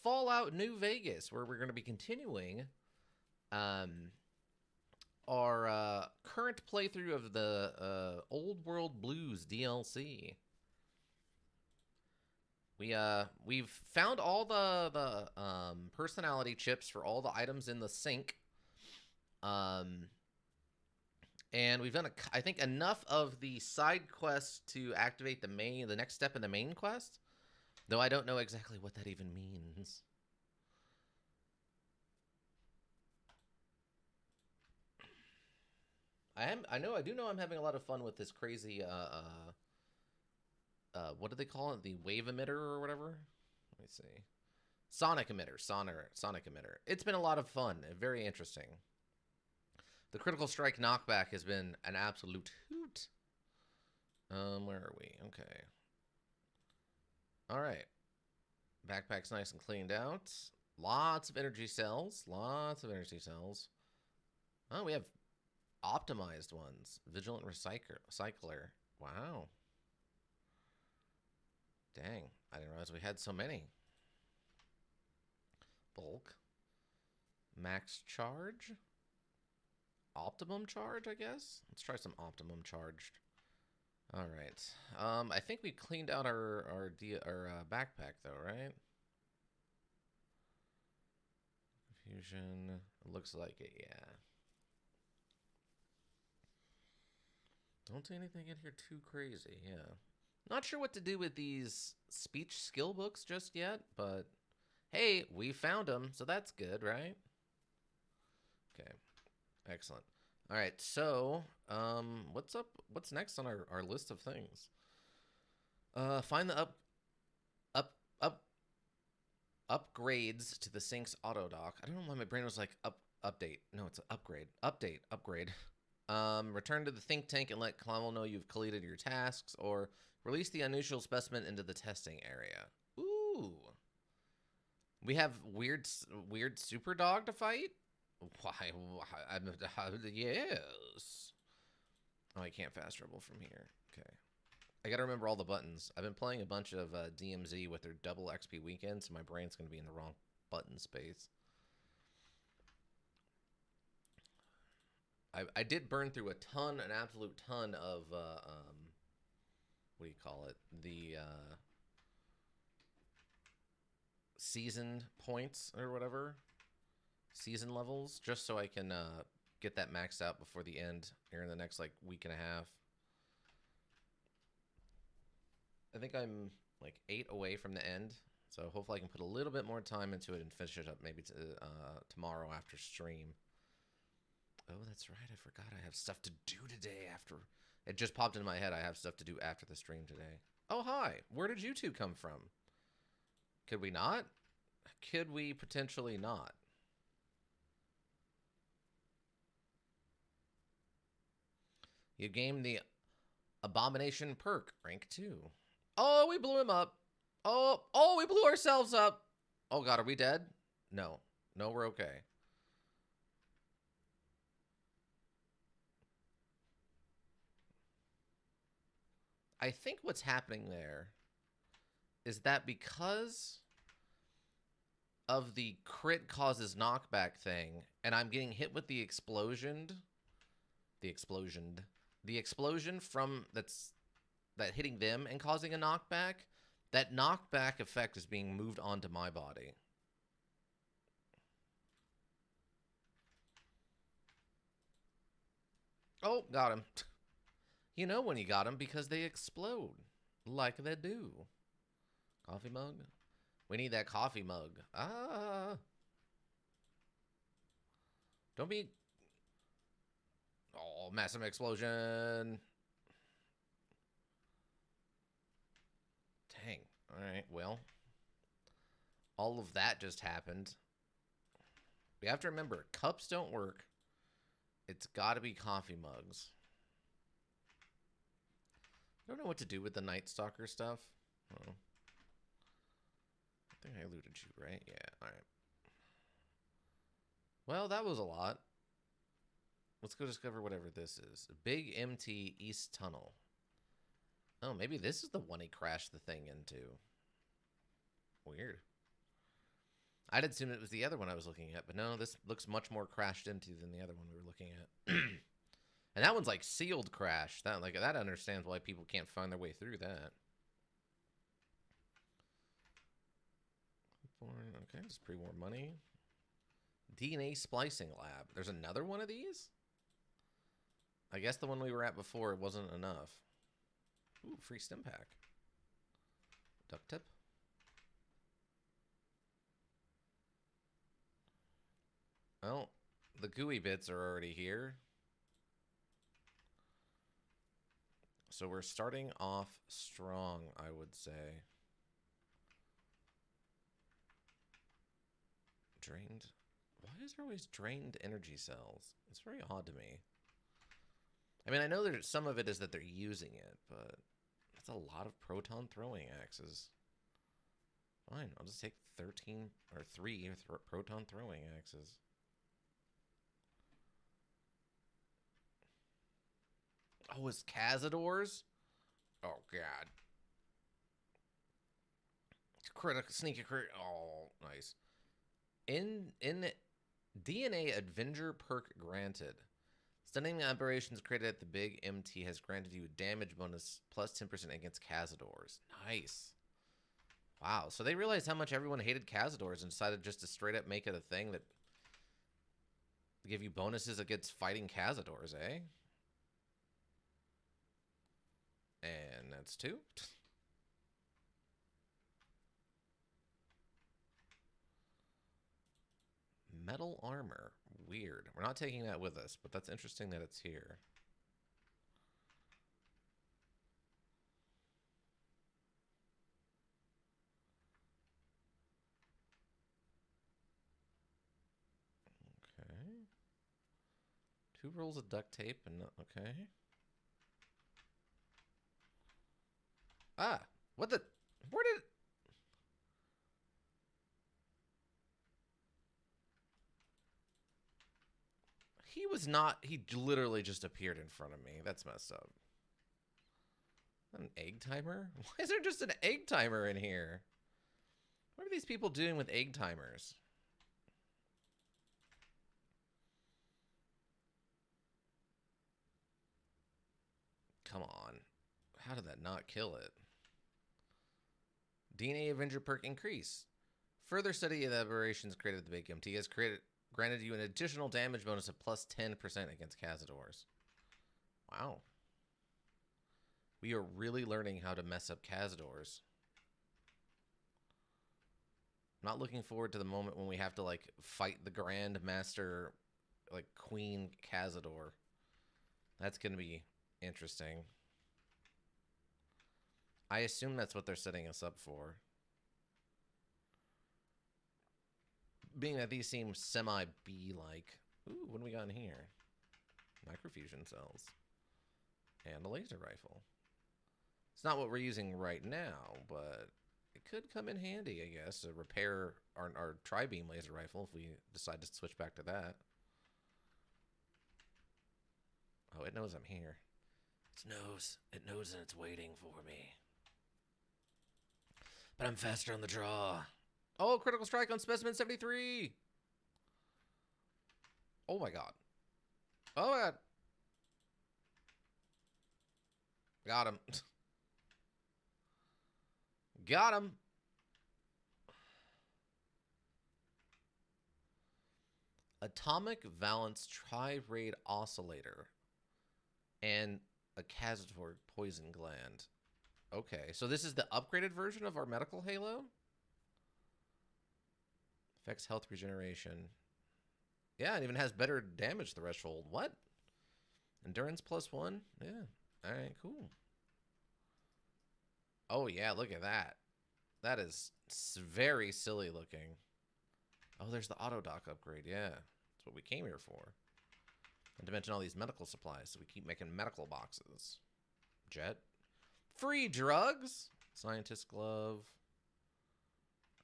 Fallout New Vegas, where we're going to be continuing um, our current playthrough of the Old World Blues DLC. We've found all the personality chips for all the items in the sink. Um, and we've done I think enough of the side quests to activate the next step in the main quest. Though I don't know exactly what that even means. I do know I'm having a lot of fun with this crazy what do they call it? The wave emitter or whatever? Let me see. Sonic emitter, sonic emitter. It's been a lot of fun, very interesting. The critical strike knockback has been an absolute hoot. Where are we? Okay. All right. Backpack's nice and cleaned out. Lots of energy cells. Lots of energy cells. Oh, we have optimized ones. Vigilant recycler. Wow. Dang. I didn't realize we had so many. Bulk. Max charge. Optimum charge, I guess. Let's try some optimum charged. All right. I think we cleaned out our backpack though, right? Fusion. It looks like it, yeah. Don't see anything in here too crazy, yeah. Not sure what to do with these speech skill books just yet, but hey, we found them, so that's good, right? Okay, excellent. All right, so what's up? What's next on our list of things? Find the up up upgrades to the sink's auto dock. I don't know why my brain was like update. No, it's an upgrade. Upgrade. Return to the think tank and let Clommel know you've completed your tasks, or release the unusual specimen into the testing area. Ooh. We have weird super dog to fight? Why? Yes. Oh, I can't fast travel from here. Okay. I gotta remember all the buttons. I've been playing a bunch of DMZ with their double XP weekend, so my brain's gonna be in the wrong button space. I did burn through an absolute ton of what do you call it? The season points or whatever, season levels, just so I can get that maxed out before the end here in the next like week and a half. I think I'm like 8 away from the end, so hopefully I can put a little bit more time into it and finish it up maybe tomorrow after stream. Oh, that's right. I forgot I have stuff to do today after. It just popped in my head. I have stuff to do after the stream today. Oh, hi. Where did you two come from? Could we not? Could we potentially not? You gained the Abomination perk, rank 2. Oh, we blew him up. Oh, we blew ourselves up. Oh, God, are we dead? No. No, we're okay. I think what's happening there is that because of the crit causes knockback thing, and I'm getting hit with the explosion, the explosion, the explosion from that hitting them and causing a knockback, that knockback effect is being moved onto my body. Oh, got him. You know when you got them because they explode like they do. Coffee mug? We need that coffee mug. Ah. Don't be... Oh, massive explosion. Dang. Alright, well. All of that just happened. We have to remember, cups don't work. It's got to be coffee mugs. I don't know what to do with the Night Stalker stuff. Oh. I think I looted you, right? Yeah, alright. Well, that was a lot. Let's go discover whatever this is. Big MT East Tunnel. Oh, maybe this is the one he crashed the thing into. Weird. I'd assume it was the other one I was looking at, but no, this looks much more crashed into than the other one we were looking at. And that one's like sealed crash. That understands why people can't find their way through that. Okay, just pre-war money. DNA splicing lab. There's another one of these? I guess the one we were at before wasn't enough. Ooh, free stim pack. Duct tip. Well, the gooey bits are already here. So we're starting off strong, I would say. Drained. Why is there always drained energy cells? It's very odd to me. I mean, I know there's some of it is that they're using it, but that's a lot of proton throwing axes. Fine, I'll just take 13 or 3 proton throwing axes. Oh, it's Cazadors? Oh, God. Critical, sneaky crit. Oh, nice. In DNA Avenger perk granted. Stunning aberrations created at the big MT has granted you a damage bonus plus 10% against Cazadors. Nice. Wow. So they realized how much everyone hated Cazadors and decided just to straight up make it a thing that give you bonuses against fighting Cazadors, eh? And that's 2. Metal armor. Weird. We're not taking that with us, but that's interesting that it's here. Okay. 2 rolls of duct tape and okay. Ah, what the? Where did? He was not. He literally just appeared in front of me. That's messed up. An egg timer? Why is there just an egg timer in here? What are these people doing with egg timers? Come on. How did that not kill it? DNA Avenger perk increase. Further study of the aberrations created at the big MT has granted you an additional damage bonus of plus 10% against Cazadors. Wow. We are really learning how to mess up Cazadors. I'm not looking forward to the moment when we have to, like, fight the Grand Master, like, Queen Cazador. That's going to be interesting. I assume that's what they're setting us up for. Being that these seem semi-B-like. Ooh, what do we got in here? Microfusion cells. And a laser rifle. It's not what we're using right now, but it could come in handy, I guess, to repair our tri-beam laser rifle if we decide to switch back to that. Oh, it knows I'm here. It knows and it's waiting for me. But I'm faster on the draw. Oh, critical strike on specimen 73. Oh my god. Oh my god. Got him. Got him. Atomic Valence Tri-Raid Oscillator. And a Cazador Poison Gland. Okay, so this is the upgraded version of our medical halo? Affects health regeneration. Yeah, it even has better damage threshold. What? Endurance +1? Yeah. Alright, cool. Oh, yeah, look at that. That is very silly looking. Oh, there's the auto dock upgrade. Yeah, that's what we came here for. Not to mention all these medical supplies, so we keep making medical boxes. Jet. Free drugs. Scientist glove.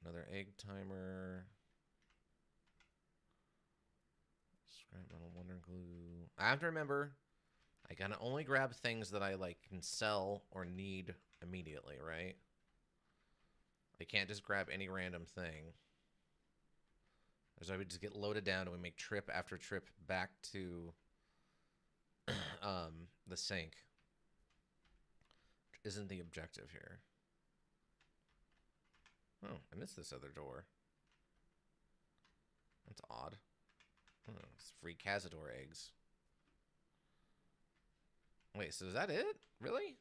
Another egg timer. Scrap metal wonder glue. I have to remember, I gotta only grab things that I like can sell or need immediately, right? I can't just grab any random thing. Because I would just get loaded down and we make trip after trip back to the sink. Which isn't the objective here. Oh, I missed this other door. That's odd. Oh, it's free Cazador eggs. Wait, so is that it? Really?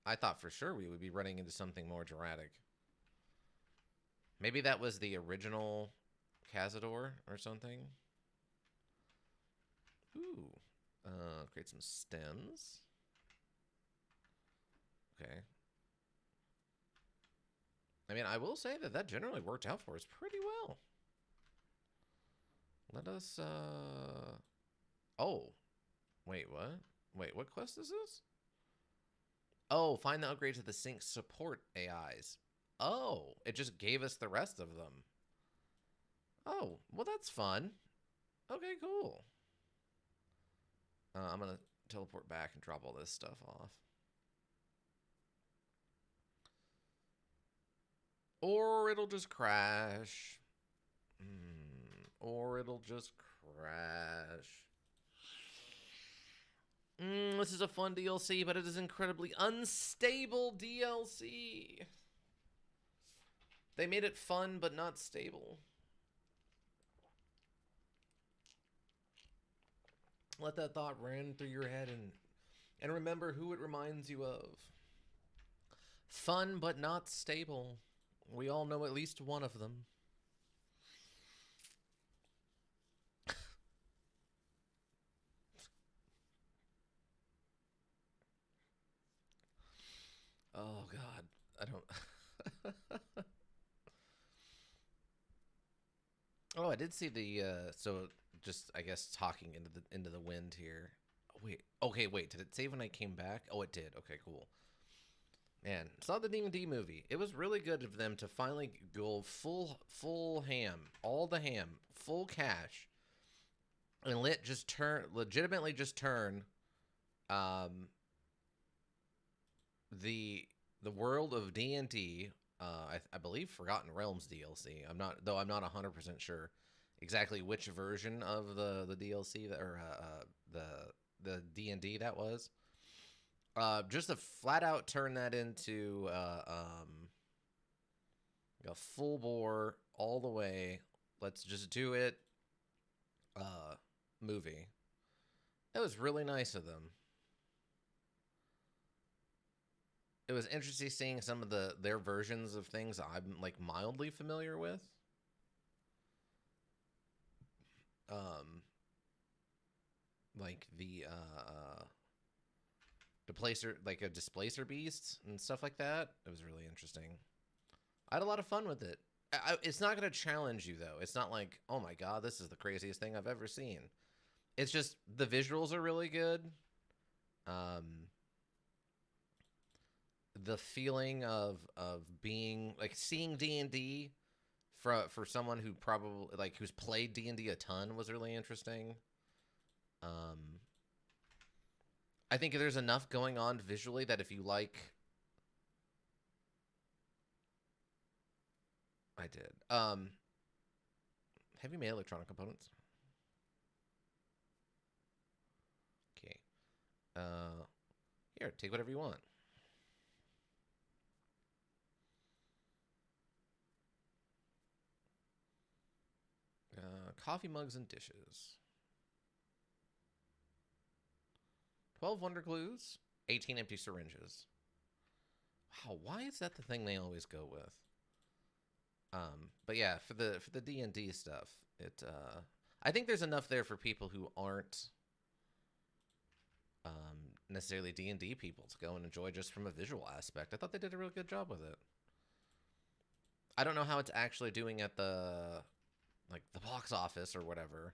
I thought for sure we would be running into something more dramatic. Maybe that was the original Cazador or something. Ooh. Create some stems. Okay. I mean, I will say that that generally worked out for us pretty well. Let us, Oh. Wait, what? Wait, what quest is this? Oh, find the upgrade to the sync support AIs. Oh, it just gave us the rest of them. Oh, well, that's fun. Okay, cool. I'm going to teleport back and drop all this stuff off. Or it'll just crash. Or it'll just crash. This is a fun DLC, but it is incredibly unstable DLC. They made it fun, but not stable. Let that thought run through your head and remember who it reminds you of. Fun, but not stable. We all know at least one of them. Oh, God. I don't... Oh, I did see the, so just, I guess, talking into the wind here. Wait, okay, wait, did it save when I came back? Oh, it did. Okay, cool. Man, saw the D&D movie. It was really good of them to finally go full ham, all the ham, full cash, and legitimately just turn, the world of D&D, I believe Forgotten Realms DLC. I'm not 100% sure exactly which version of the DLC that, or the D&D that was. Just to flat out turn that into a full bore all the way. Let's just do it. Movie. It was really nice of them. It was interesting seeing some of their versions of things I'm like mildly familiar with. Like the a displacer beast and stuff like that. It was really interesting. I had a lot of fun with it. It's not going to challenge you though. It's not like, oh my god, this is the craziest thing I've ever seen. It's just the visuals are really good. The feeling of being like seeing D&D for someone who probably like who's played D&D a ton was really interesting. I think there's enough going on visually that if you like, I did. Have you made electronic components? Okay. Here, take whatever you want. Coffee mugs and dishes. 12 Wonder Glues, 18 empty syringes. Wow, why is that the thing they always go with? But yeah, for the D&D stuff, I think there's enough there for people who aren't necessarily D&D people to go and enjoy just from a visual aspect. I thought they did a really good job with it. I don't know how it's actually doing at the box office or whatever.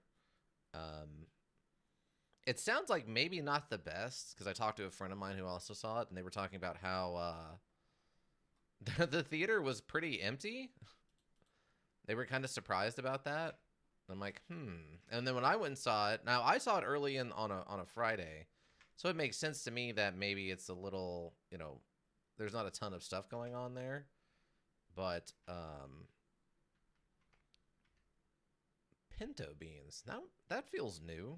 It sounds like maybe not the best, because I talked to a friend of mine who also saw it, and they were talking about how the theater was pretty empty. They were kind of surprised about that. I'm like, And then when I went and saw it, now I saw it early on a Friday, so it makes sense to me that maybe it's a little, there's not a ton of stuff going on there, but pinto beans. Now that feels new.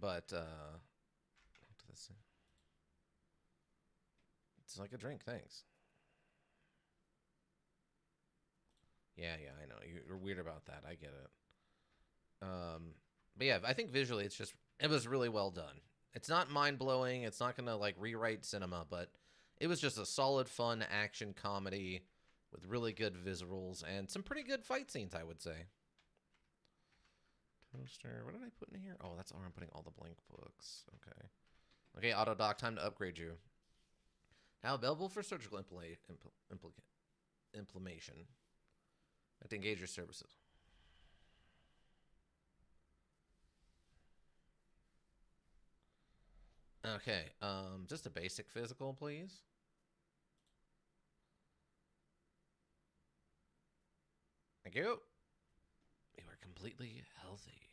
But it's like a drink. Thanks. Yeah, yeah, I know. You're weird about that. I get it. But yeah, I think visually it was really well done. It's not mind blowing. It's not gonna like rewrite cinema, but it was just a solid, fun action comedy with really good visuals and some pretty good fight scenes, I would say. Toaster. What did I put in here? Oh, that's all I'm putting all the blank books. Okay. Okay, Autodoc, time to upgrade you. Now available for surgical implementation. I have to engage your services. Okay, just a basic physical, please. Thank you. You are completely healthy.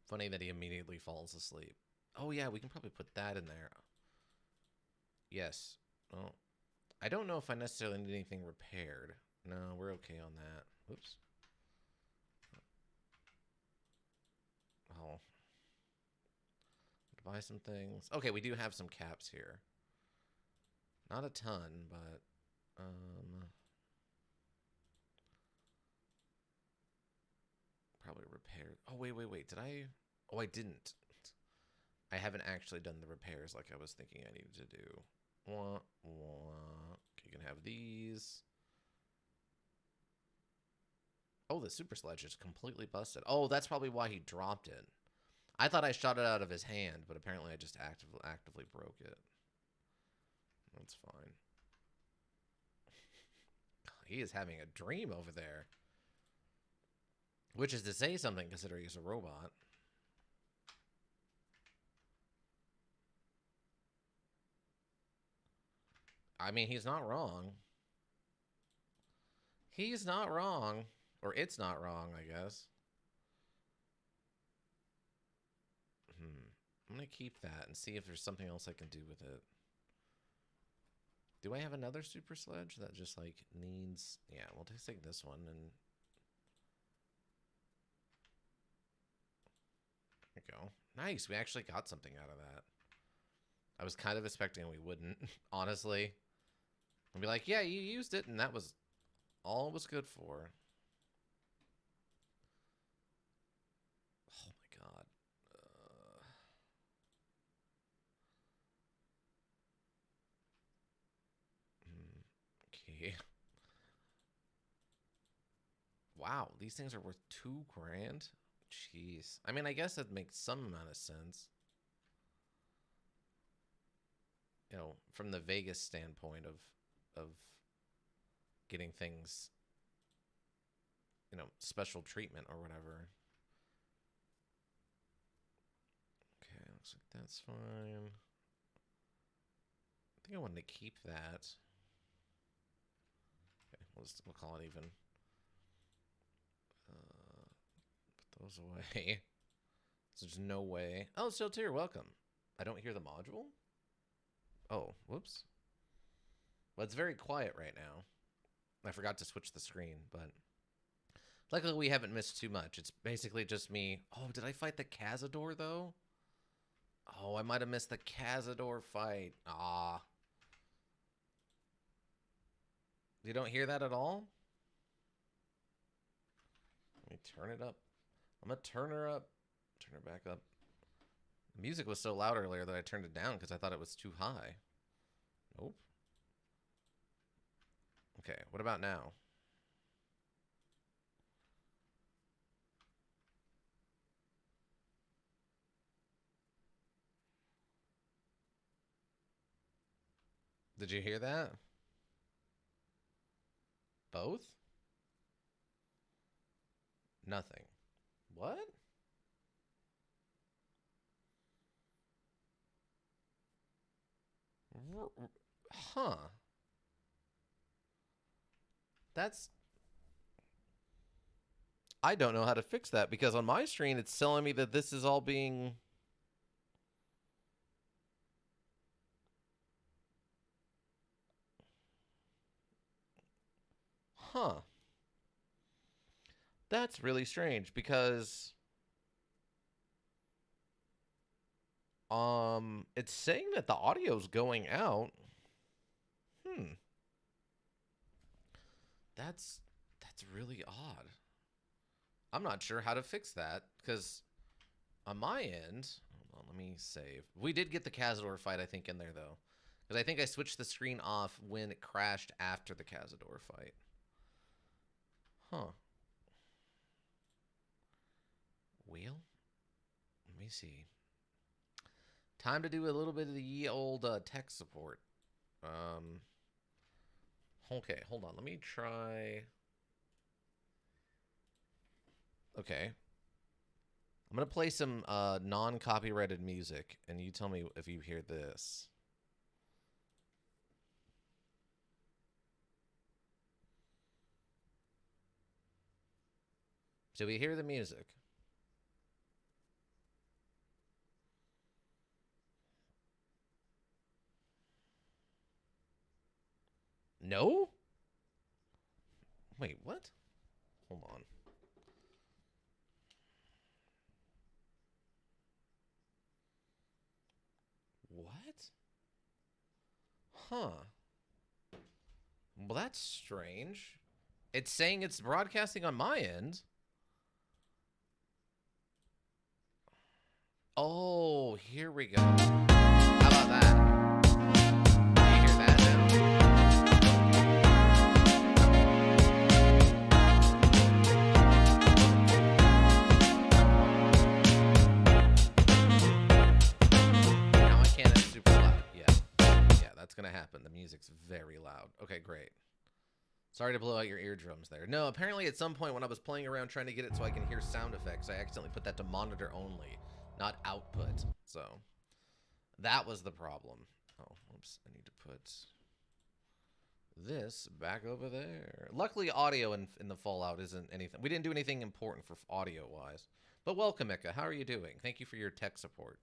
Funny that he immediately falls asleep. Oh yeah, we can probably put that in there. Yes. Oh, I don't know if I necessarily need anything repaired. No, we're okay on that. Oops. Oh. Buy some things. Okay, we do have some caps here. Not a ton, but probably repaired. Oh wait. Did I? Oh, I didn't. I haven't actually done the repairs like I was thinking I needed to do. Wah, wah. You can have these. Oh, the super sledge is completely busted. Oh, that's probably why he dropped it. I thought I shot it out of his hand, but apparently I just actively broke it. That's fine. He is having a dream over there. Which is to say something, considering he's a robot. I mean, he's not wrong. He's not wrong. Or it's not wrong, I guess. I'm going to keep that and see if there's something else I can do with it. Do I have another super sledge that just, like, needs... Yeah, we'll just take this one and... There we go. Nice, we actually got something out of that. I was kind of expecting we wouldn't, honestly. I'd be like, yeah, you used it, and that was all it was good for. Oh my god. Okay. Wow, these things are worth $2,000. Jeez. I mean, I guess that makes some amount of sense. You know, from the Vegas standpoint of getting things, you know, special treatment or whatever. Okay, looks like that's fine. I think I wanted to keep that. Okay, we'll call it even. Put those away. So there's no way. Oh, still here. Welcome. I don't hear the module. Oh, whoops. Well, it's very quiet right now. I forgot to switch the screen, but luckily we haven't missed too much. It's basically just me. Oh, did I fight the Cazador, though? Oh, I might have missed the Cazador fight. Ah. You don't hear that at all? Let me turn it up. I'm going to turn her up. Turn her back up. The music was so loud earlier that I turned it down because I thought it was too high. Nope. Okay, what about now? Did you hear that? Both? Nothing. What? Huh. That's... I don't know how to fix that because on my screen it's telling me that this is all being... Huh. That's really strange because it's saying that the audio's going out. Hmm. That's really odd. I'm not sure how to fix that because on my end, hold on, let me save. We did get the Cazador fight, I think, in there though, because I think I switched the screen off when it crashed after the Cazador fight. Huh. Well, let me see. Time to do a little bit of the ye old tech support. Okay, hold on. Let me try. Okay. I'm going to play some non-copyrighted music, and you tell me if you hear this. Do we hear the music? No? Wait, what? Hold on. What? Huh. Well, that's strange. It's saying it's broadcasting on my end. Oh, here we go. How about that? Can you hear that now? Now I can't. It's super loud. Yeah. Yeah, that's going to happen. The music's very loud. Okay, great. Sorry to blow out your eardrums there. No, apparently at some point when I was playing around trying to get it so I can hear sound effects, I accidentally put that to monitor only, not output. So that was the problem. Oh, oops. I need to put this back over there. Luckily, audio in the Fallout isn't anything. We didn't do anything important for audio-wise. But welcome, Ika. How are you doing? Thank you for your tech support.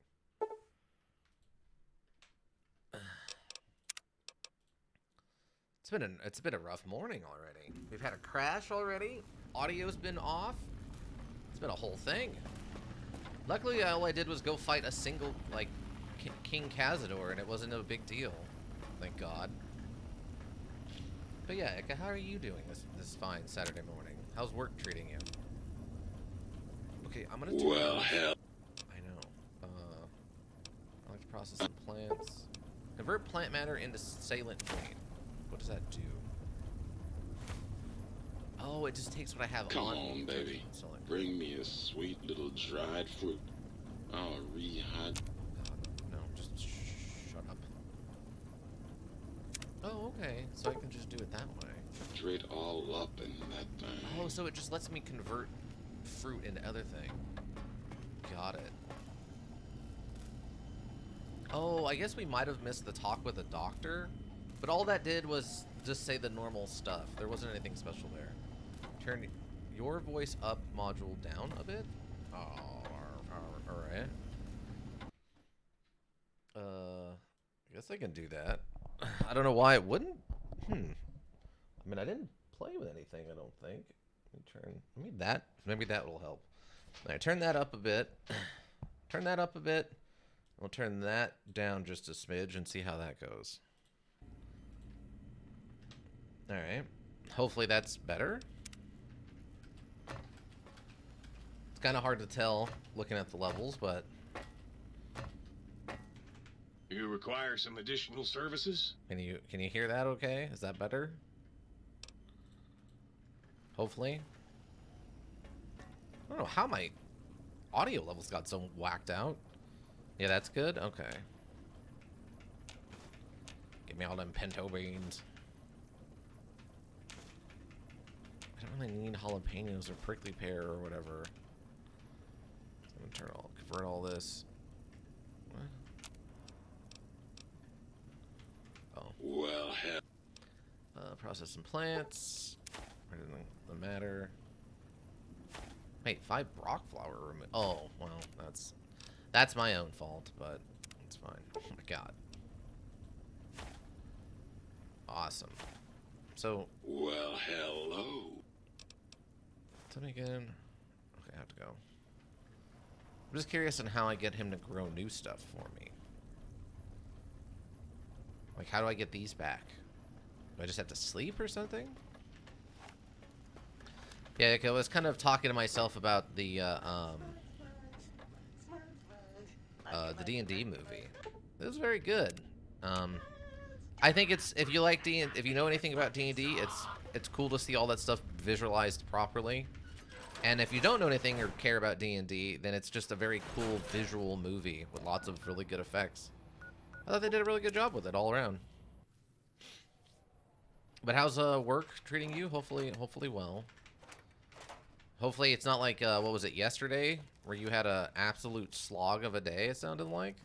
It's been a rough morning already. We've had a crash already. Audio's been off. It's been a whole thing. Luckily, all I did was go fight a single like King Cazador, and it wasn't a big deal. Thank God. But yeah, Ika, how are you doing this fine Saturday morning? How's work treating you? Okay, I'm gonna do well, hell. I know. I like to process some plants. Convert plant matter into salient grain. What does that do? Oh, it just takes what I have Come on on, me. baby. Bring me a sweet little dried fruit. I'll God, no, just shut up. Oh, okay. So I can just do it that way. Straight all up in that thing. Oh, so it just lets me convert fruit into other thing. Got it. Oh, I guess we might have missed the talk with the doctor, but all that did was just say the normal stuff. There wasn't anything special there. Turn your voice up module down a bit. Oh, all right. I guess I can do that. I don't know why it wouldn't. I mean, I didn't play with anything, I don't think. Maybe that will help. All right, turn that up a bit. Turn that up a bit. We'll turn that down just a smidge and see how that goes. All right. Hopefully that's better. It's kind of hard to tell looking at the levels, but... You require some additional services? Can you hear that okay? Is that better? Hopefully. I don't know how my audio levels got so whacked out. Yeah, that's good? Okay. Give me all them pinto beans. I don't really need jalapenos or prickly pear or whatever. I'm gonna convert all this. What? Oh. Well, hell. Process some plants. Right in the matter. Wait, 5 Brock flower removed. Oh, well, that's my own fault, but it's fine. Oh my God. Awesome. So, Well, hello. tell me again. Okay, I have to go. I'm just curious on how I get him to grow new stuff for me. Like, how do I get these back? Do I just have to sleep or something? Yeah, okay, I was kind of talking to myself about the D&D movie. It was very good. I think it's, if you like if you know anything about D&D, it's cool to see all that stuff visualized properly. And if you don't know anything or care about D&D, then it's just a very cool visual movie with lots of really good effects. I thought they did a really good job with it all around. But how's work treating you? Hopefully well. Hopefully it's not like what was it, yesterday, where you had a absolute slog of a day, it sounded like.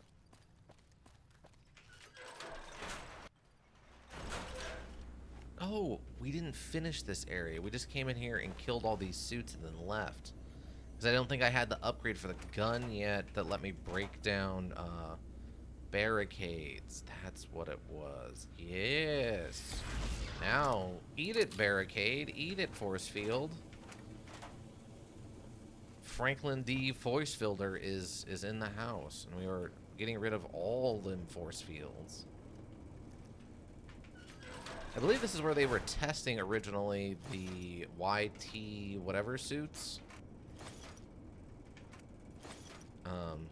Oh, we didn't finish this area. We just came in here and killed all these suits and then left. Because I don't think I had the upgrade for the gun yet that let me break down barricades. That's what it was. Yes. Now, eat it, barricade. Eat it, force field. Franklin D. Force Fielder is in the house, and we are getting rid of all them force fields. I believe this is where they were testing originally the YT whatever suits. Dang,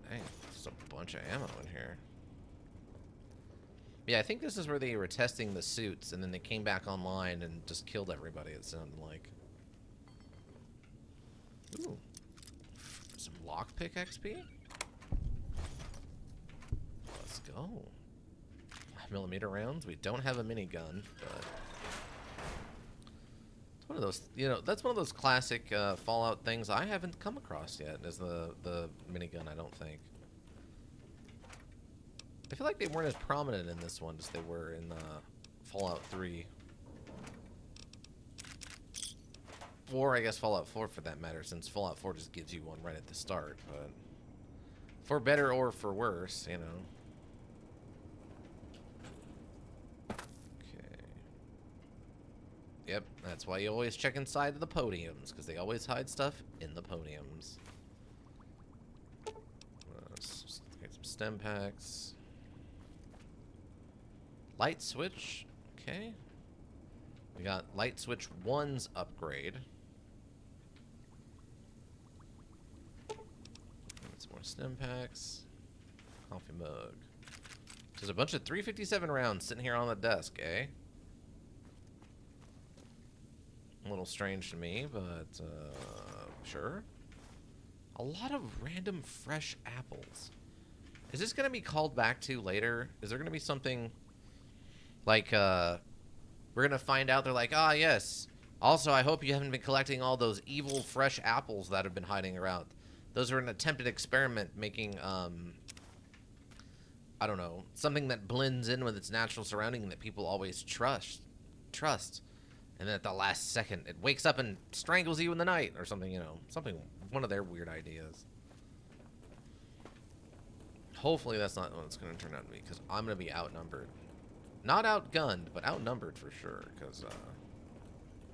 there's a bunch of ammo in here. Yeah, I think this is where they were testing the suits, and then they came back online and just killed everybody, it sounded like. Ooh. Some lockpick XP? Let's go. 5mm rounds. We don't have a minigun, but it's one of those, you know, that's one of those classic Fallout things I haven't come across yet, is the minigun, I don't think. I feel like they weren't as prominent in this one as they were in Fallout 3. Or I guess Fallout 4 for that matter, since Fallout 4 just gives you one right at the start, but for better or for worse, you know. Okay. Yep, that's why you always check inside of the podiums, because they always hide stuff in the podiums. Let's get some stem packs. Light switch, okay. We got light switch 1's upgrade. Some more stem packs. Coffee mug. There's a bunch of 357 rounds sitting here on the desk, eh? A little strange to me, but sure. A lot of random fresh apples. Is this gonna be called back to later? Is there gonna be something like we're gonna find out they're like, ah, yes. Also, I hope you haven't been collecting all those evil fresh apples that have been hiding around. Those are an attempted experiment making, I don't know, something that blends in with its natural surrounding that people always trust. And then at the last second, it wakes up and strangles you in the night or something, you know. Something, one of their weird ideas. Hopefully that's not what it's going to turn out to be, because I'm going to be outnumbered. Not outgunned, but outnumbered for sure, because,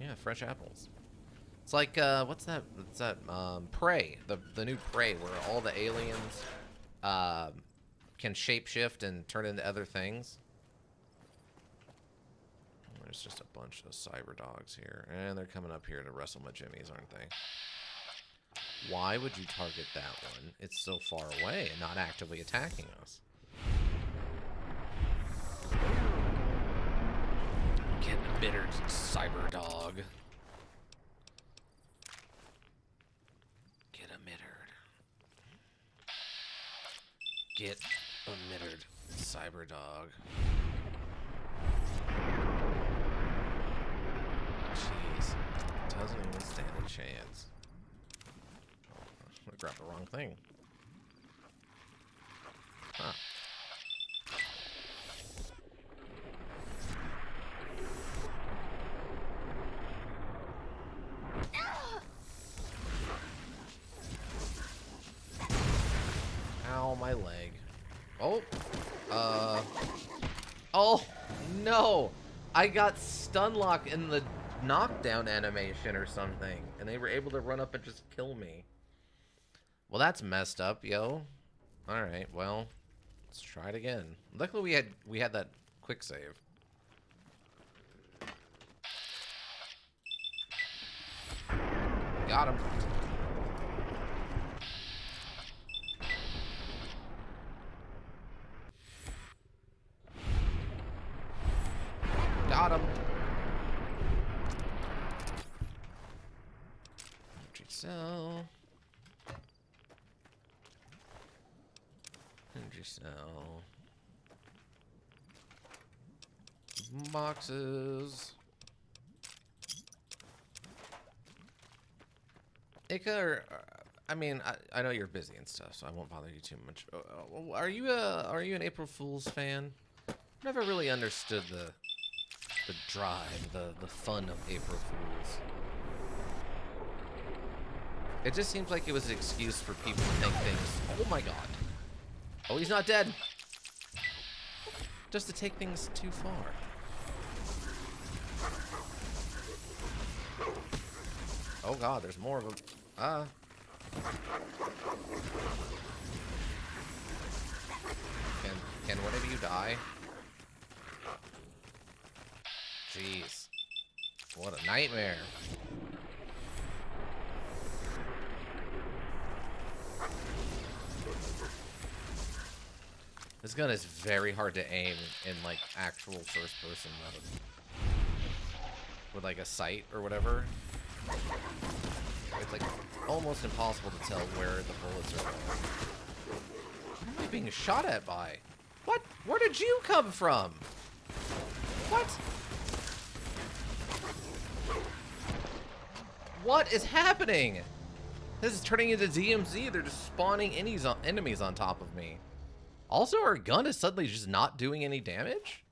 yeah, fresh apples. It's like, what's that? What's that? Prey. The new Prey, where all the aliens can shapeshift and turn into other things. There's just a bunch of cyber dogs here. And they're coming up here to wrestle my jimmies, aren't they? Why would you target that one? It's so far away and not actively attacking us. Get embittered, cyber dog. Get embittered. Get embittered, cyber dog. Jeez. Doesn't even stand a chance. I grabbed the wrong thing. Huh. Ow, my leg. Oh. Oh, no. I got stun lock in the knockdown animation or something, and they were able to run up and just kill me. Well, that's messed up, yo. All right, well, let's try it again. Luckily, we had that quick save. Got him. Got him. Energy cell. Energy cell. Boxes. Ika, I mean, I know you're busy and stuff, so I won't bother you too much. Are you an April Fool's fan? Never really understood the drive, the fun of April Fools. It just seems like it was an excuse for people to think things. Oh my god! Oh, he's not dead. Just to take things too far. Oh god, there's more of them. Can one of you die? Jeez. What a nightmare. This gun is very hard to aim in like actual first person mode. With like a sight or whatever. It's like almost impossible to tell where the bullets are going. What am I being shot at by? What? Where did you come from? What? What is happening? This is turning into DMZ. They're just spawning enemies on top of me. Also, our gun is suddenly just not doing any damage?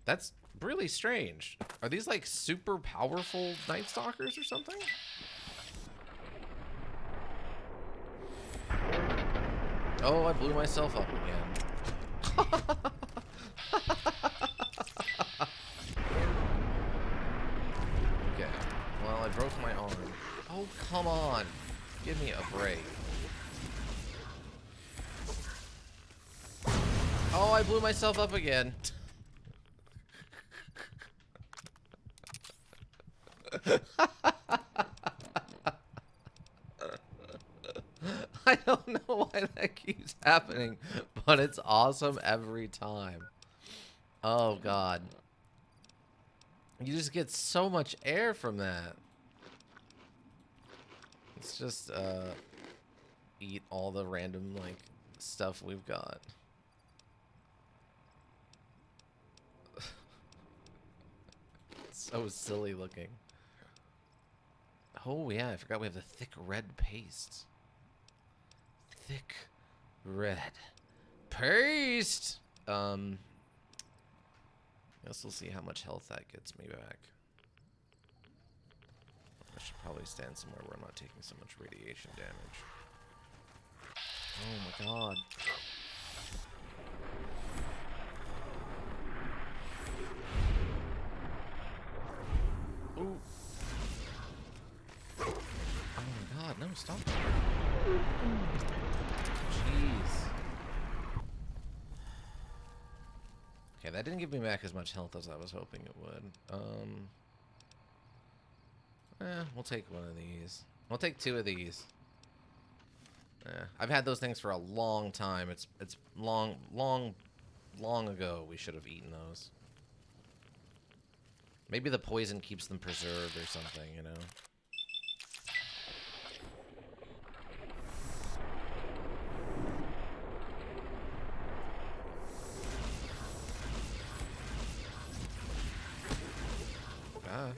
That's really strange. Are these like super powerful Night Stalkers or something? Oh, I blew myself up again. Okay. Well, I broke my arm. Oh, come on. Give me a break. Oh, I blew myself up again. I don't know why that keeps happening, but it's awesome every time. Oh, God. You just get so much air from that. Let's just, eat all the random, like, stuff we've got. So silly looking. Oh, yeah, I forgot we have the thick red paste. Thick red paste! Guess we'll see how much health that gets me back. I should probably stand somewhere where I'm not taking so much radiation damage. Oh my god. Ooh. Oh my god, no, stop. Jeez. Okay, that didn't give me back as much health as I was hoping it would. We'll take one of these. We'll take two of these. I've had those things for a long time. It's long ago we should have eaten those. Maybe the poison keeps them preserved or something, you know? Ah.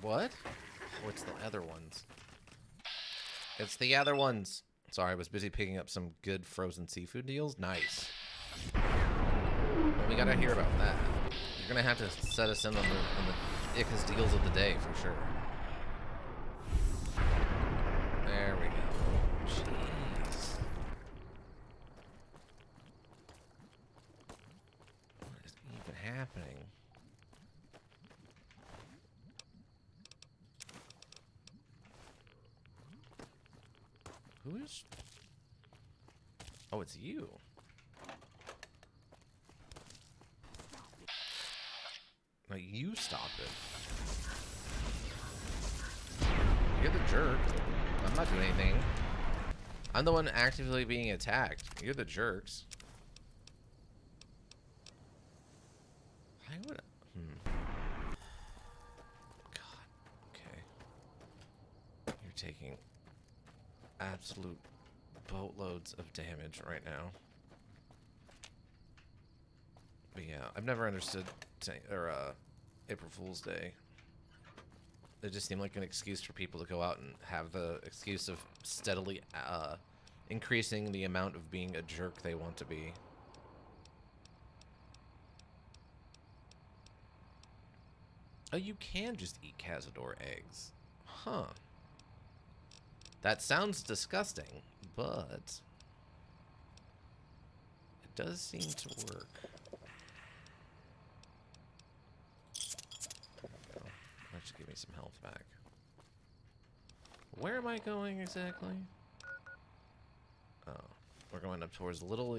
What? Oh, it's the other ones. It's the other ones. Sorry, I was busy picking up some good frozen seafood deals. Nice. Well, we gotta hear about that. You're gonna have to set us in on the Ika's deals of the day for sure. There we go. Jeez. happening? Who is... Oh, it's you. No, you stop it. You're the jerk. I'm not doing anything. I'm the one actively being attacked. You're the jerks. Why would I... God. Okay. You're taking absolute boatloads of damage right now. But yeah, I've never understood April Fool's Day. It just seemed like an excuse for people to go out and have the excuse of steadily increasing the amount of being a jerk they want to be. Oh, you can just eat Cazador eggs. Huh. That sounds disgusting, but it does seem to work. That should give me some health back. Where am I going exactly? Oh, we're going up towards Little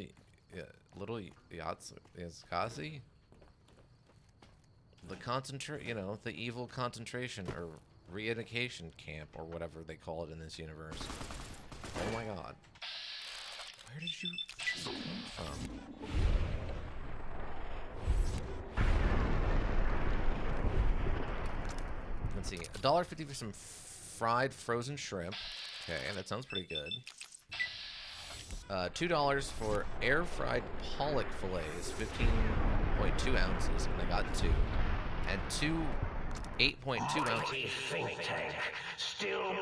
Yazkazi? The the evil concentration or re-education camp or whatever they call it in this universe. Oh my god. Where did you come from? Let's see. $1.50 for some fried frozen shrimp. Okay, that sounds pretty good. $2 for air fried pollock fillets, 15.2 ounces, and I got 2. And 2 8.2 ounces. Think tank, still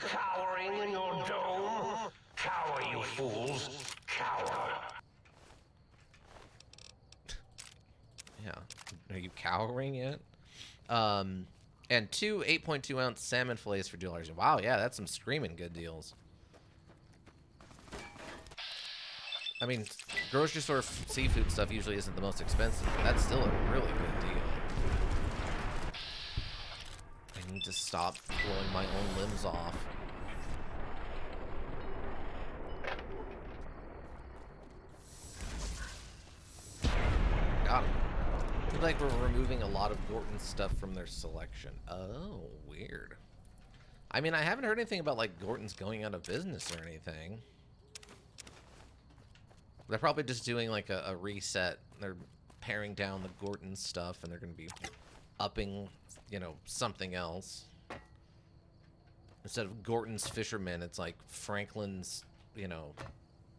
cowering in your dome? Cower, you fools! Cower! Yeah. Are you cowering yet? And 2 8.2 ounce salmon fillets for $2. Wow, yeah, that's some screaming good deals. I mean, grocery store seafood stuff usually isn't the most expensive, but that's still a really good deal. I need to stop blowing my own limbs off. Got him. Looks like we're removing a lot of Gorton's stuff from their selection. Oh, weird. I mean, I haven't heard anything about, like, Gorton's going out of business or anything. They're probably just doing, like, a reset. They're paring down the Gorton stuff, and they're going to be upping, something else. Instead of Gorton's Fisherman, it's like Franklin's,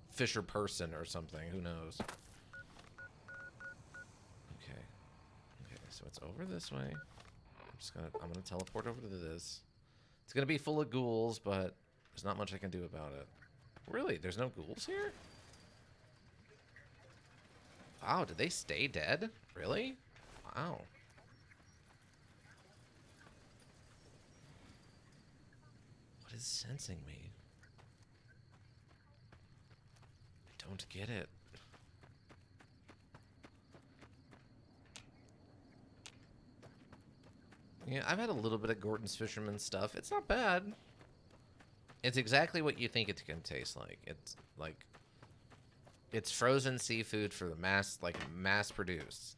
Fisher Person or something. Who knows? Okay. Okay, so it's over this way. I'm gonna teleport over to this. It's gonna be full of ghouls, but there's not much I can do about it. Really? There's no ghouls here? Wow, did they stay dead? Really? Wow. What is sensing me? I don't get it. Yeah, I've had a little bit of Gorton's Fisherman stuff. It's not bad. It's exactly what you think it can taste like. It's frozen seafood for the mass produced.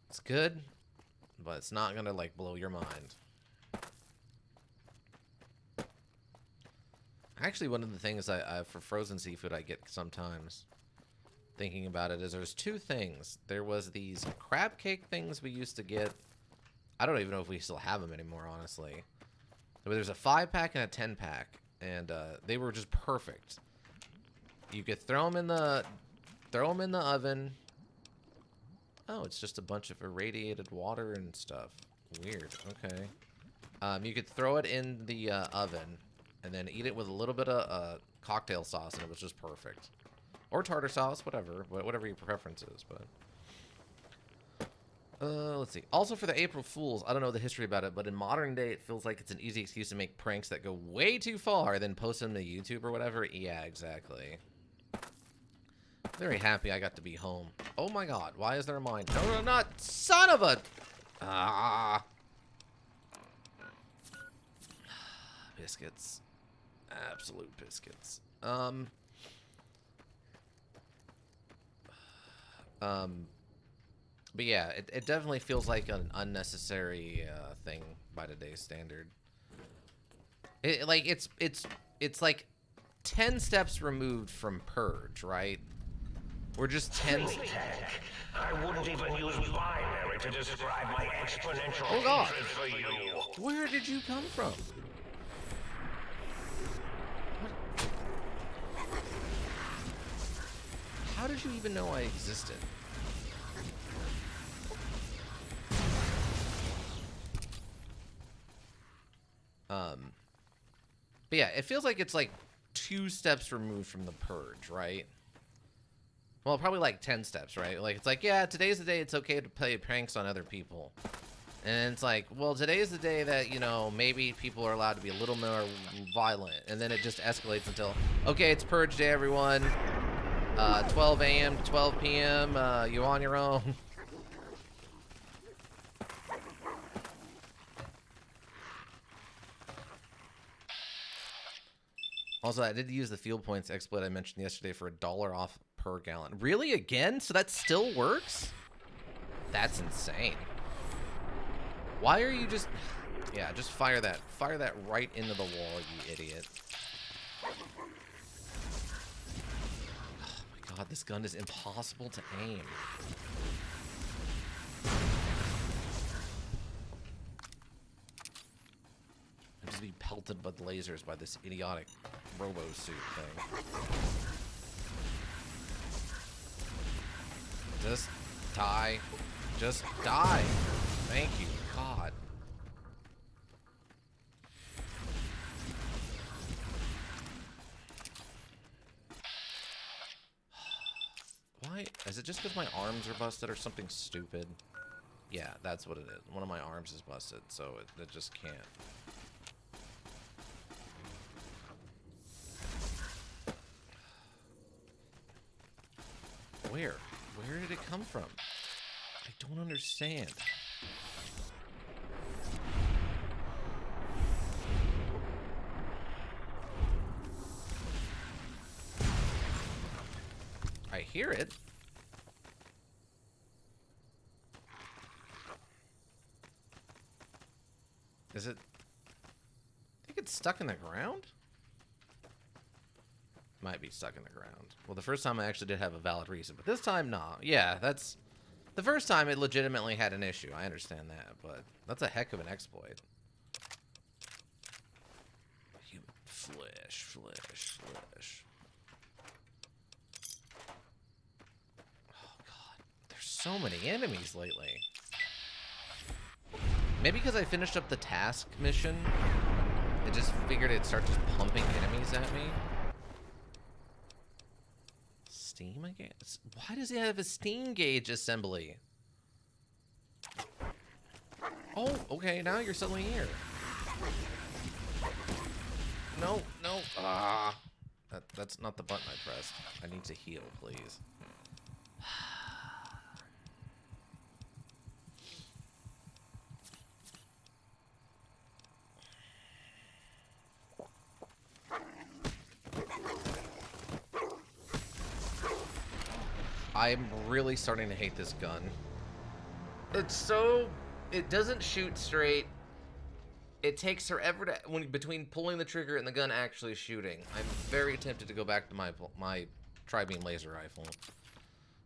It's good, but it's not gonna blow your mind. Actually, one of the things I for frozen seafood I get sometimes, thinking about it, is there's two things. There was these crab cake things we used to get. I don't even know if we still have them anymore, honestly. But there's a 5-pack and a 10-pack, and they were just perfect. You could throw them in the oven. Oh, it's just a bunch of irradiated water and stuff. Weird. Okay. You could throw it in the oven and then eat it with a little bit of cocktail sauce, and it was just perfect. Or tartar sauce, whatever your preference is. But let's see. Also for the April Fools, I don't know the history about it, but in modern day, it feels like it's an easy excuse to make pranks that go way too far, then post them to YouTube or whatever. Yeah, exactly. Very happy I got to be home. Oh my god, why is there a mine? No, no, not son of a... Ah. Biscuits. Absolute biscuits. But yeah, it definitely feels like an unnecessary thing by today's standard. It's like 10 steps removed from Purge, right? We're just 10. I wouldn't even use binary to describe my exponential Oh god. hatred for you. Where did you come from? What? How did you even know I existed? But yeah, it feels like it's like 2 steps removed from the Purge, right? Well, probably like 10 steps, right? Like, it's like, yeah, today's the day it's okay to play pranks on other people. And it's like, well, today's the day that, you know, maybe people are allowed to be a little more violent. And then it just escalates until, okay, it's Purge Day, everyone. 12 a.m. to 12 p.m., you on your own. Also, I did use the fuel points exploit I mentioned yesterday for $1 off per gallon. Really? Again? So that still works? That's insane. Why are you just... Yeah, just fire that. Fire that right into the wall, you idiot. Oh my god, this gun is impossible to aim. I'm just being pelted with lasers by this idiotic robo-suit thing. Just die. Just die. Thank you, God. Why? Is it just because my arms are busted or something stupid? Yeah, that's what it is. One of my arms is busted, so it just can't. Where? Where did it come from? I don't understand. I hear it. Is it... I think it's stuck in the ground? Might be stuck in the ground. Well, the first time I actually did have a valid reason, but this time, nah. Yeah, that's... The first time it legitimately had an issue. I understand that, but that's a heck of an exploit. Human flesh, flesh, flesh. Oh, God. There's so many enemies lately. Maybe because I finished up the task mission, I just figured it'd start just pumping enemies at me. Steam again? Why does he have a steam gauge assembly? Oh, okay, now you're suddenly here. No, no. Ah. That's not the button I pressed. I need to heal, please. I'm really starting to hate this gun. It's so... It doesn't shoot straight. It takes forever to... between pulling the trigger and the gun actually shooting. I'm very tempted to go back to my tri-beam laser rifle.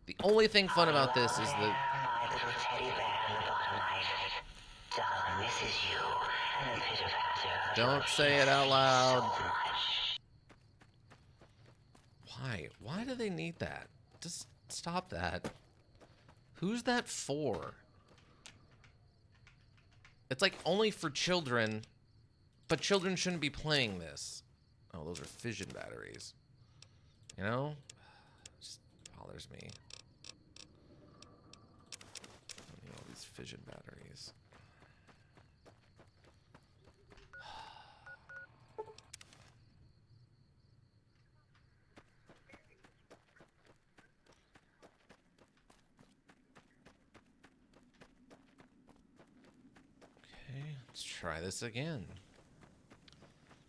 The only thing fun about this is the... Don't say it out loud. Why? Why do they need that? Just stop that. Who's that for? It's like only for children, but children shouldn't be playing this. Oh, those are fission batteries. You know? It just bothers me. I need all these fission batteries. Okay, let's try this again.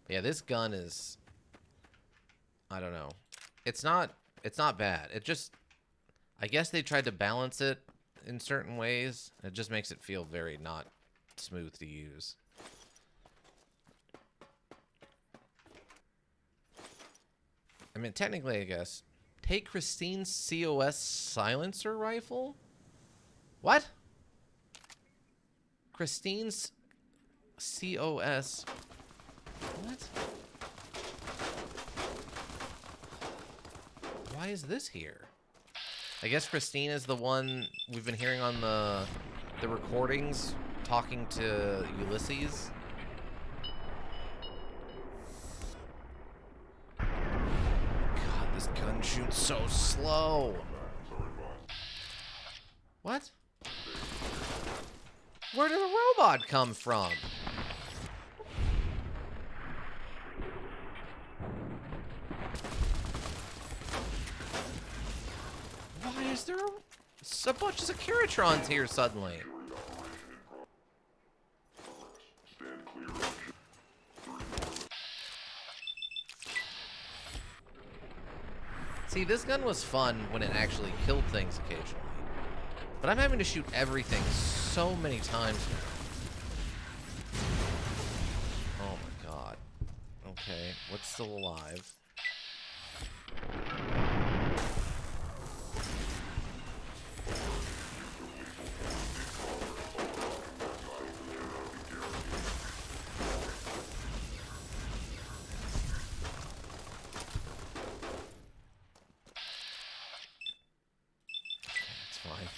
Yeah, this gun is... I don't know. It's not bad. It just... I guess they tried to balance it in certain ways. It just makes it feel very not smooth to use. I mean, technically, I guess. Take Christine's COS silencer rifle? What? Christine's COS... What? Why is this here? I guess Christine is the one we've been hearing on the recordings talking to Ulysses. God, this gun shoots so slow. What? Where did the robot come from? Why is there a bunch of Securitrons here suddenly? See, this gun was fun when it actually killed things occasionally. But I'm having to shoot everything so many times now. Oh my god. Okay, what's still alive? It's fine.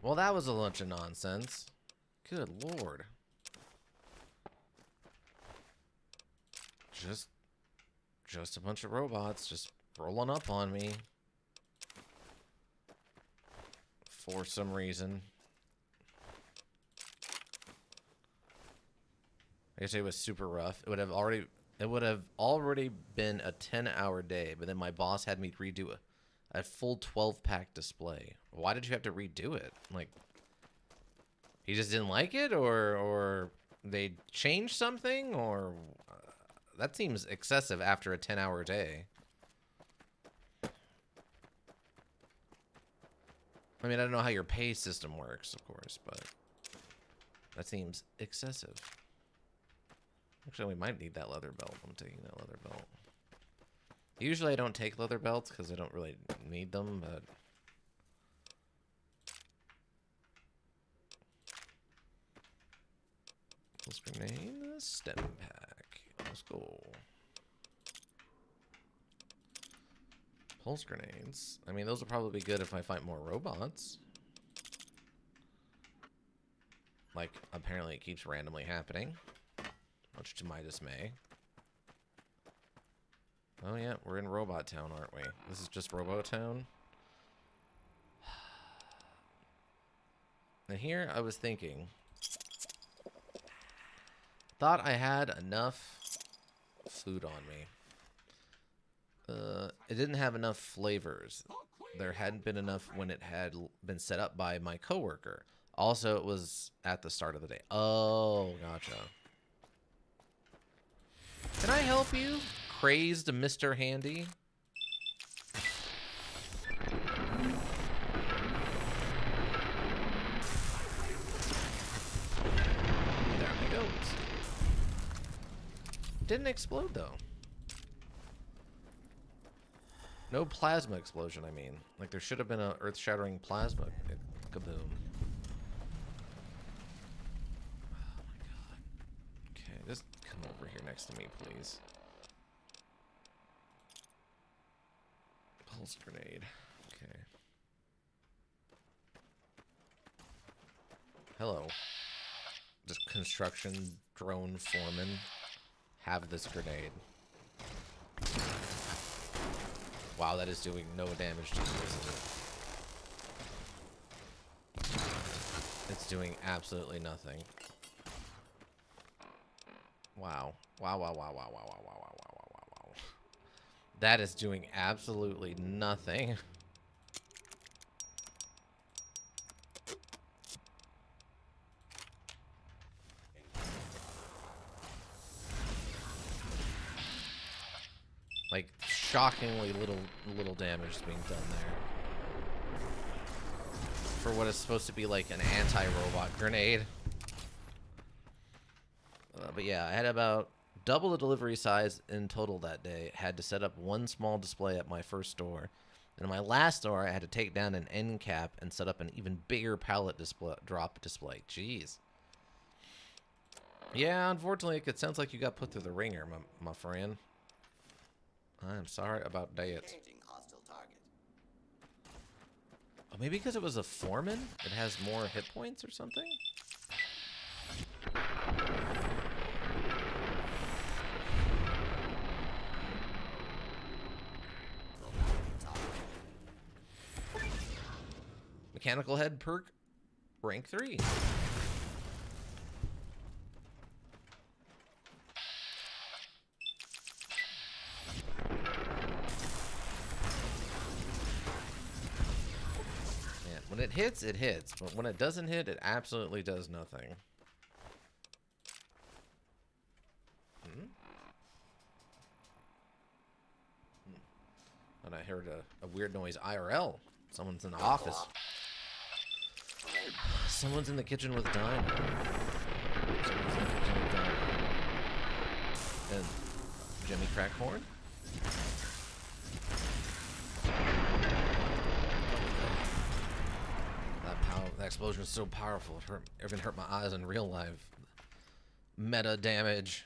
Well, that was a bunch of nonsense. Good lord. Just a bunch of robots just rolling up on me. For some reason. I guess it was super rough. It would have already been a 10-hour day, but then my boss had me redo a full 12-pack display. Why did you have to redo it? Like, he just didn't like it, or they changed something, or that seems excessive after a 10-hour day. I mean, I don't know how your pay system works, of course, but that seems excessive. Actually, we might need that leather belt. I'm taking that leather belt. Usually I don't take leather belts because I don't really need them, but... Pulse grenade, stem pack. Let's go. Pulse grenades. I mean, those will probably be good if I fight more robots. Like, apparently it keeps randomly happening. Much to my dismay. Oh yeah, we're in Robot Town, aren't we? This is just Robot Town. And here I was thinking. Thought I had enough food on me. It didn't have enough flavors. There hadn't been enough when it had been set up by my coworker. Also, it was at the start of the day. Oh, gotcha. Can I help you, crazed Mr. Handy? There it goes. Didn't explode, though. No plasma explosion, I mean. Like, there should have been a earth-shattering plasma kaboom. Oh, my God. Okay, just come over here next to me, please. Pulse grenade. Okay. Hello. Just construction drone foreman. Have this grenade. Wow, that is doing no damage to me, isn't it? It's doing absolutely nothing. Wow. Wow, wow, wow, wow, wow, wow, wow, wow, wow, wow, wow. That is doing absolutely nothing. Like, shockingly little damage is being done there. For what is supposed to be like an anti-robot grenade. But yeah, I had about double the delivery size in total that day. Had to set up one small display at my first store. And in my last store, I had to take down an end cap and set up an even bigger pallet drop display. Jeez. Yeah, unfortunately, it sounds like you got put through the ringer, my friend. I'm sorry about that. Oh, maybe because it was a foreman? It has more hit points or something? Mechanical head perk, rank 3. And when it hits, but when it doesn't hit, it absolutely does nothing. And I heard a weird noise IRL. Someone's in the office. Someone's in the kitchen with Dinah. Someone's in the kitchen with Dinah. And Jimmy Crackhorn? That explosion was so powerful. It even hurt my eyes in real life. Meta damage.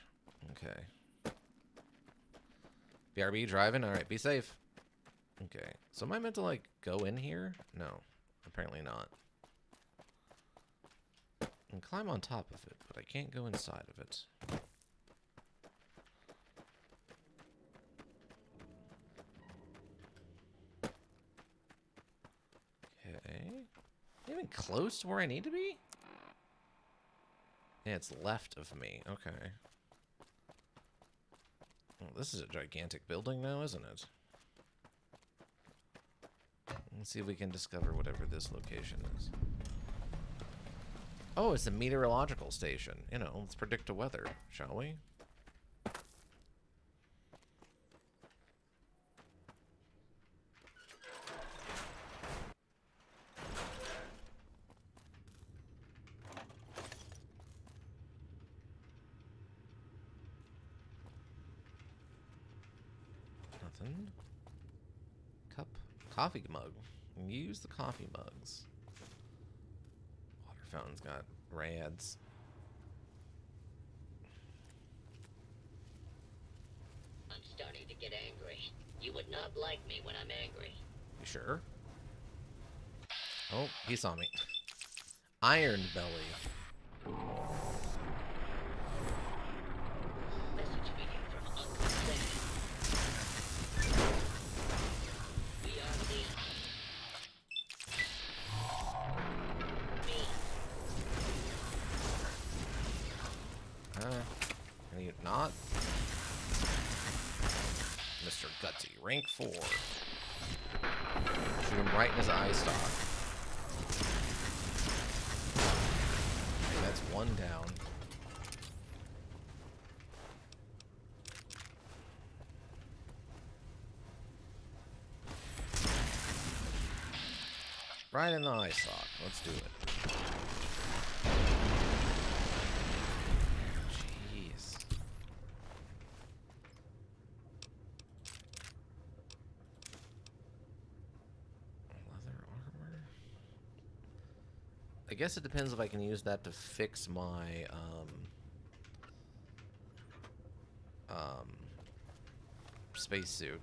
Okay. BRB driving. All right, be safe. Okay. So am I meant to, like, go in here? No. Apparently not. I can climb on top of it, but I can't go inside of it. Okay. Even close to where I need to be? Yeah, it's left of me. Okay. Well, this is a gigantic building now, isn't it? Let's see if we can discover whatever this location is. Oh, it's a meteorological station. You know, let's predict the weather, shall we? Nothing. Cup. Coffee mug. Use the coffee mugs. Water fountain's got rads. I'm starting to get angry. You would not like me when I'm angry. You sure? Oh, he saw me. Iron Belly. Message reading from Uncle Sam. We are me. Can you not? Mr. Gutsy, rank 4. Shoot him right in his eye stalk. Okay, that's one down. Right in the eye sock. Let's do it. Jeez. Leather armor? I guess it depends if I can use that to fix my, spacesuit.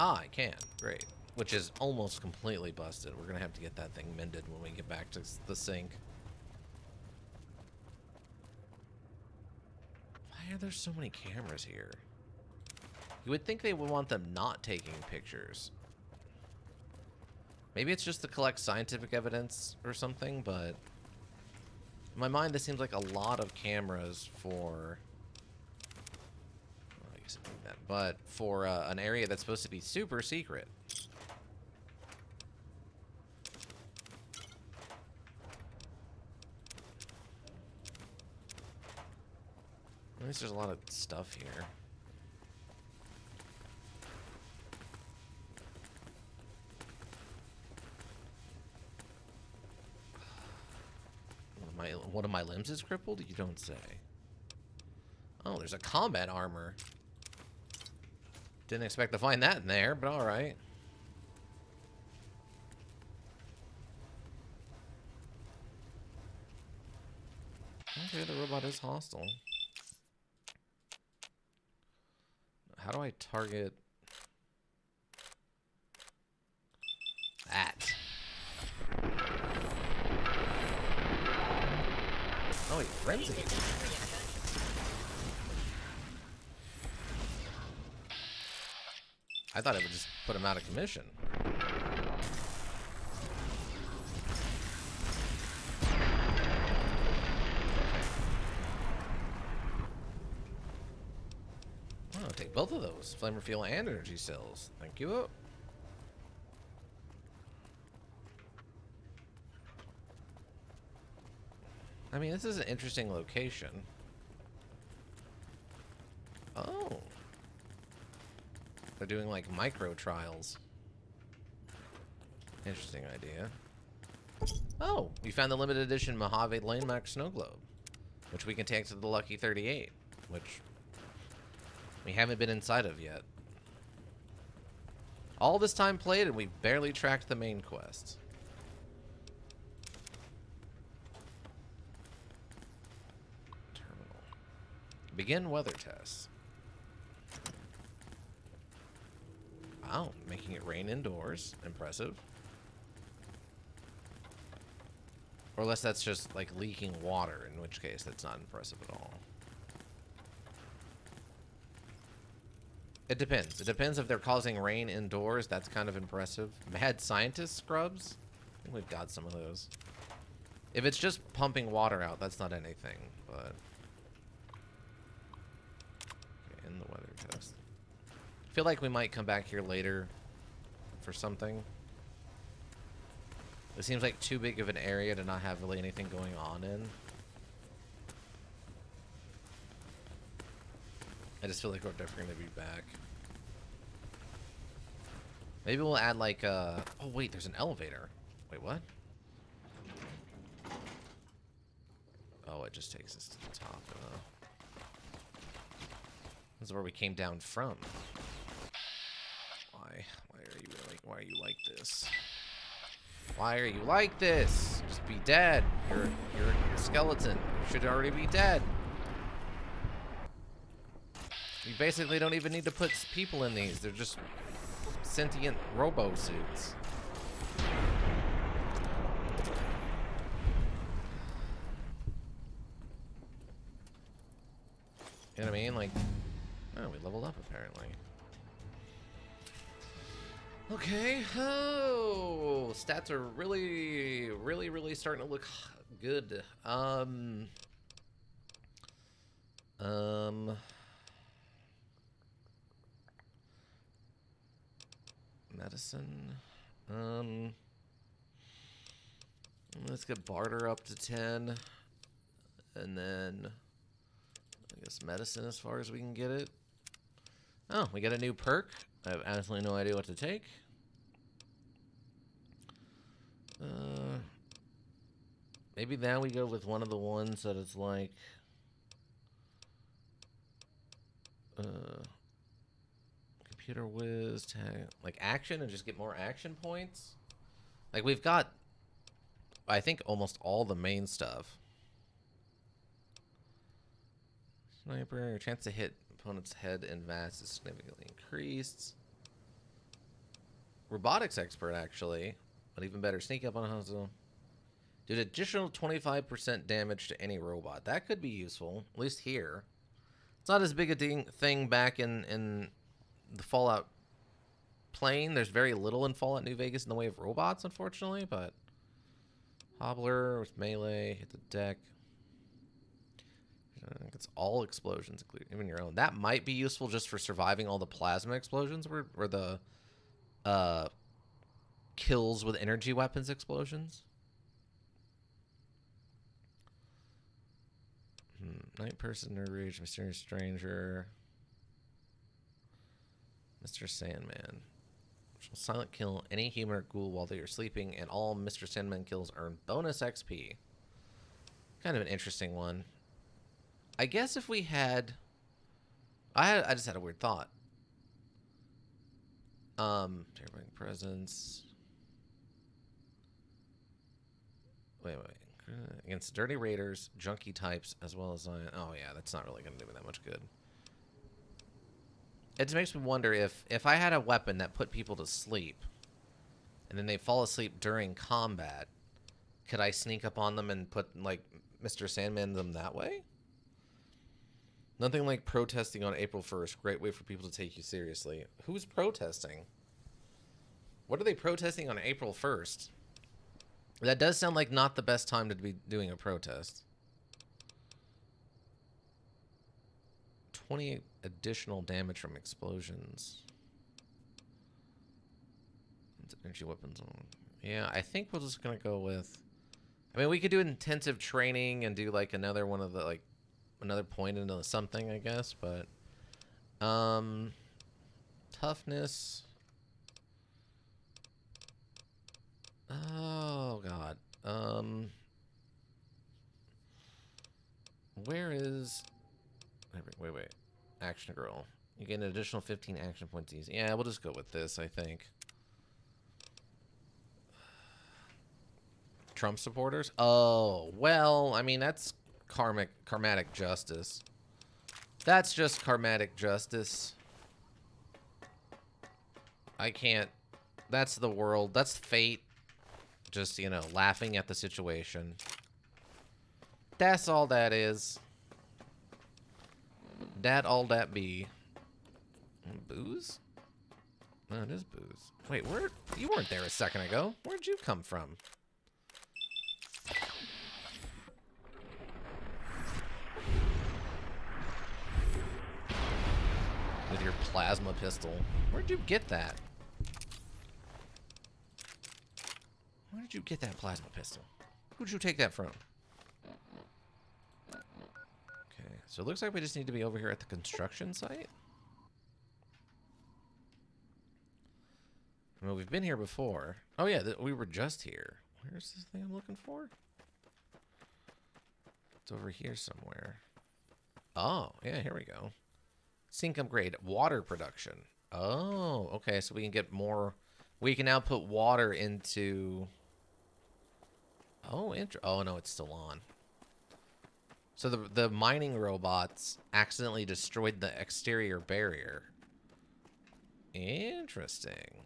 Ah, I can. Great. Which is almost completely busted. We're gonna have to get that thing mended when we get back to the sink. Why are there so many cameras here? You would think they would want them not taking pictures. Maybe it's just to collect scientific evidence or something, but in my mind, this seems like a lot of cameras for... guess I think that. But for an area that's supposed to be super secret. At least there's a lot of stuff here. One of my limbs is crippled? You don't say. Oh, there's a combat armor. Didn't expect to find that in there, but alright. Okay, the robot is hostile. How do I target that? Oh, he frenzied. I thought it would just put him out of commission. I'll take both of those. Flamer fuel and energy cells. Thank you. I mean, this is an interesting location. Oh. They're doing like micro trials. Interesting idea. Oh, we found the limited edition Mojave Lane Max Snow Globe, which we can take to the Lucky 38, which we haven't been inside of yet. All this time played and we've barely tracked the main quest. Terminal. Begin weather tests. Wow, making it rain indoors. Impressive. Or unless that's just like leaking water, in which case that's not impressive at all. It depends. It depends if they're causing rain indoors. That's kind of impressive. Mad scientist scrubs? I think we've got some of those. If it's just pumping water out, that's not anything, but... Okay, in the weather test. I feel like we might come back here later for something. It seems like too big of an area to not have really anything going on in. I just feel like we're definitely going to be back. Maybe we'll add like oh wait, there's an elevator. Wait, what? Oh, it just takes us to the top. This is where we came down from. Why? Why are you like this? Why are you like this? Just be dead. You're a skeleton. You should already be dead. You basically don't even need to put people in these. They're just sentient robo suits. You know what I mean? Like, oh, we leveled up apparently. Okay. Oh, stats are really starting to look good. Medicine. Let's get barter up to 10. And then I guess medicine as far as we can get it. Oh, we got a new perk. I have absolutely no idea what to take. Maybe now we go with one of the ones that is like computer whiz, like action, and just get more action points. Like we've got, I think, almost all the main stuff. Sniper, your chance to hit opponent's head in vast is significantly increased. Robotics expert, actually, but even better. Sneak up on a hostile. Do an additional 25% damage to any robot. That could be useful, at least here. It's not as big a thing back in the Fallout plane. There's very little in Fallout New Vegas in the way of robots, unfortunately, but Hobbler with melee, hit the deck. It's all explosions, including even your own. That might be useful just for surviving all the plasma explosions, or the kills with energy weapons explosions. Night person, nerd rage, mysterious stranger, Mr. Sandman. Shall silent kill any human or ghoul while they are sleeping, and all Mr. Sandman kills earn bonus XP. Kind of an interesting one. I guess if we had, I just had a weird thought. Terrifying presence. Wait. Against dirty raiders, junkie types, as well as oh yeah, that's not really going to do me that much good. It makes me wonder if I had a weapon that put people to sleep, and then they fall asleep during combat, could I sneak up on them and put like Mr. Sandman them that way? Nothing like protesting on April 1st. Great way for people to take you seriously. Who's protesting? What are they protesting on April 1st? That does sound like not the best time to be doing a protest. 28 additional damage from explosions. Energy weapons. Yeah, I think we're just going to go with... I mean, we could do intensive training and do like another one of the, like, another point into something, I guess, but... Toughness... Oh, God. Where is... Wait. Action Girl. You get an additional 15 action points easy. Yeah, we'll just go with this, I think. Trump supporters? Oh, well, I mean, that's karmatic justice. That's just karmatic justice. I can't... That's the world. That's fate. Just, you know, laughing at the situation. That's all that is. That all that be. Booze? No, it is booze. Wait, where? You weren't there a second ago. Where'd you come from? With your plasma pistol. Where'd you get that? Where did you get that plasma pistol? Who'd you take that from? Okay, so it looks like we just need to be over here at the construction site. I mean, we've been here before. Oh yeah, we were just here. Where's this thing I'm looking for? It's over here somewhere. Oh, yeah, here we go. Sink upgrade, water production. Oh, okay, so we can get more. We can now put water into... Oh, oh no, it's still on. So the mining robots accidentally destroyed the exterior barrier. Interesting.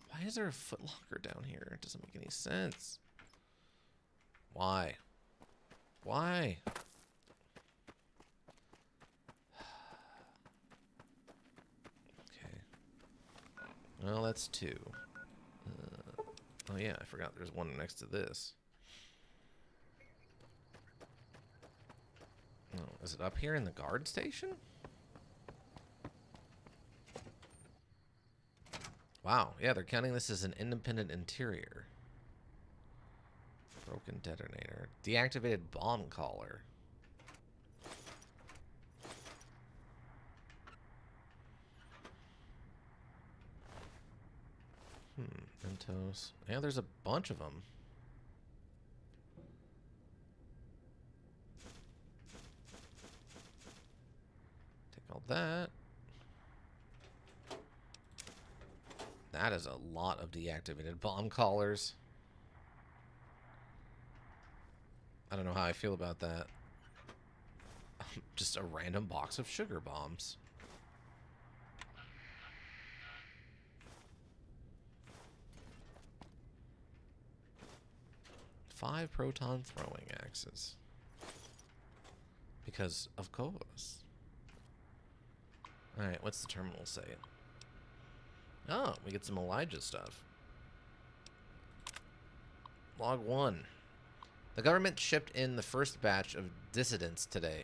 Why is there a footlocker down here? It doesn't make any sense. Why? Why? Okay. Well, that's two. Oh yeah, I forgot there's one next to this. Oh, is it up here in the guard station? Wow, yeah, they're counting this as an independent interior. Broken detonator. Deactivated bomb collar. Mentos. Yeah, there's a bunch of them. Take all that. That is a lot of deactivated bomb collars. I don't know how I feel about that. Just a random box of sugar bombs. Five proton throwing axes. Because, of course. Alright, what's the terminal say? Oh, we get some Elijah stuff. Log 1. The government shipped in the first batch of dissidents today.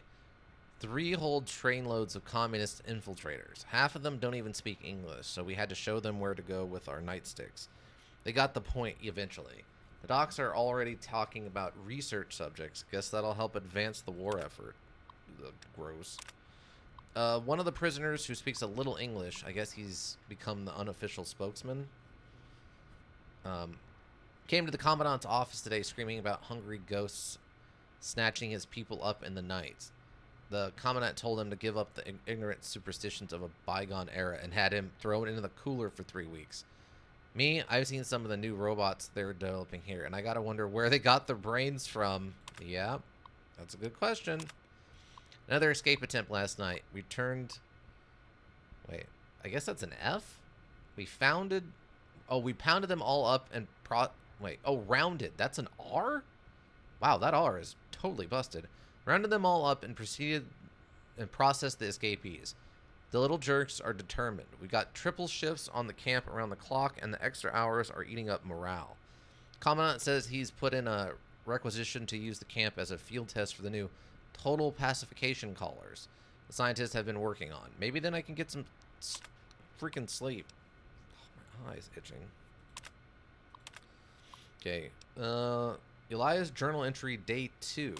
3 whole trainloads of communist infiltrators. Half of them don't even speak English, so we had to show them where to go with our nightsticks. They got the point eventually. The docs are already talking about research subjects. Guess that'll help advance the war effort. Gross. One of the prisoners who speaks a little English, I guess he's become the unofficial spokesman, came to the commandant's office today screaming about hungry ghosts snatching his people up in the night. The commandant told him to give up the ignorant superstitions of a bygone era and had him thrown into the cooler for 3 weeks. Me, I've seen some of the new robots they're developing here, and I gotta wonder where they got their brains from. Yeah, that's a good question. Another escape attempt last night. We turned... Wait, I guess that's an F? We founded... Oh, we pounded them all up and Wait, oh, rounded. That's an R? Wow, that R is totally busted. Rounded them all up and proceeded and processed the escapees. The little jerks are determined. We got triple shifts on the camp around the clock, and the extra hours are eating up morale. Commandant says he's put in a requisition to use the camp as a field test for the new total pacification collars the scientists have been working on. Maybe then I can get some freaking sleep. Oh, my eye's itching. Okay. Elias journal entry day 2.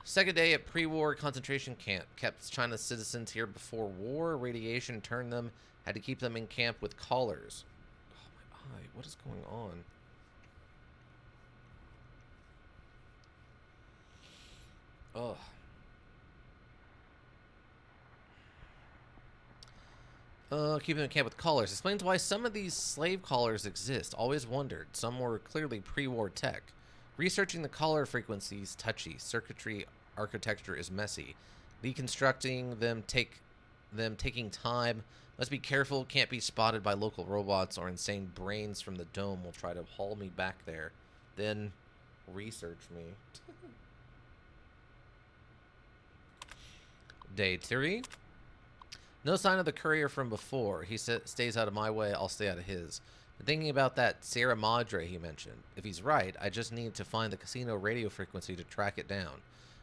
Second day at pre-war concentration camp. Kept China's citizens here before war. Radiation turned them. Had to keep them in camp with collars. Oh, my eye. What is going on? Ugh. Keep them in camp with collars. Explains why some of these slave collars exist. Always wondered. Some were clearly pre-war tech. Researching the collar frequencies touchy. Circuitry architecture is messy. Deconstructing them taking time. Must be careful. Can't be spotted by local robots or insane brains from the dome will try to haul me back there. Then research me. Day 3. No sign of the courier from before. He stays out of my way, I'll stay out of his. Been thinking about that Sierra Madre he mentioned. If he's right, I just need to find the casino radio frequency to track it down.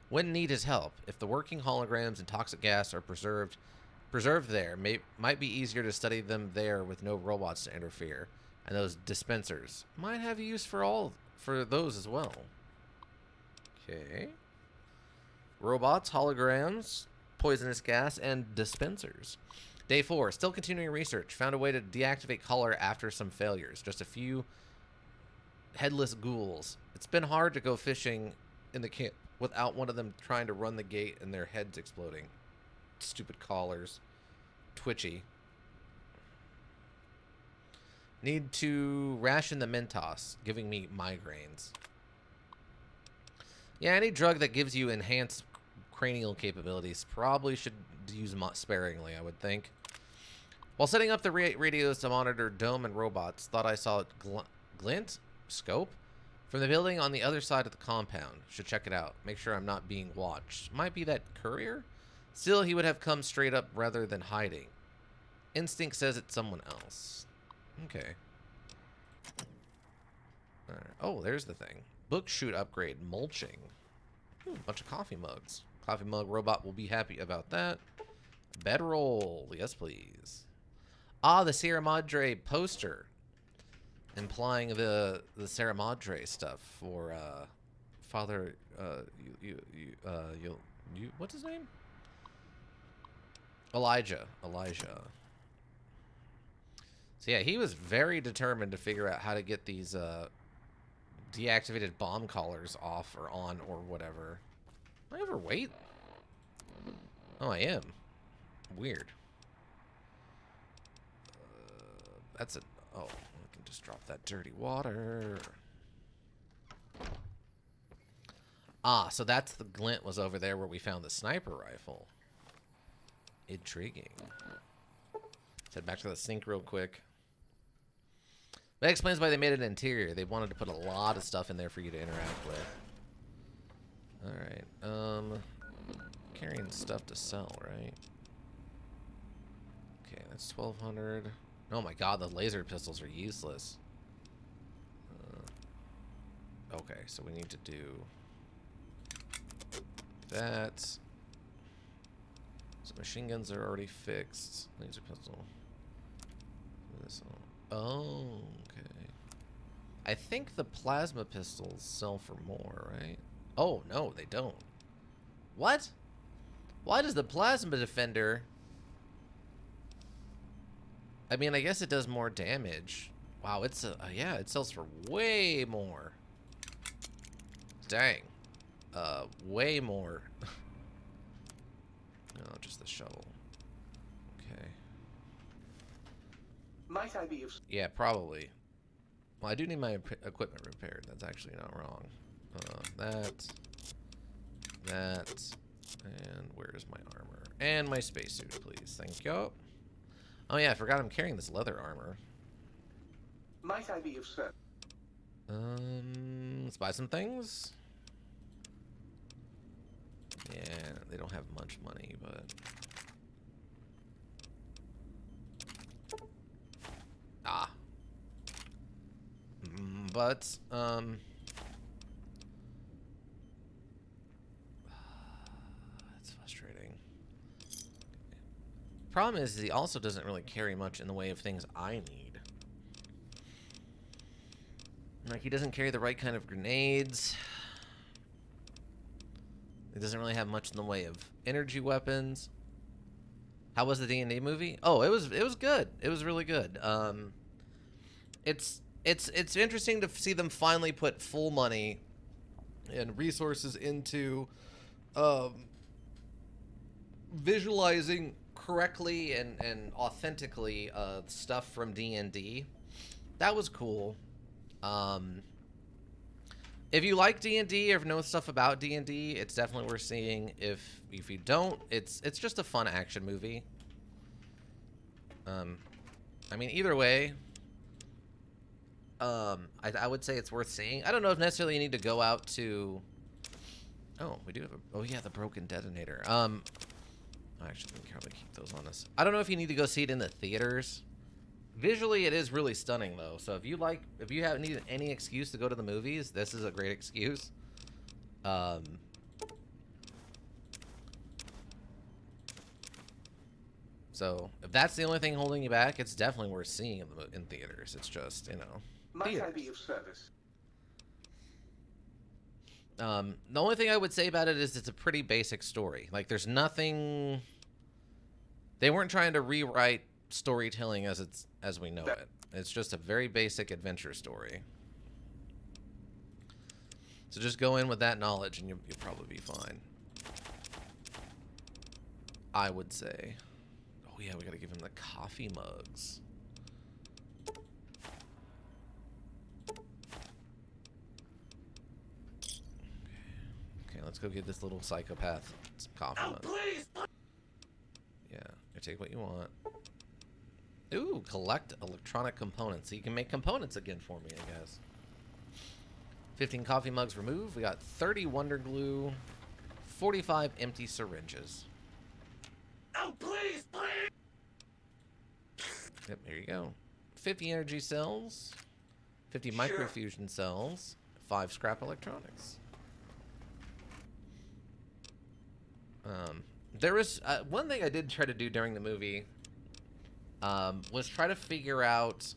Wouldn't need his help. If the working holograms and toxic gas are preserved there, might be easier to study them there with no robots to interfere. And those dispensers might have use for those as well. Okay. Robots, holograms, poisonous gas, and dispensers. Day 4, still continuing research. Found a way to deactivate collar after some failures. Just a few headless ghouls. It's been hard to go fishing in the camp without one of them trying to run the gate and their heads exploding. Stupid collars. Twitchy. Need to ration the Mentos, giving me migraines. Yeah, any drug that gives you enhanced cranial capabilities probably should use sparingly, I would think. While setting up the radios to monitor dome and robots, thought I saw glint scope from the building on the other side of the compound. Should check it out. Make sure I'm not being watched. Might be that courier? Still, he would have come straight up rather than hiding. Instinct says it's someone else. Okay. All right. Oh, there's the thing. Book shoot upgrade. Mulching. Bunch of coffee mugs. Coffee mug robot will be happy about that. Bedroll. Yes, please. Ah, the Sierra Madre poster. Implying the Sierra Madre stuff for Father what's his name? Elijah. So yeah, he was very determined to figure out how to get these deactivated bomb collars off or on or whatever. Am I overweight? Oh, I am. Weird. That's it. Oh, I can just drop that dirty water. Ah, so that's the glint was over there where we found the sniper rifle. Intriguing. Let's head back to the sink real quick. That explains why they made an interior. They wanted to put a lot of stuff in there for you to interact with. Alright, carrying stuff to sell, right? Okay, that's 1,200. Oh my god, the laser pistols are useless. Okay, so we need to do that. So machine guns are already fixed. Laser pistol. This one. Oh, okay. I think the plasma pistols sell for more, right? Oh, no, they don't. What? Why does the plasma defender... I mean, I guess it does more damage. Wow, it's a... yeah, it sells for way more. Dang. Way more. No, just the shovel. Okay. Might I be of... Yeah, probably. Well, I do need my equipment repaired. That's actually not wrong. That, and where's my armor? And my spacesuit, please. Thank you. Oh yeah, I forgot I'm carrying this leather armor. Might I be of service? Let's buy some things. Yeah, they don't have much money, but... Ah. But, it's frustrating. Problem is, he also doesn't really carry much in the way of things I need. Like, he doesn't carry the right kind of grenades. He doesn't really have much in the way of energy weapons. How was the D&D movie? Oh, it was good. It was really good. It's interesting to see them finally put full money and resources into visualizing correctly and authentically stuff from D&D. That was cool. If you like D&D or know stuff about D&D, it's definitely worth seeing. If you don't, it's just a fun action movie. I mean, either way, I would say it's worth seeing. I don't know if necessarily you need to go out to... Oh, we do have a... Oh, yeah, the broken detonator. Actually, we can probably keep those on us. I don't know if you need to go see it in the theaters. Visually, it is really stunning, though. So if you haven't needed any excuse to go to the movies, this is a great excuse. So if that's the only thing holding you back, it's definitely worth seeing in theaters. It's just, you know. Might I be of service? The only thing I would say about it is it's a pretty basic story. Like, there's nothing... They weren't trying to rewrite storytelling as we know it. It's just a very basic adventure story. So just go in with that knowledge and you'll probably be fine. I would say. Oh yeah, we gotta give him the coffee mugs. Okay, let's go get this little psychopath some coffee mugs. Please! Yeah, you take what you want. Ooh, collect electronic components. So you can make components again for me, I guess. 15 coffee mugs removed. We got 30 Wonder Glue, 45 empty syringes. Oh, please, please! Yep, there you go. 50 energy cells, 50 microfusion cells, 5 scrap electronics. There was one thing I did try to do during the movie. Was try to figure out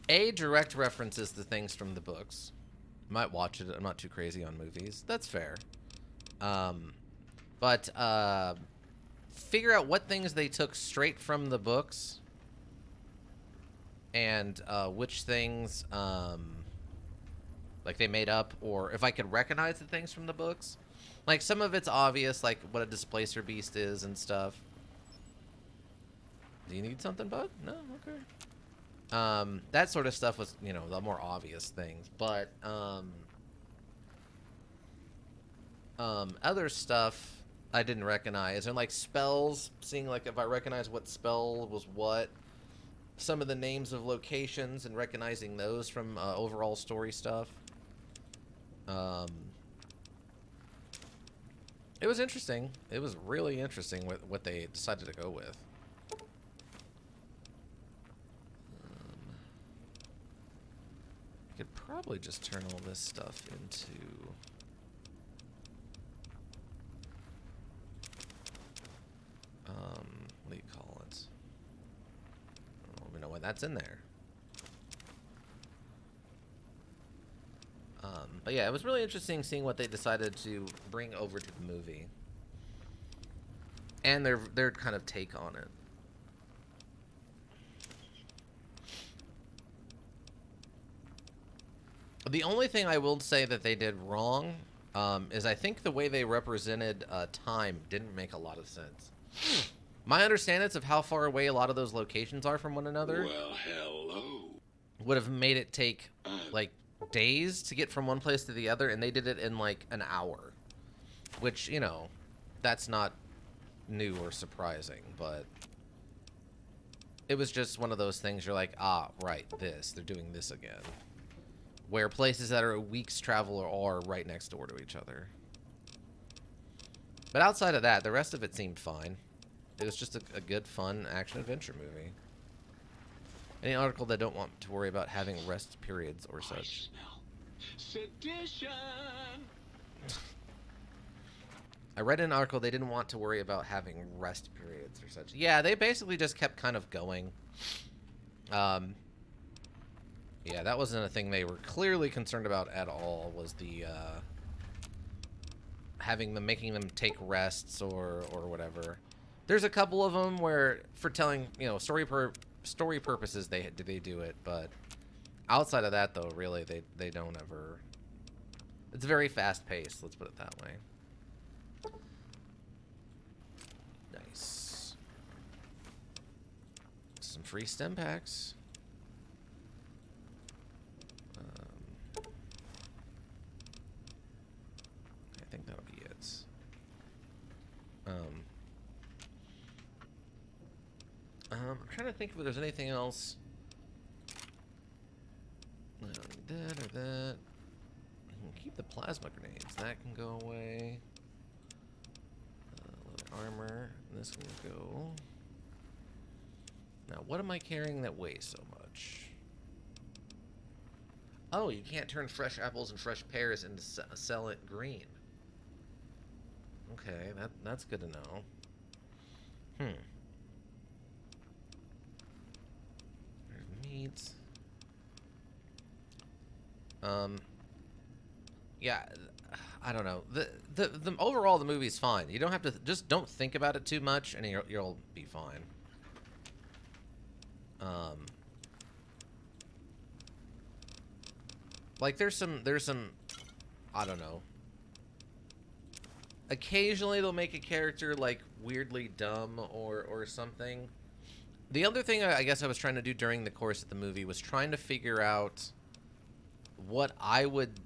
direct references to things from the books. Might watch it. I'm not too crazy on movies. That's fair. But figure out what things they took straight from the books and which things like they made up, or if I could recognize the things from the books. Like, some of it's obvious, like what a displacer beast is and stuff. Do you need something, bud? No? Okay. That sort of stuff was, you know, the more obvious things. But, other stuff I didn't recognize. And, like, spells, seeing, like, if I recognize what spell was what. Some of the names of locations and recognizing those from overall story stuff. It was interesting. It was really interesting what they decided to go with. I could probably just turn all this stuff into... that's in there. But yeah, it was really interesting seeing what they decided to bring over to the movie. And their kind of take on it. The only thing I will say that they did wrong is I think the way they represented time didn't make a lot of sense. My understanding of how far away a lot of those locations are from one another Well, hello. would have made it take like days to get from one place to the other, and they did it in like an hour, which, you know, that's not new or surprising, but it was just one of those things you're like, ah, right, they're doing this again, where places that are a week's travel are right next door to each other. But outside of that, the rest of it seemed fine. It was just a good, fun action-adventure movie. Any article that don't want to worry about having rest periods or such. Sedition. I read an article they didn't want to worry about having rest periods or such. Yeah, they basically just kept kind of going. Yeah, that wasn't a thing they were clearly concerned about at all, was the making them take rests or whatever. There's a couple of them where, for telling, you know, story purposes, they do it, but outside of that, though, really, they don't ever. It's very fast paced. Let's put it that way. Nice. Some free stem packs. I think that'll be it. I'm trying to think if there's anything else. I don't need that or that. I can keep the plasma grenades. That can go away. Armor. This can go. Now, what am I carrying that weighs so much? Oh, you can't turn fresh apples and fresh pears into sell it green. Okay, that's good to know. There's meat. Yeah, I don't know. The overall the movie's fine. You don't have to, just don't think about it too much, and you'll be fine. Like there's some I don't know. Occasionally they'll make a character like weirdly dumb or something. The other thing I guess I was trying to do during the course of the movie was trying to figure out what I would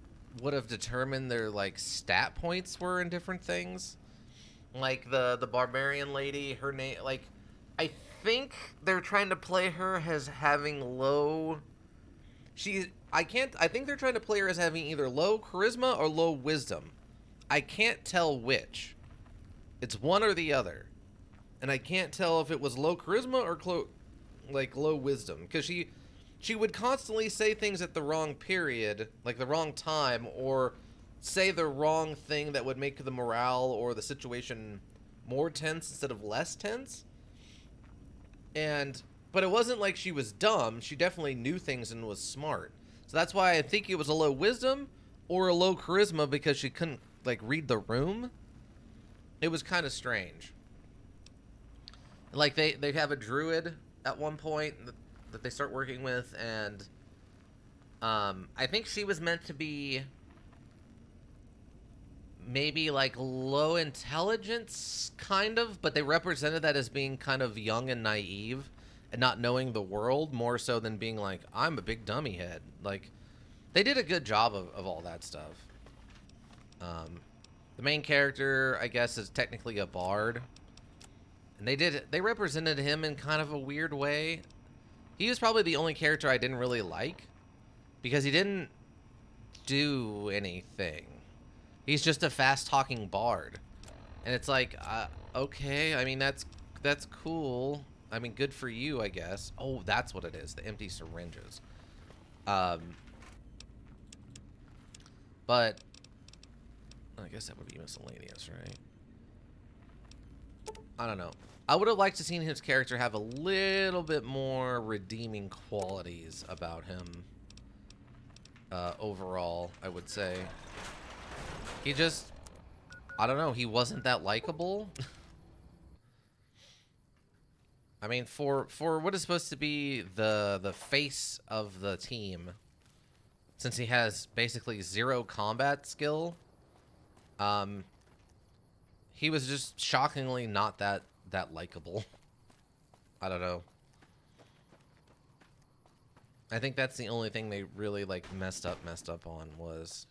have determined their like stat points were in different things. Like the barbarian lady, her name, like I think they're trying to play her as having low. I think they're trying to play her as having either low charisma or low wisdom. I can't tell which. It's one or the other. And I can't tell if it was low charisma or low wisdom, because she would constantly say things at the wrong period, like the wrong time, or say the wrong thing that would make the morale or the situation more tense instead of less tense. But it wasn't like she was dumb. She definitely knew things and was smart. So that's why I think it was a low wisdom or a low charisma, because she couldn't like read the room. It was kind of strange. Like they have a druid at one point that they start working with, and I think she was meant to be maybe like low intelligence, kind of, but they represented that as being kind of young and naive and not knowing the world, more so than being like, I'm a big dummy head. Like, they did a good job of all that stuff. The main character, I guess, is technically a bard, and they represented him in kind of a weird way. He was probably the only character I didn't really like, because he didn't do anything. He's just a fast-talking bard. And it's like, okay, I mean, that's cool. I mean, good for you, I guess. Oh, that's what it is, the empty syringes. But I guess that would be miscellaneous, right? I don't know. I would have liked to seen his character have a little bit more redeeming qualities about him. Overall, I would say. He just, I don't know, he wasn't that likable. I mean, for what is supposed to be the face of the team, since he has basically zero combat skill, he was just shockingly not that likable. I don't know. I think that's the only thing they really like messed up on was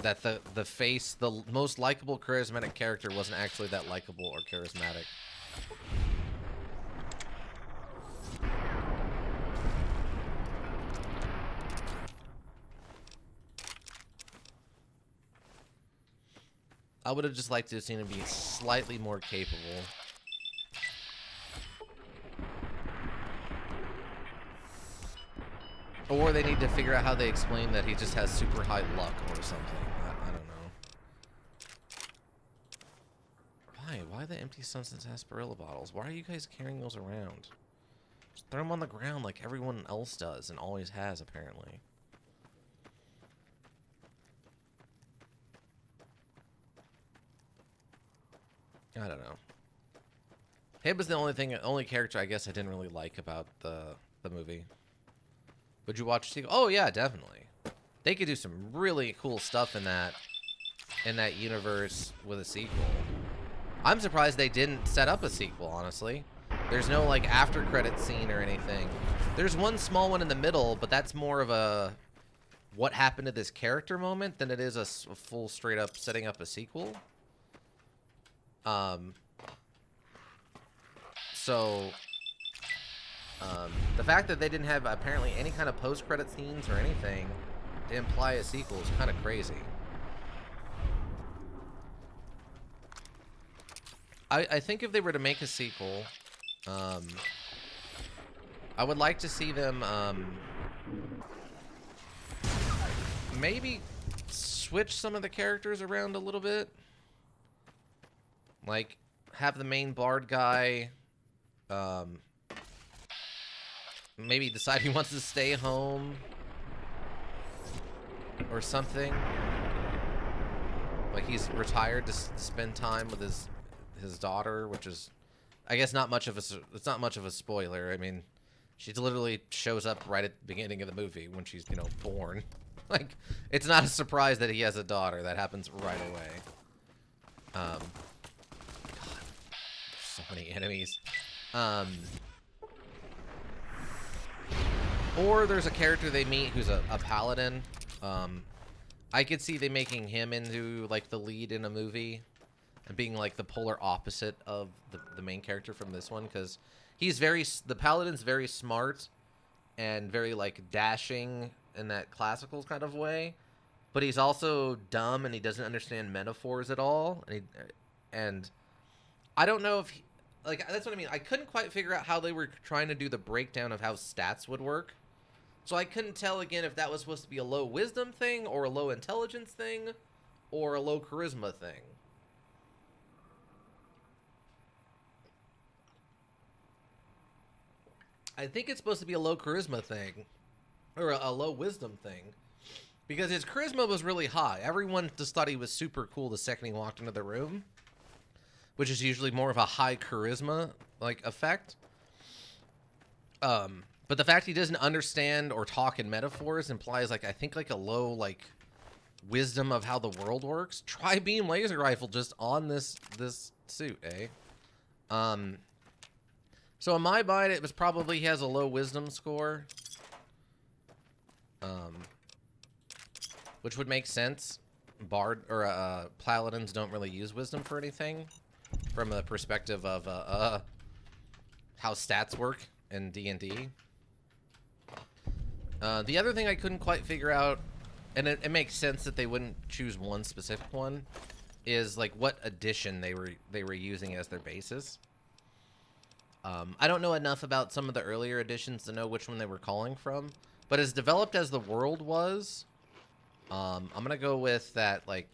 that the face, the most likable charismatic character wasn't actually that likable or charismatic. I would have just liked to have seen him be slightly more capable. Or they need to figure out how they explain that he just has super high luck or something. I don't know. Why the empty Sunset sarsaparilla bottles? Why are you guys carrying those around? Just throw them on the ground like everyone else does and always has, apparently. I don't know. Hib was the only character I guess I didn't really like about the movie. Would you watch a sequel? Oh yeah, definitely. They could do some really cool stuff in that universe with a sequel. I'm surprised they didn't set up a sequel, honestly. There's no like after credit scene or anything. There's one small one in the middle, but that's more of a what happened to this character moment than it is a full straight up setting up a sequel. The fact that they didn't have apparently any kind of post-credit scenes or anything to imply a sequel is kind of crazy. I think if they were to make a sequel, I would like to see them maybe switch some of the characters around a little bit. Like, have the main bard guy maybe decide he wants to stay home or something. Like he's retired to spend time with his daughter, which is, I guess, it's not much of a spoiler. I mean, she literally shows up right at the beginning of the movie when she's, you know, born. Like, it's not a surprise that he has a daughter. That happens right away. God, there's so many enemies. Or there's a character they meet who's a paladin. I could see them making him into, like, the lead in a movie and being, like, the polar opposite of the main character from this one, because the paladin's very smart and very, like, dashing in that classical kind of way, but he's also dumb and he doesn't understand metaphors at all, and I don't know if like, that's what I mean. I couldn't quite figure out how they were trying to do the breakdown of how stats would work. So I couldn't tell, again, if that was supposed to be a low wisdom thing, or a low intelligence thing, or a low charisma thing. I think it's supposed to be a low charisma thing, or a low wisdom thing, because his charisma was really high. Everyone just thought he was super cool the second he walked into the room, which is usually more of a high charisma, like, effect. But the fact he doesn't understand or talk in metaphors implies, like, I think, like, a low, like, wisdom of how the world works. Tri-beam laser rifle just on this suit, eh? So in my mind, it was probably he has a low wisdom score. Which would make sense. Paladins don't really use wisdom for anything from the perspective of how stats work in D&D. The other thing I couldn't quite figure out, and it makes sense that they wouldn't choose one specific one, is like what edition they were using as their basis. I don't know enough about some of the earlier editions to know which one they were calling from, but as developed as the world was, I'm gonna go with that. Like,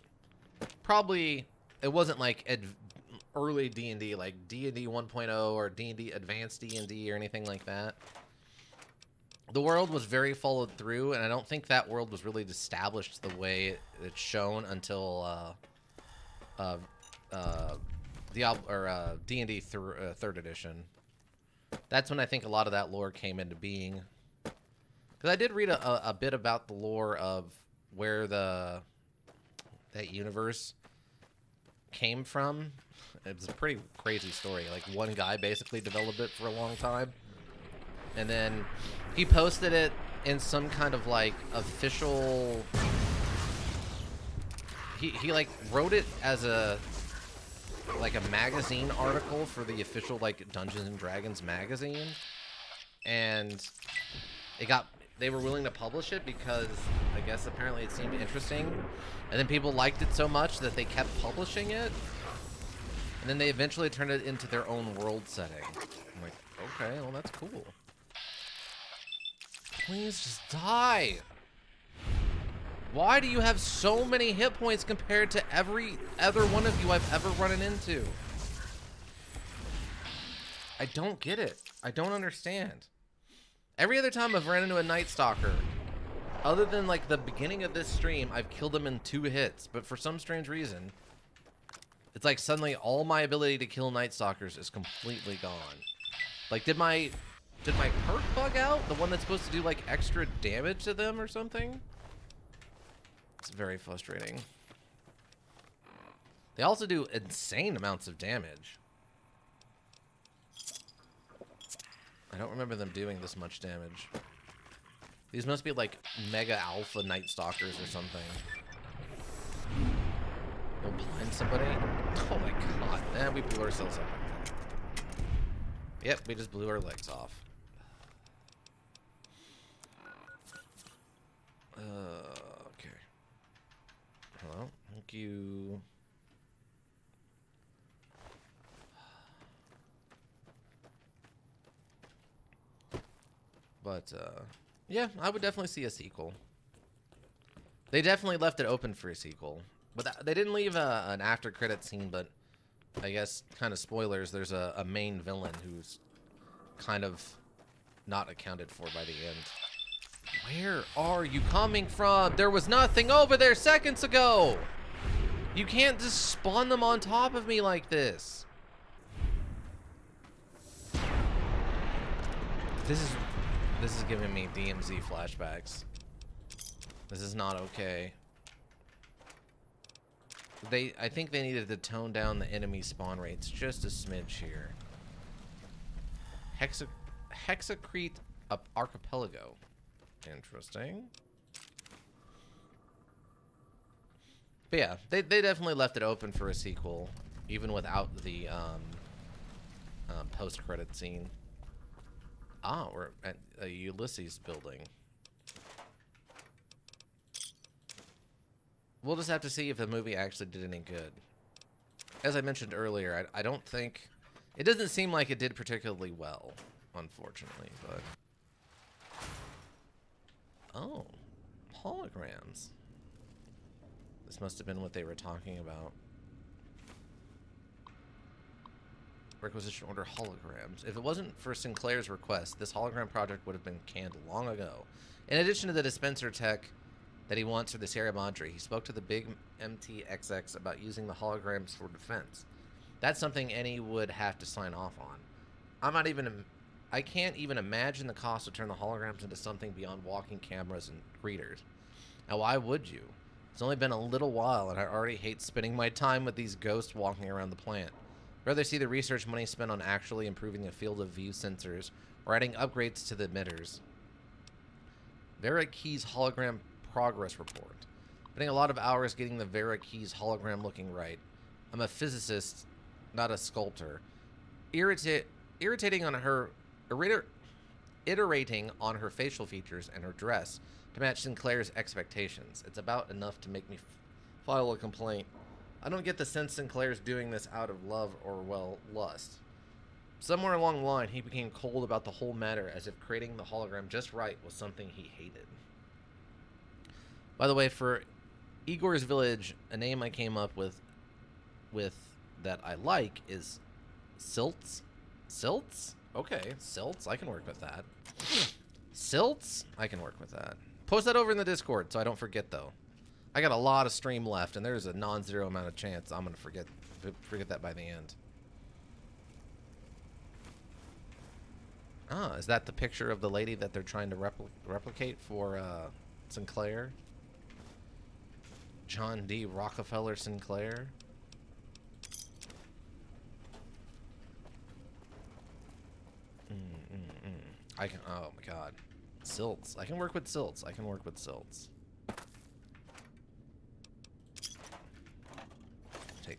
probably it wasn't like early D&D, like D&D 1.0 or D&D Advanced D&D or anything like that. The world was very followed through, and I don't think that world was really established the way it's shown until D&D third edition. That's when I think a lot of that lore came into being. Because I did read a bit about the lore of where that universe came from. It was a pretty crazy story. Like, one guy basically developed it for a long time, and then he posted it in some kind of like official. He like wrote it as a magazine article for the official like Dungeons and Dragons magazine, and they were willing to publish it because I guess apparently it seemed interesting, and then people liked it so much that they kept publishing it, and then they eventually turned it into their own world setting. I'm like, okay, well, that's cool. Please just die. Why do you have so many hit points compared to every other one of you I've ever run into? I don't get it. I don't understand. Every other time I've ran into a Night Stalker, other than like the beginning of this stream, I've killed them in 2 hits. But for some strange reason, it's like suddenly all my ability to kill Night Stalkers is completely gone. Like, did my perk bug out? The one that's supposed to do like extra damage to them or something? It's very frustrating. They also do insane amounts of damage. I don't remember them doing this much damage. These must be like mega alpha Night Stalkers or something. We'll blind somebody. Oh my god. Eh, we blew ourselves up. Yep, we just blew our legs off. Okay. Hello? Thank you. But, yeah, I would definitely see a sequel. They definitely left it open for a sequel. But they didn't leave an after credit scene, but I guess kind of spoilers, there's a main villain who's kind of not accounted for by the end. Where are you coming from? There was nothing over there seconds ago! You can't just spawn them on top of me like this. This is giving me DMZ flashbacks. This is not okay. I think they needed to tone down the enemy spawn rates just a smidge here. Hexacrete Archipelago. Interesting. But yeah, they definitely left it open for a sequel, even without the post-credit scene. Ah, we're at a Ulysses building. We'll just have to see if the movie actually did any good. As I mentioned earlier, I don't think... It doesn't seem like it did particularly well, unfortunately, but... Oh, holograms. This must have been what they were talking about. Requisition order holograms. If it wasn't for Sinclair's request, this hologram project would have been canned long ago. In addition to the dispenser tech that he wants for the Sierra Madre, he spoke to the big MTXX about using the holograms for defense. That's something any would have to sign off on. I can't even imagine the cost to turn the holograms into something beyond walking cameras and greeters. Now, why would you? It's only been a little while, and I already hate spending my time with these ghosts walking around the plant. I'd rather see the research money spent on actually improving the field of view sensors or adding upgrades to the emitters. Vera Key's hologram progress report. Spending a lot of hours getting the Vera Key's hologram looking right. I'm a physicist, not a sculptor. Iterating on her facial features and her dress to match Sinclair's expectations. It's about enough to make me file a complaint. I don't get the sense Sinclair's doing this out of love or, well, lust. Somewhere along the line, he became cold about the whole matter, as if creating the hologram just right was something he hated. By the way, for Igor's Village, a name I came up with that I like is silts. Silts? Okay, silts. I can work with that. Silts? I can work with that. Post that over in the Discord so I don't forget, though. I got a lot of stream left, and there's a non-zero amount of chance I'm going to forget that by the end. Ah, is that the picture of the lady that they're trying to replicate for Sinclair? John D. Rockefeller Sinclair? I can, oh my god. Silts. I can work with silts. I can work with silts.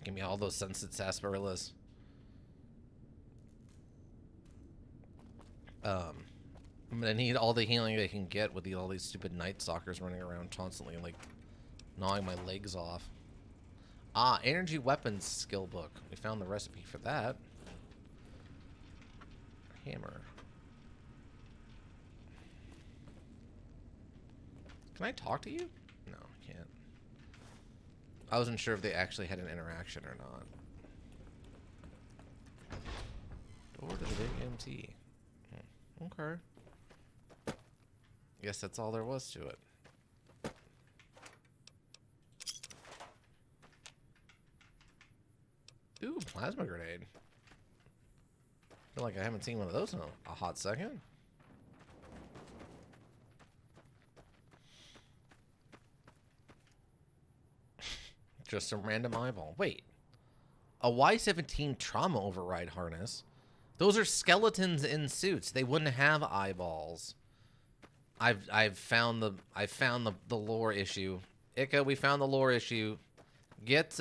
Give me all those sunset sarsaparillas. I'm gonna need all the healing they can get with all these stupid night stalkers running around constantly, like gnawing my legs off. Ah, energy weapons skill book. We found the recipe for that. Hammer. Can I talk to you? No, I can't. I wasn't sure if they actually had an interaction or not. Door to the big MT. Okay. Guess that's all there was to it. Ooh, plasma grenade. Feel like I haven't seen one of those in a hot second. Just some random eyeball. Wait. A Y-17 trauma override harness? Those are skeletons in suits. They wouldn't have eyeballs. I've found the lore issue. Ika, we found the lore issue. Get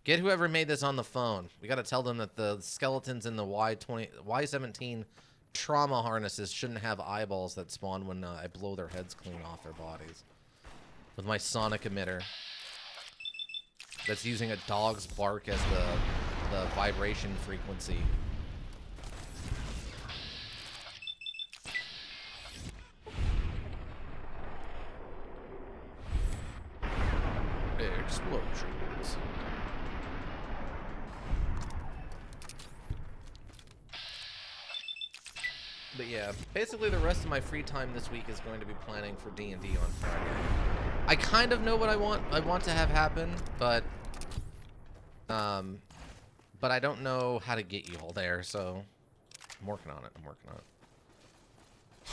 whoever made this on the phone. We got to tell them that the skeletons in the Y-17 trauma harnesses shouldn't have eyeballs that spawn when I blow their heads clean off their bodies. With my sonic emitter. That's using a dog's bark as the vibration frequency. Explosions. But yeah, basically the rest of my free time this week is going to be planning for D&D on Friday. I kind of know what I want to have happen, but I don't know how to get you all there, so I'm working on it.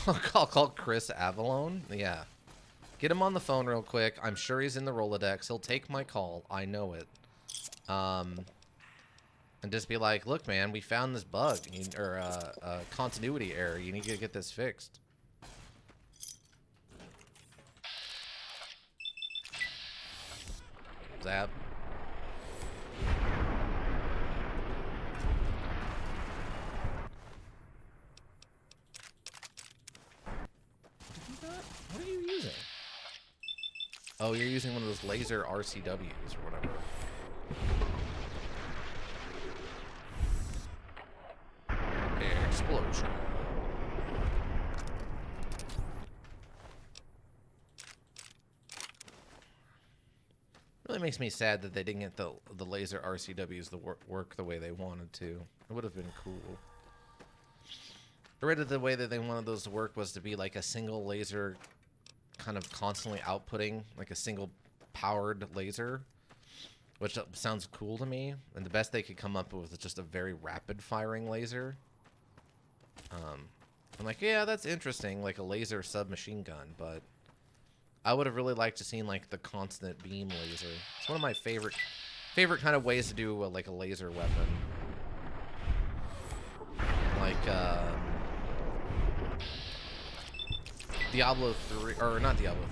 I'll call Chris Avalone. Yeah. Get him on the phone real quick. I'm sure he's in the Rolodex. He'll take my call. I know it. And just be like, look, man, we found this bug, or a continuity error. You need to get this fixed. Zap. What are you using? Oh, you're using one of those laser RCWs or whatever. Explosion. Really makes me sad that they didn't get the laser RCWs to work the way they wanted to. It would have been cool. I read that the way that they wanted those to work was to be like a single laser kind of constantly outputting, like a single powered laser, which sounds cool to me. And the best they could come up with was just a very rapid firing laser. I'm like, yeah, that's interesting, like a laser submachine gun, but I would have really liked to seen like the constant beam laser. It's one of my favorite kind of ways to do like a laser weapon. Like Diablo 3, or not Diablo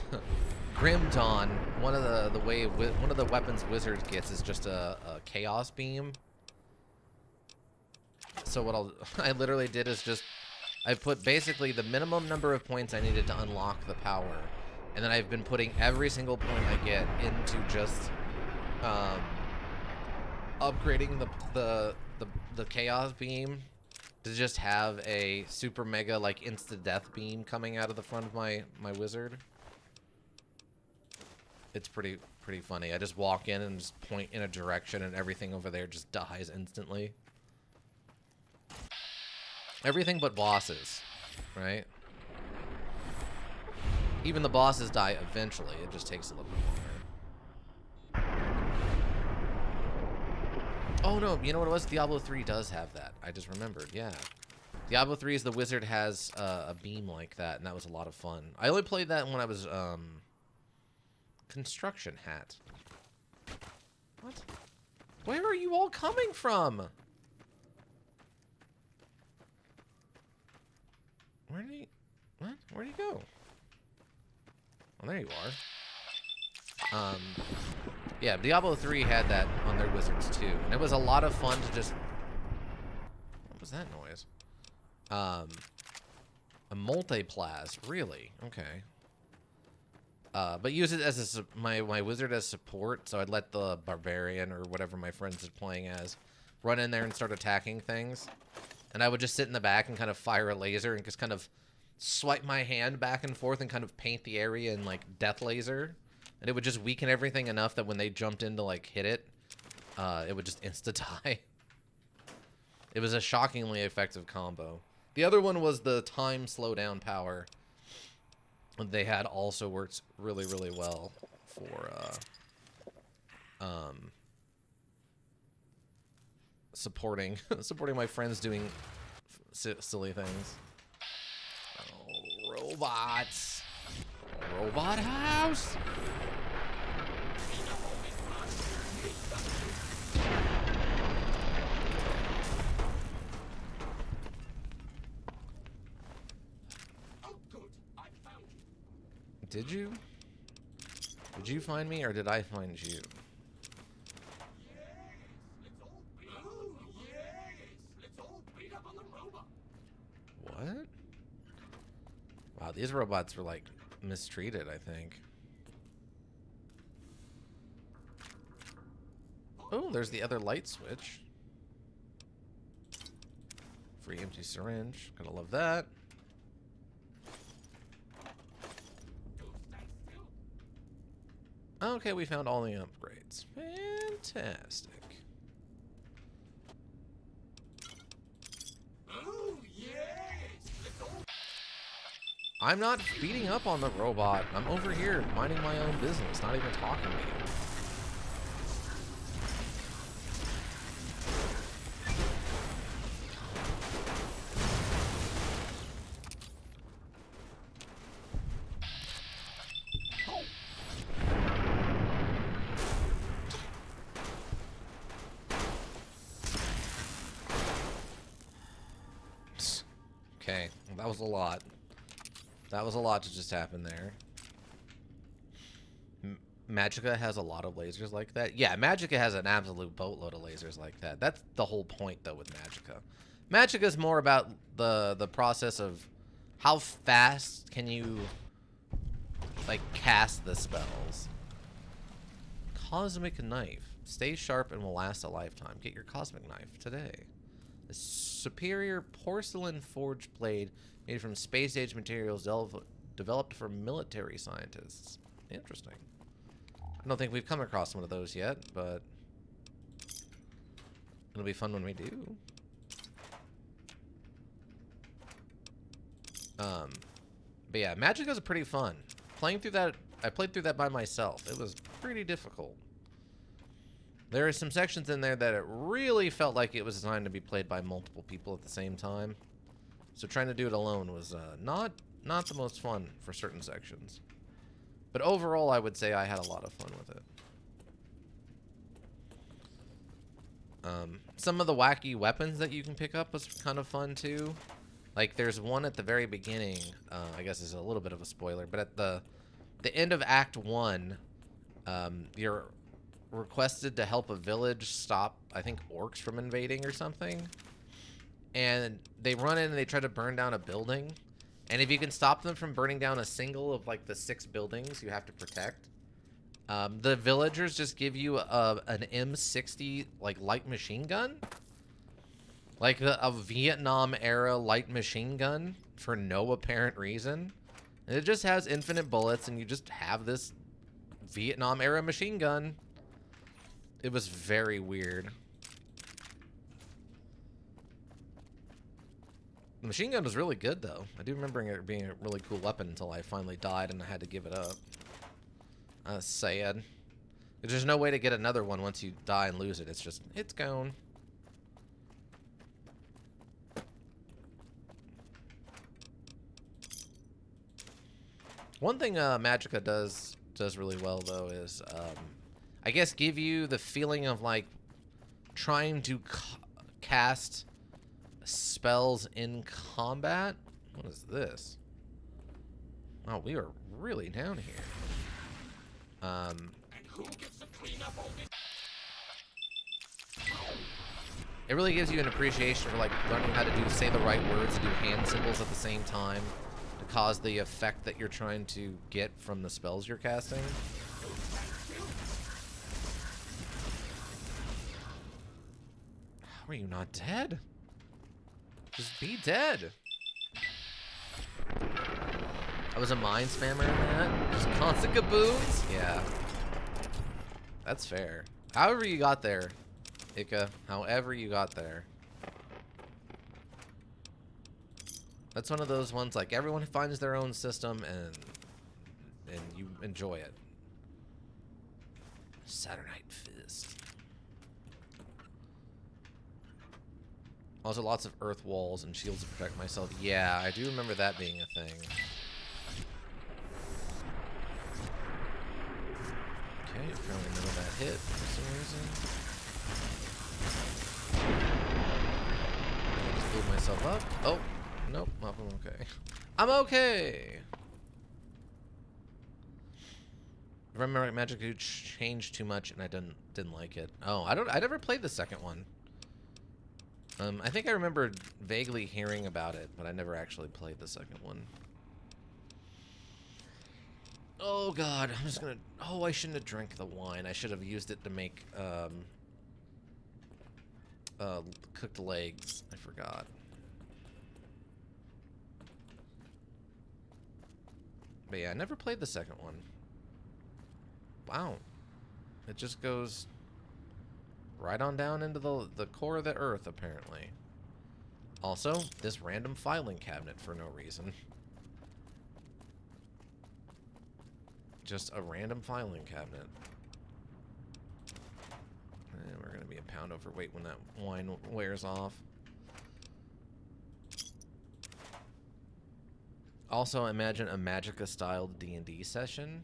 3, Grim Dawn. One of the weapons Wizard gets is just a chaos beam. So what I literally did is just I put basically the minimum number of points I needed to unlock the power, and then I've been putting every single point I get into just upgrading the chaos beam to just have a super mega like insta death beam coming out of the front of my wizard. It's pretty pretty funny. I just walk in and just point in a direction and everything over there just dies instantly. Everything but bosses, right? Even the bosses die eventually. It just takes a little bit longer. Oh no, you know what it was? Diablo 3 does have that. I just remembered, yeah. Diablo 3 is the wizard has a beam like that, and that was a lot of fun. I only played that when I was, construction hat. What? Where are you all coming from? Where did he... What? Where'd he go? Oh, there you are. Yeah, Diablo 3 had that on their wizards too, and it was a lot of fun to just... What was that noise? A multiplas, really? Okay. But use it as my wizard as support, so I'd let the barbarian or whatever my friends is playing as run in there and start attacking things. And I would just sit in the back and kind of fire a laser and just kind of swipe my hand back and forth and kind of paint the area in, like, death laser. And it would just weaken everything enough that when they jumped in to, like, hit it, it would just insta-die. It was a shockingly effective combo. The other one was the time slowdown power. They had also worked really, really well for, supporting my friends doing silly things. Oh, robots. Robot house. Did you? Did you find me or did I find you? What? Wow, these robots were like mistreated, I think. Oh, there's the other light switch. Free empty syringe. Gotta love that. Okay, we found all the upgrades. Fantastic. I'm not beating up on the robot. I'm over here minding my own business, not even talking to you. Okay, that was a lot. That was a lot to just happen there. Magicka has a lot of lasers like that. Yeah, Magicka has an absolute boatload of lasers like that. That's the whole point, though, with Magicka. Magicka is more about the process of how fast can you, like, cast the spells. Cosmic Knife. Stay sharp and will last a lifetime. Get your Cosmic Knife today. A superior porcelain forged blade made from space-age materials developed for military scientists. Interesting. I don't think we've come across one of those yet, but it'll be fun when we do. But yeah, Magicka is pretty fun. Playing through that, I played through that by myself. It was pretty difficult. There are some sections in there that it really felt like it was designed to be played by multiple people at the same time. So trying to do it alone was not the most fun for certain sections. But overall, I would say I had a lot of fun with it. Some of the wacky weapons that you can pick up was kind of fun too. Like there's one at the very beginning, I guess is a little bit of a spoiler, but at the end of Act 1, you're requested to help a village stop, I think, orcs from invading or something. And they run in and they try to burn down a building. And if you can stop them from burning down a single of, like, the 6 buildings you have to protect, the villagers just give you an M60, like, light machine gun. Like a Vietnam-era light machine gun for no apparent reason. And it just has infinite bullets, and you just have this Vietnam era machine gun. It was very weird. The machine gun was really good, though. I do remember it being a really cool weapon until I finally died and I had to give it up. That's sad. There's no way to get another one once you die and lose it. It's just, it's gone. One thing Magica does really well, though, is I guess give you the feeling of like trying to cast spells in combat. What is this? Oh, we are really down here. It really gives you an appreciation for like learning how to do, say the right words, and do hand symbols at the same time to cause the effect that you're trying to get from the spells you're casting. How are you not dead? Just be dead. I was a mind spammer in that. Just constant kabooms? Yeah. That's fair. However you got there, Ika. However you got there. That's one of those ones like everyone finds their own system and you enjoy it. Saturnite Fist. Also lots of earth walls and shields to protect myself. Yeah, I do remember that being a thing. Okay, apparently none of that hit for some reason. I just blew myself up. Oh, nope, I'm okay. I'm okay! I remember Magic changed too much and I didn't like it. Oh, I never played the second one. I think I remember vaguely hearing about it, but I never actually played the second one. Oh god, I'm just gonna... Oh, I shouldn't have drank the wine. I should have used it to make, cooked legs. I forgot. But yeah, I never played the second one. Wow. It just goes right on down into the core of the earth, apparently. Also, this random filing cabinet for no reason. Just a random filing cabinet. And we're going to be a pound overweight when that wine wears off. Also, imagine a Magica-styled D&D session.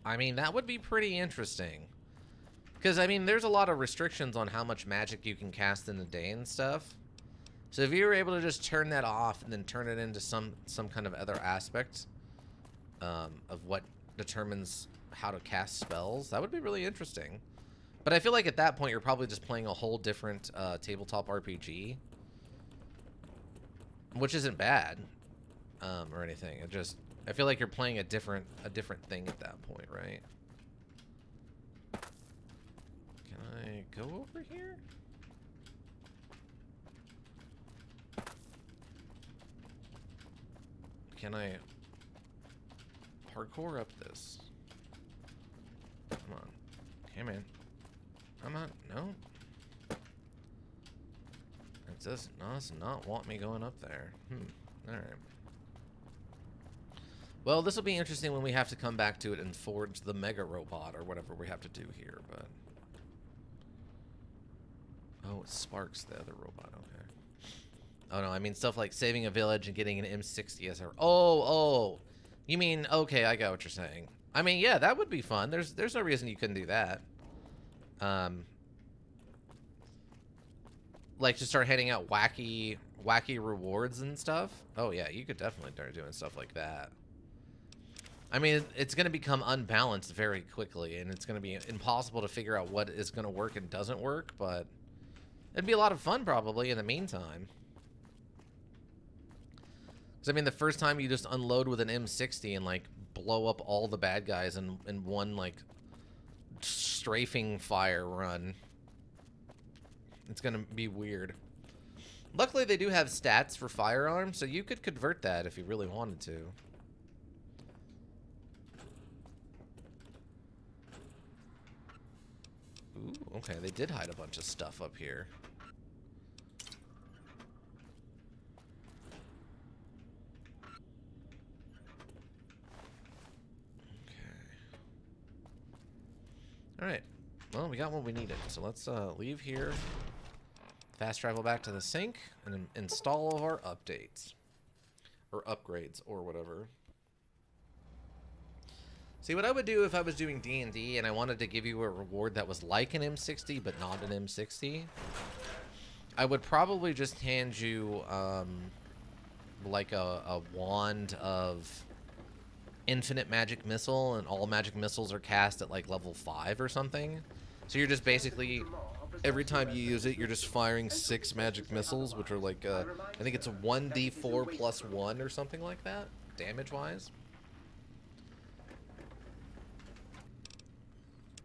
I mean, that would be pretty interesting. Because, I mean, there's a lot of restrictions on how much magic you can cast in a day and stuff. So if you were able to just turn that off and then turn it into some kind of other aspect of what determines how to cast spells, that would be really interesting. But I feel like at that point, you're probably just playing a whole different tabletop RPG. Which isn't bad or anything. I feel like you're playing a different thing at that point, right? Can I go over here? Can I parkour up this? Come on. Okay, man. Come on. No. It does not want me going up there. Alright. Well, this will be interesting when we have to come back to it and forge the mega robot or whatever we have to do here, but... Oh, it sparks the other robot, okay. Oh no, I mean stuff like saving a village and getting an M60 as our... Oh! You mean, okay, I got what you're saying. I mean, yeah, that would be fun. There's no reason you couldn't do that. Like, to start handing out wacky rewards and stuff. Oh yeah, you could definitely start doing stuff like that. I mean, it's going to become unbalanced very quickly, and it's going to be impossible to figure out what is going to work and doesn't work, but it'd be a lot of fun probably in the meantime. Because, I mean, the first time you just unload with an M60 and, like, blow up all the bad guys in one, like, strafing fire run, it's going to be weird. Luckily, they do have stats for firearms, so you could convert that if you really wanted to. Ooh, okay, they did hide a bunch of stuff up here. Alright. Well, we got what we needed. So let's leave here. Fast travel back to the sink and install all of our updates. Or upgrades, or whatever. See, what I would do if I was doing D&D and I wanted to give you a reward that was like an M60, but not an M60, I would probably just hand you, like a wand of infinite magic missile, and all magic missiles are cast at like level 5 or something. So you're just basically, every time you use it, you're just firing 6 magic missiles, which are like, I think it's a 1d4 plus 1 or something like that, damage-wise.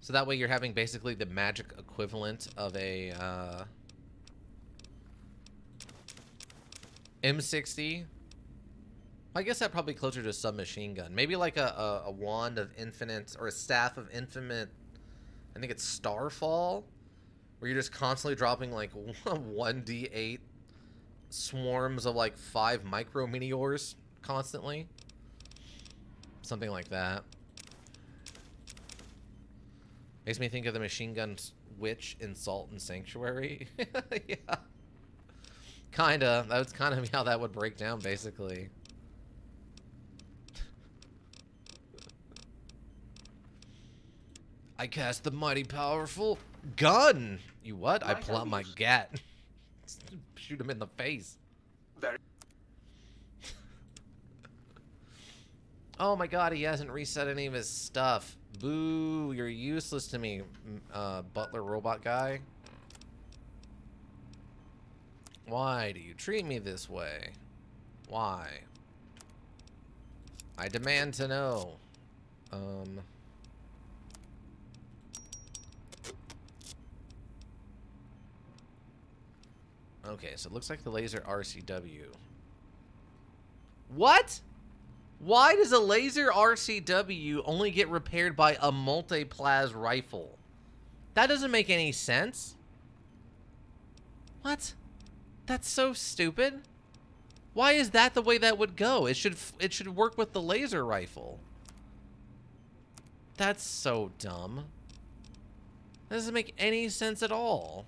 So that way you're having basically the magic equivalent of a M60. I guess that probably closer to a submachine gun. Maybe like a wand of infinite, or a staff of infinite, I think it's Starfall, where you're just constantly dropping like 1d8 swarms of like 5 micro meteors constantly. Something like that. Makes me think of the machine gun witch in Salt and Sanctuary. Yeah. Kinda. That's kind of how that would break down, basically. I cast the mighty powerful gun. You what? I pull out my gat. Shoot him in the face. Oh my god, he hasn't reset any of his stuff. Boo, you're useless to me, butler robot guy. Why do you treat me this way? Why? I demand to know. Okay, so it looks like the laser RCW. What? Why does a laser RCW only get repaired by a multi-plas rifle? That doesn't make any sense. What? That's so stupid. Why is that the way that would go? It should work with the laser rifle. That's so dumb. That doesn't make any sense at all.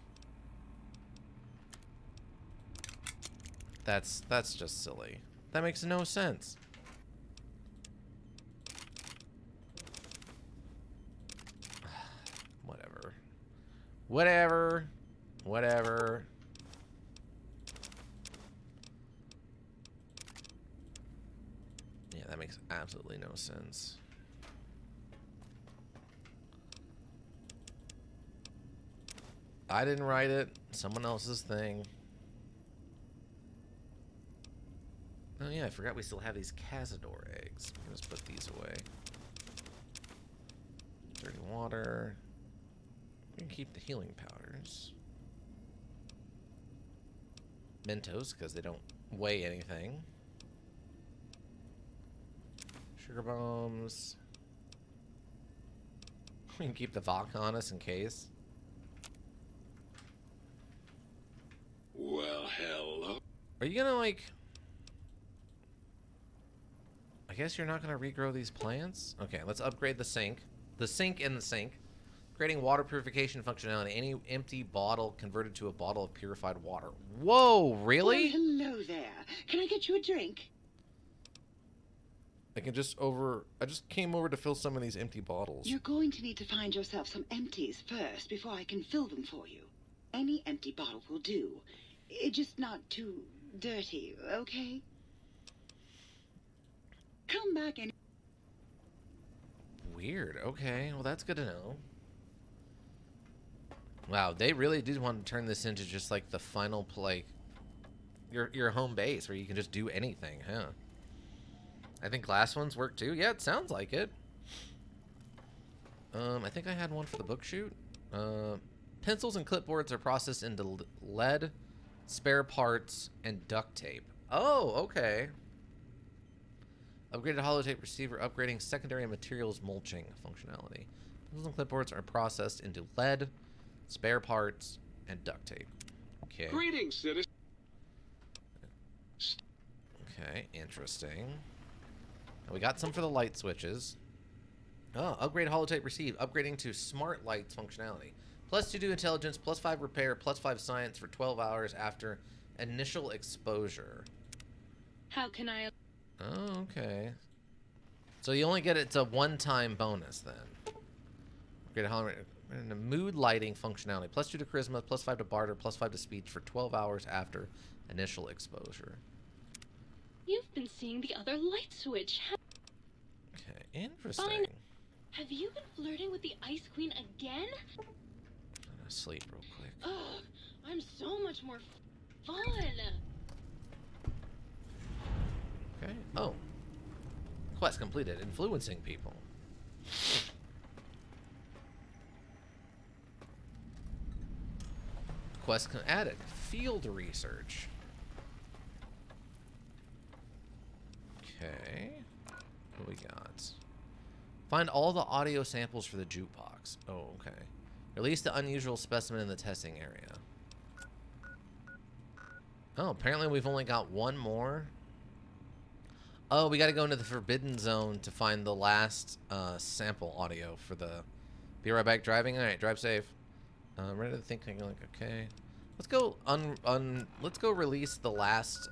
That's just silly. That makes no sense. Whatever. Whatever. Whatever. Yeah, that makes absolutely no sense. I didn't write it. Someone else's thing. Oh yeah, I forgot we still have these Cazador eggs. Let's put these away. Dirty water. We can keep the healing powders. Mentos, because they don't weigh anything. Sugar bombs. We can keep the vodka on us in case. Well, hello. Are you gonna like... I guess you're not gonna regrow these plants? Okay, let's upgrade the sink. The sink in the sink. Creating water purification functionality. Any empty bottle converted to a bottle of purified water. Whoa, really? Well, hello there. Can I get you a drink? I just came over to fill some of these empty bottles. You're going to need to find yourself some empties first before I can fill them for you. Any empty bottle will do. Just not too dirty, okay? Come back and... Weird. Okay, well that's good to know. Wow, they really did want to turn this into just like the final play, your home base where you can just do anything, huh? I think glass ones work too. Yeah, it sounds like it. I think I had one for the book shoot. Pencils and clipboards are processed into lead, spare parts, and duct tape. Oh, okay. Upgraded holotape receiver, upgrading secondary materials mulching functionality. Pencils and clipboards are processed into lead, spare parts, and duct tape. Okay. Greetings, citizen. Okay, interesting. We got some for the light switches. Oh, upgrade holotape received. Upgrading to smart lights functionality. +2 to intelligence, +5 repair, +5 science for 12 hours after initial exposure. How can I... Oh, okay. So you only get it's a one-time bonus then. Upgrade holotape. And a mood lighting functionality. +2 to charisma, +5 to barter, +5 to speech for 12 hours after initial exposure. You've been seeing the other light switch. Okay, interesting. Fine. Have you been flirting with the Ice Queen again? I'm gonna sleep real quick. Ugh, I'm so much more fun. Okay. Oh. Quest completed. Influencing people. Quest added. Field research. Okay. What we got? Find all the audio samples for the jukebox. Oh, okay. Release the unusual specimen in the testing area. Oh, apparently we've only got one more. Oh, we got to go into the Forbidden Zone to find the last sample audio for the... Be right back driving. All right, drive safe. Ready to think. Like, okay. Let's go. Let's go release the last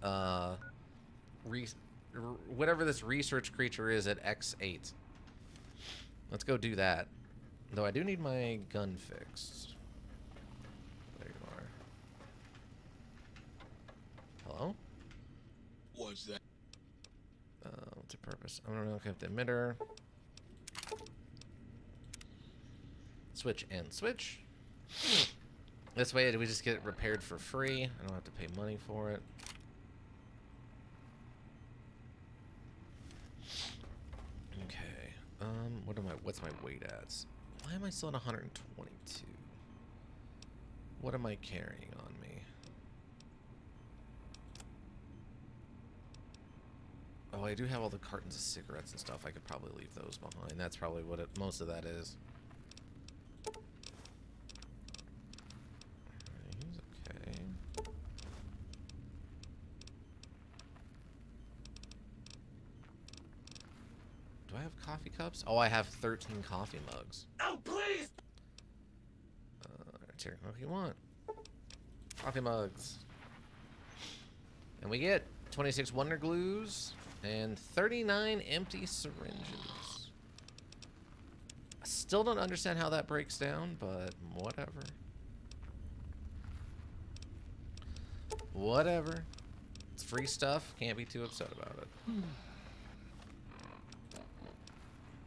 whatever this research creature is at X8. Let's go do that. Though I do need my gun fixed. There you are. Hello? What's that? What's the purpose? I'm gonna look at the emitter. Switch and switch. This way, we just get it repaired for free. I don't have to pay money for it. Okay. What's my weight at? Why am I still at 122? What am I carrying on me? Oh, I do have all the cartons of cigarettes and stuff. I could probably leave those behind. That's probably what most of that is. Okay. Do I have coffee cups? Oh, I have 13 coffee mugs. Oh, please! Right here. What do you want? Coffee mugs. And we get 26 Wonder Glues and 39 empty syringes. I still don't understand how that breaks down, but whatever. Whatever. It's free stuff. Can't be too upset about it.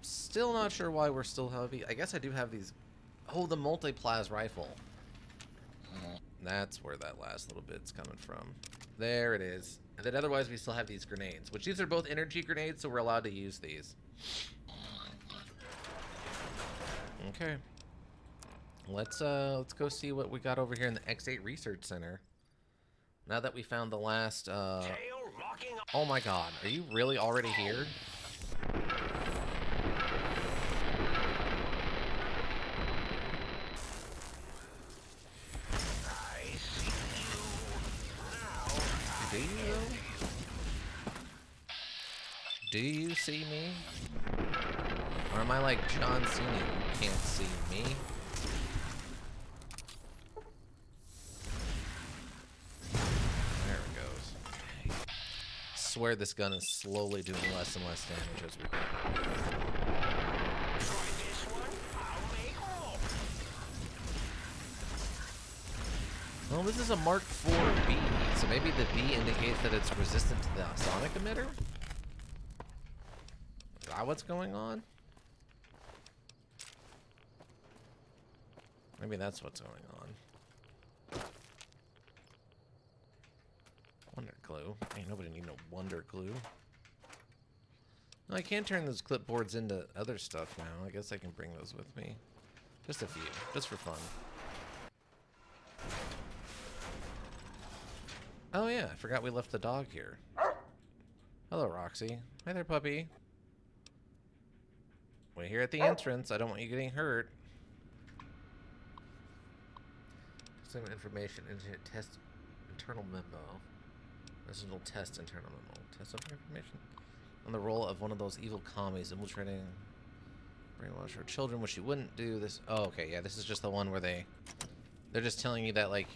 Still not sure why we're still heavy. I guess I do have these. Oh, the multi-plas rifle. That's where that last little bit's coming from. There it is. And then otherwise we still have these grenades, which these are both energy grenades, so we're allowed to use these. Okay. Let's go see what we got over here in the X8 Research Center. Now that we found the last Oh my god, are you really already here? Do you though? Do you see me? Or am I like John Cena who can't see me? There it goes. Okay. I swear this gun is slowly doing less and less damage as we go. Well, this is a Mark IV B, so maybe the B indicates that it's resistant to the sonic emitter? Is that what's going on? Maybe that's what's going on. Wonder glue. Ain't nobody need no wonder glue. No, I can turn those clipboards into other stuff now. I guess I can bring those with me. Just a few, just for fun. Oh yeah, I forgot we left the dog here. Hello, Roxy. Hi there, puppy. We're here at the entrance. I don't want you getting hurt. Some information into test internal memo. Original test internal memo. Test information on the role of one of those evil commies infiltrating brainwash our children, which you wouldn't do this. Oh, okay, yeah, this is just the one where they're just telling you that, like,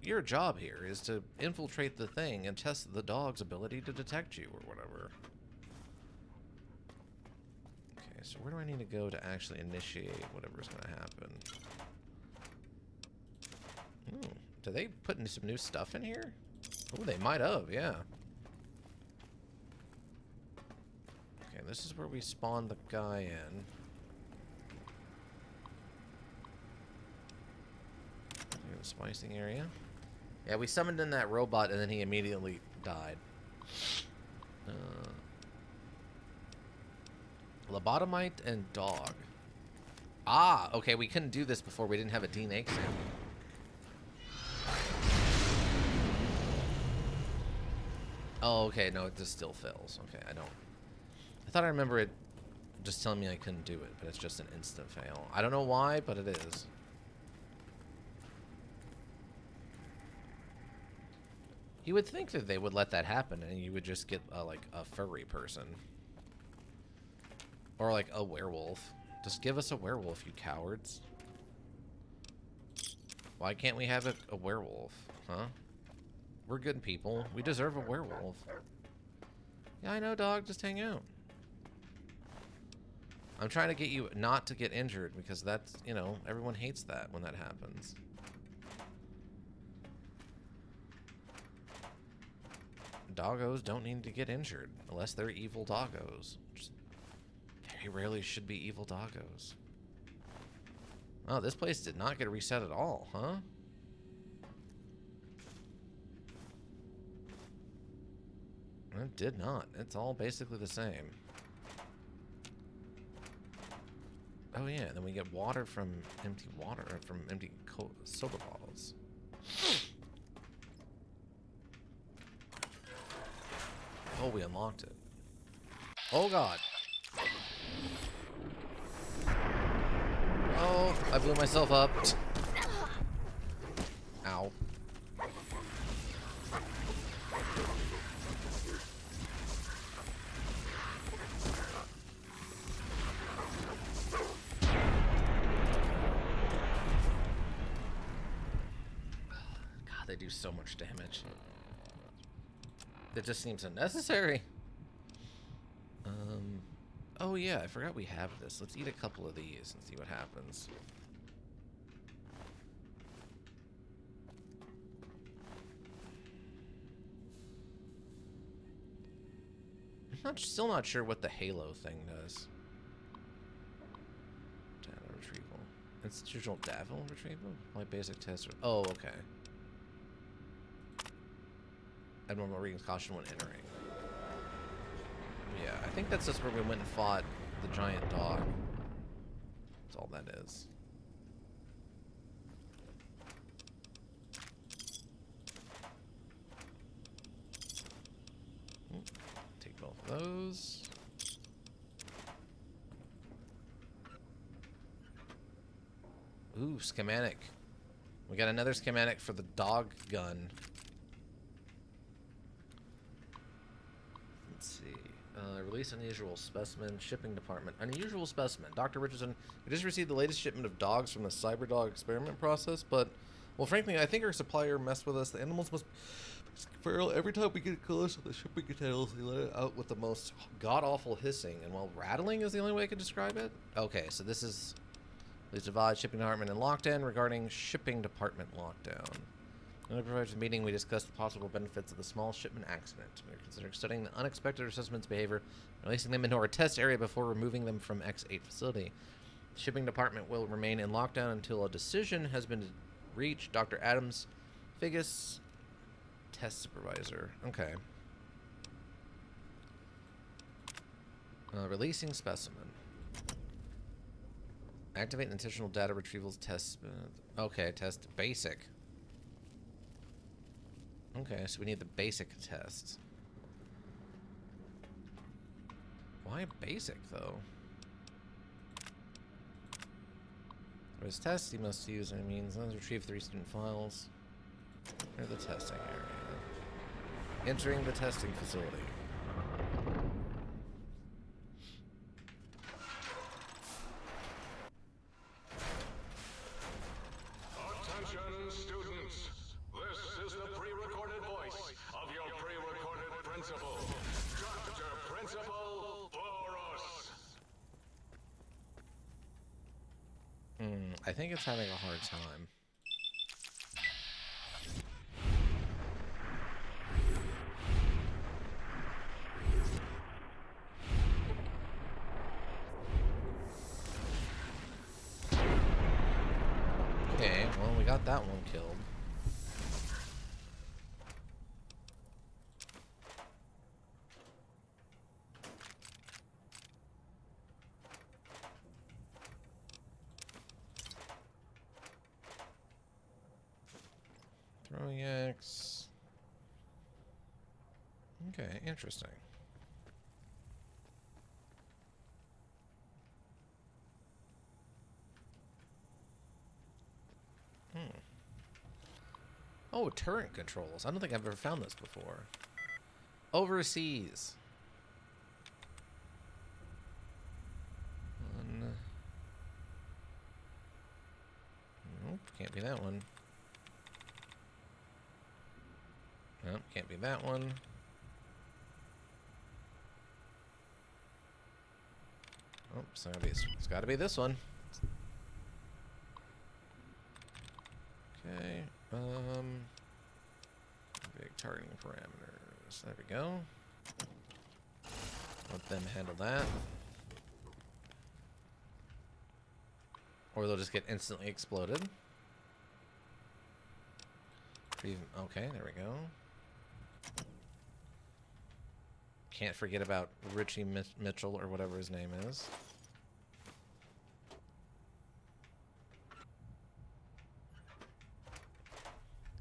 your job here is to infiltrate the thing and test the dog's ability to detect you or whatever. Okay, so where do I need to go to actually initiate whatever's going to happen? Did they put in some new stuff in here? Oh, they might have, yeah. Okay, this is where we spawn the guy in. The splicing area. Yeah, we summoned in that robot and then he immediately died. Lobotomite and dog. Ah, okay, we couldn't do this before. We didn't have a DNA sample. Oh, okay, no, it just still fails. Okay, I thought I remember it just telling me I couldn't do it, but it's just an instant fail. I don't know why, but it is. You would think that they would let that happen and you would just get like a furry person. Or like a werewolf. Just give us a werewolf, you cowards. Why can't we have a werewolf? Huh? We're good people. We deserve a werewolf. Yeah, I know, dog. Just hang out. I'm trying to get you not to get injured because that's, you know, everyone hates that when that happens. Doggos don't need to get injured unless they're evil doggos. Just very rarely should be evil doggos. Oh, this place did not get reset at all, huh? It did not. It's all basically the same. Oh yeah, then we get water from empty soda bottles. Oh, we unlocked it. Oh god. Oh, I blew myself up. Ow. God, they do so much damage. It just seems unnecessary. Oh yeah, I forgot we have this. Let's eat a couple of these and see what happens. Still not sure what the halo thing does. Data retrieval. Institutional data retrieval? My basic test. Oh, okay. Abnormal readings caution when entering. Yeah, I think that's just where we went and fought the giant dog. That's all that is. Take both of those. Ooh, schematic. We got another schematic for the dog gun. Let's see. Release unusual specimen. Shipping department. Unusual specimen. Dr. Richardson, we just received the latest shipment of dogs from the Cyberdog experiment process, but, well, frankly, I think our supplier messed with us. The animals must feral. Every time we get close to the shipping containers, they let it out with the most god-awful hissing, and, well, rattling is the only way I can describe it. Okay, so this is... Please divide shipping department and lockdown regarding shipping department lockdown. In the previous meeting, we discussed the possible benefits of the small shipment accident. We are considering studying the unexpected assessments behavior, releasing them into our test area before removing them from X8 facility. The shipping department will remain in lockdown until a decision has been reached. Dr. Adams Figgis, test supervisor. Okay. Releasing specimen. Activate intentional data retrievals test. Okay, test basic. Okay, so we need the basic test. Why basic, though? For his test, he must use any means. Let's retrieve 3 student files. Near the testing area. Entering the testing facility. Attention, students. This is the pre-recorded voice of your pre-recorded principal, Dr. Principal Boros. I think it's having a hard time. Okay, well, we got that one killed. Throwing X. Okay, interesting. Oh, turret controls. I don't think I've ever found this before. Overseas. Nope, can't be that one. Nope, can't be that one. Oh, it's gotta be this one. Okay, big targeting parameters. There we go. Let them handle that. Or they'll just get instantly exploded. Okay, there we go. Can't forget about Richie Mitchell or whatever his name is.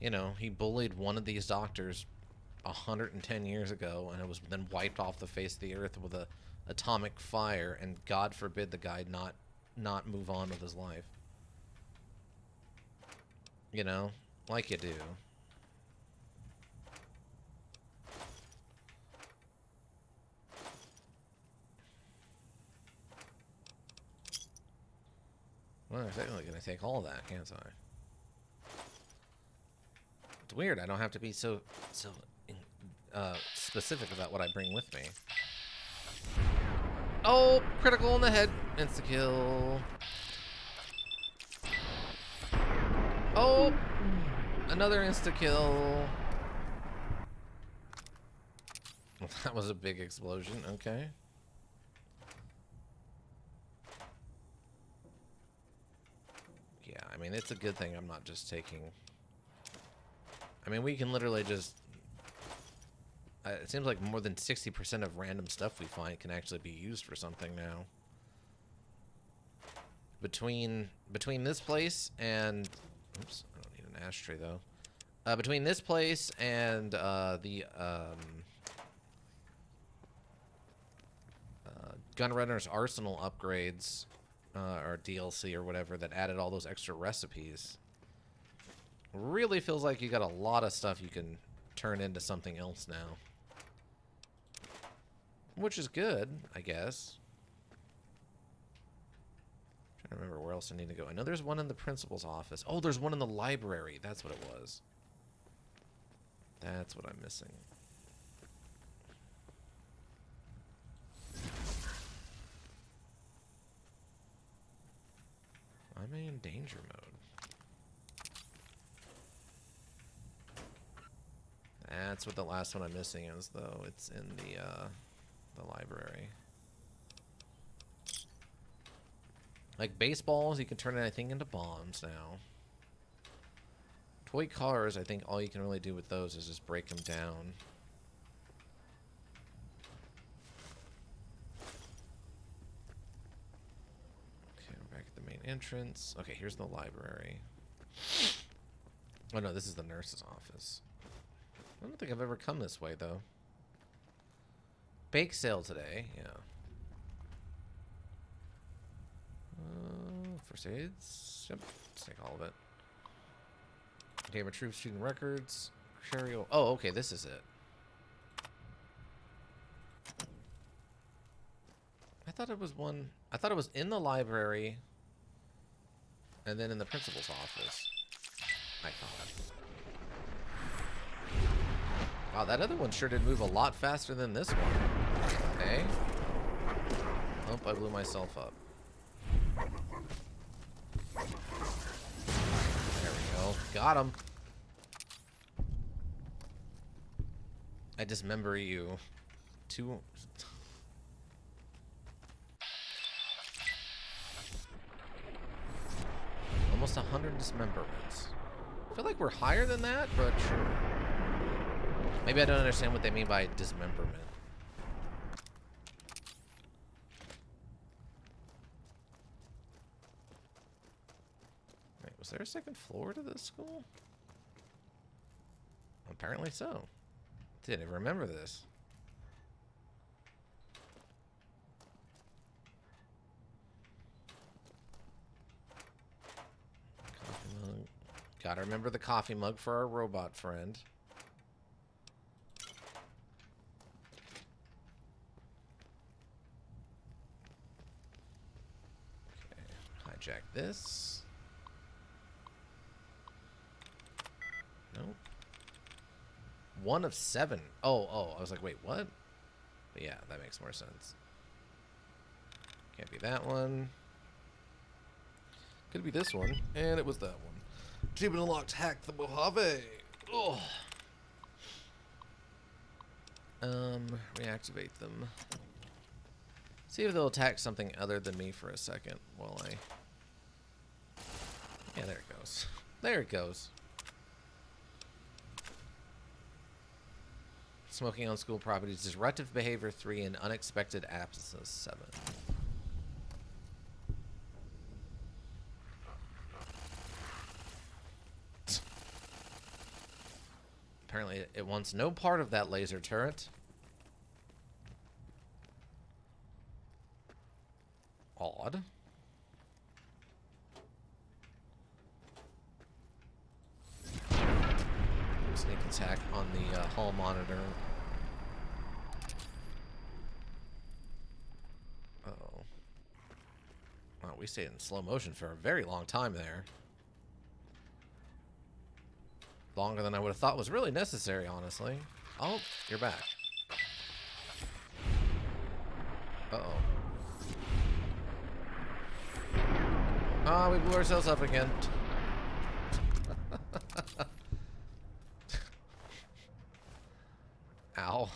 You know, he bullied one of these doctors 110 years ago, and it was then wiped off the face of the earth with a atomic fire, and God forbid the guy not move on with his life. You know, like you do. Well, I'm technically gonna take all of that, can't I? It's weird. I don't have to be so specific about what I bring with me. Oh, critical in the head. Insta-kill. Oh, another insta-kill. That was a big explosion. Okay. Yeah, I mean, it's a good thing I'm not just taking... I mean, we can literally just... it seems like more than 60% of random stuff we find can actually be used for something now. Between this place and... Oops, I don't need an ashtray, though. Between this place and the Gunrunner's Arsenal upgrades, or DLC or whatever, that added all those extra recipes, really feels like you got a lot of stuff you can turn into something else now. Which is good, I guess. I'm trying to remember where else I need to go. I know there's one in the principal's office. Oh, there's one in the library. That's what it was. That's what I'm missing. Why am I in danger mode? That's what the last one I'm missing is, though. It's in the library. Like baseballs, you can turn anything into bombs now. Toy cars, I think all you can really do with those is just break them down. Okay, we're back at the main entrance. Okay, here's the library. Oh no, this is the nurse's office. I don't think I've ever come this way, though. Bake sale today, yeah. First aids. Yep. Let's take all of it. Gamer troops shooting records. Cherio. Oh, okay. This is it. I thought it was one. I thought it was in the library. And then in the principal's office. I thought. Wow, that other one sure did move a lot faster than this one. Okay. Oh, I blew myself up. There we go. Got him. I dismember you. Two. Almost 100 dismemberments. I feel like we're higher than that, but sure. Maybe I don't understand what they mean by dismemberment. Wait, was there a second floor to this school? Apparently so. Didn't even remember this. Coffee mug. Gotta remember the coffee mug for our robot friend. Hijack this. Nope. 1 of 7. Oh, I was like, wait, what? But yeah, that makes more sense. Can't be that one. Could be this one. And it was that one. Achievement unlocked. Hack the Mojave. Oh. Reactivate them. See if they'll attack something other than me for a second while I... Yeah, there it goes. There it goes. Smoking on school properties. Disruptive behavior 3 and unexpected absences 7. Apparently it wants no part of that laser turret. Odd. Sneak attack on the hall monitor. Uh-oh. Wow, we stayed in slow motion for a very long time there. Longer than I would have thought was really necessary, honestly. Oh, you're back. Uh-oh. Ah, we blew ourselves up again. Ow.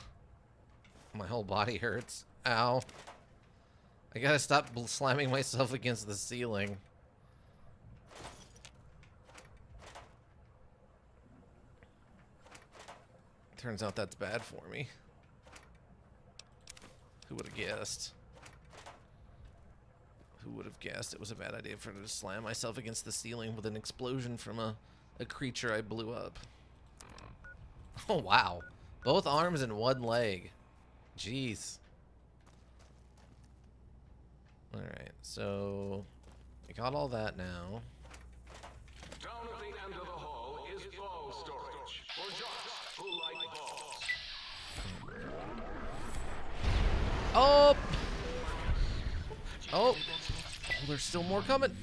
My whole body hurts. Ow. I gotta stop slamming myself against the ceiling. Turns out that's bad for me. Who would have guessed? Who would have guessed it was a bad idea for me to slam myself against the ceiling with an explosion from a creature I blew up? Oh, wow. Both arms and one leg. Jeez. Alright, so... we got all that now. Down at the end of the hall is ball storage for jocks who like balls. Oh! Oh! Oh, there's still more coming.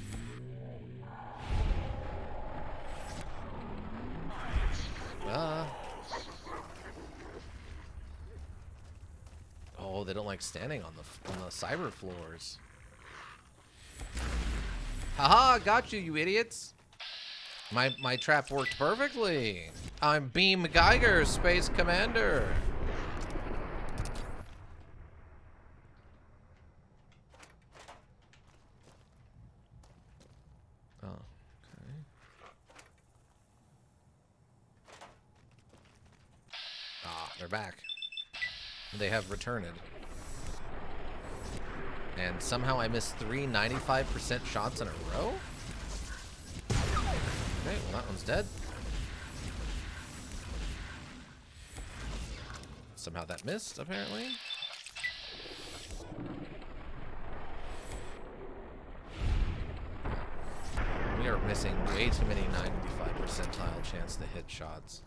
Oh, they don't like standing on the cyber floors. Haha, got you, you idiots. My trap worked perfectly. I'm Beam Geiger, Space Commander. Oh, okay. Ah, they're back. They have returned. And somehow I missed 3 95% shots in a row? Okay, well that one's dead. Somehow that missed, apparently. missing way too many 95 percentile chance to hit shots.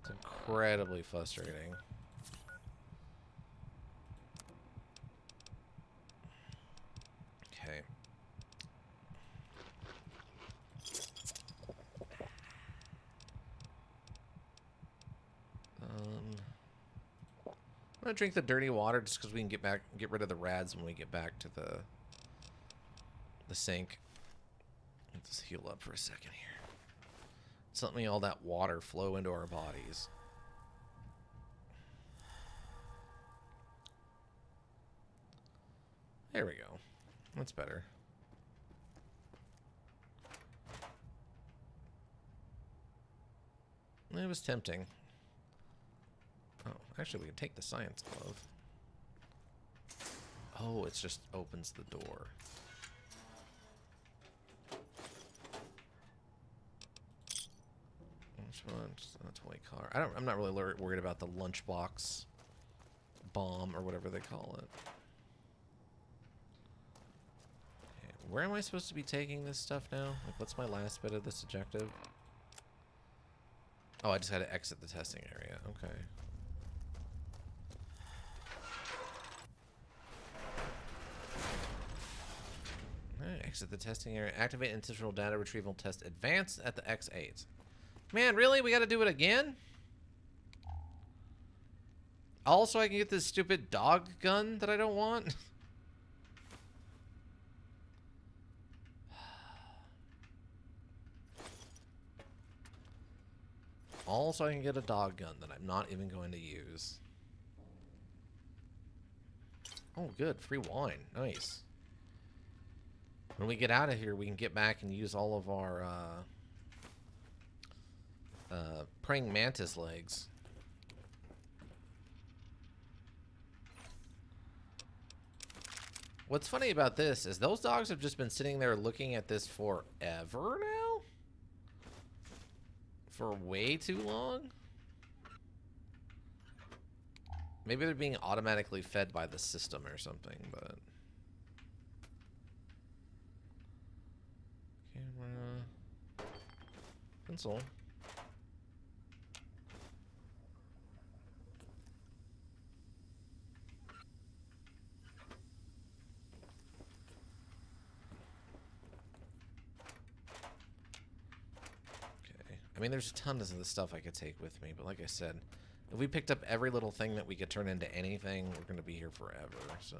It's incredibly frustrating. Okay. I'm gonna drink the dirty water just because we can get rid of the rads when we get back to the sink. Let's just heal up for a second here. Just let me all that water flow into our bodies. There we go. That's better. It was tempting. Oh, actually, we can take the science glove. Oh, it just opens the door. Which one? That's a toy car. I'm not really worried about the lunchbox bomb or whatever they call it. Okay, where am I supposed to be taking this stuff now? Like, what's my last bit of this objective? Oh, I just had to exit the testing area. Okay. Alright, exit the testing area. Activate intentional data retrieval test advanced at the X8. Man, really? We gotta do it again? Also, I can get this stupid dog gun that I don't want? Also, I can get a dog gun that I'm not even going to use. Oh, good. Free wine. Nice. When we get out of here, we can get back and use all of our praying mantis legs. What's funny about this is those dogs have just been sitting there looking at this forever now? For way too long? Maybe they're being automatically fed by the system or something, but... Camera... Pencil. I mean, there's tons of the stuff I could take with me, but like I said, if we picked up every little thing that we could turn into anything, we're going to be here forever, so...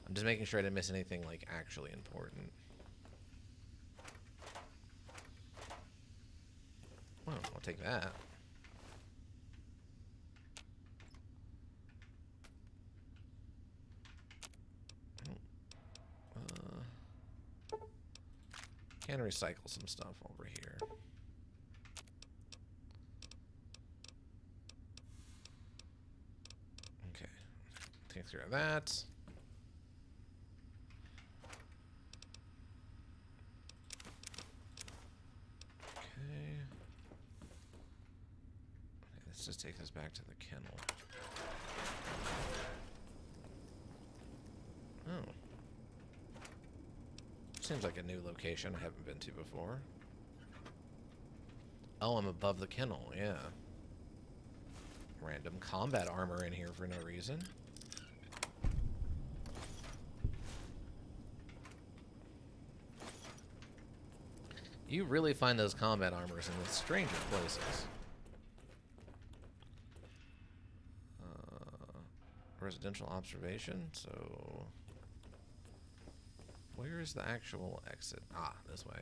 I'm just making sure I didn't miss anything, like, actually important. Well, I'll take that. Can recycle some stuff over here. Okay, take care of that. Okay. Let's just take this back to the kennel. Oh. Seems like a new location I haven't been to before. Oh, I'm above the kennel, yeah. Random combat armor in here for no reason. You really find those combat armors in the stranger places. Residential observation, so... Where is the actual exit? Ah, this way.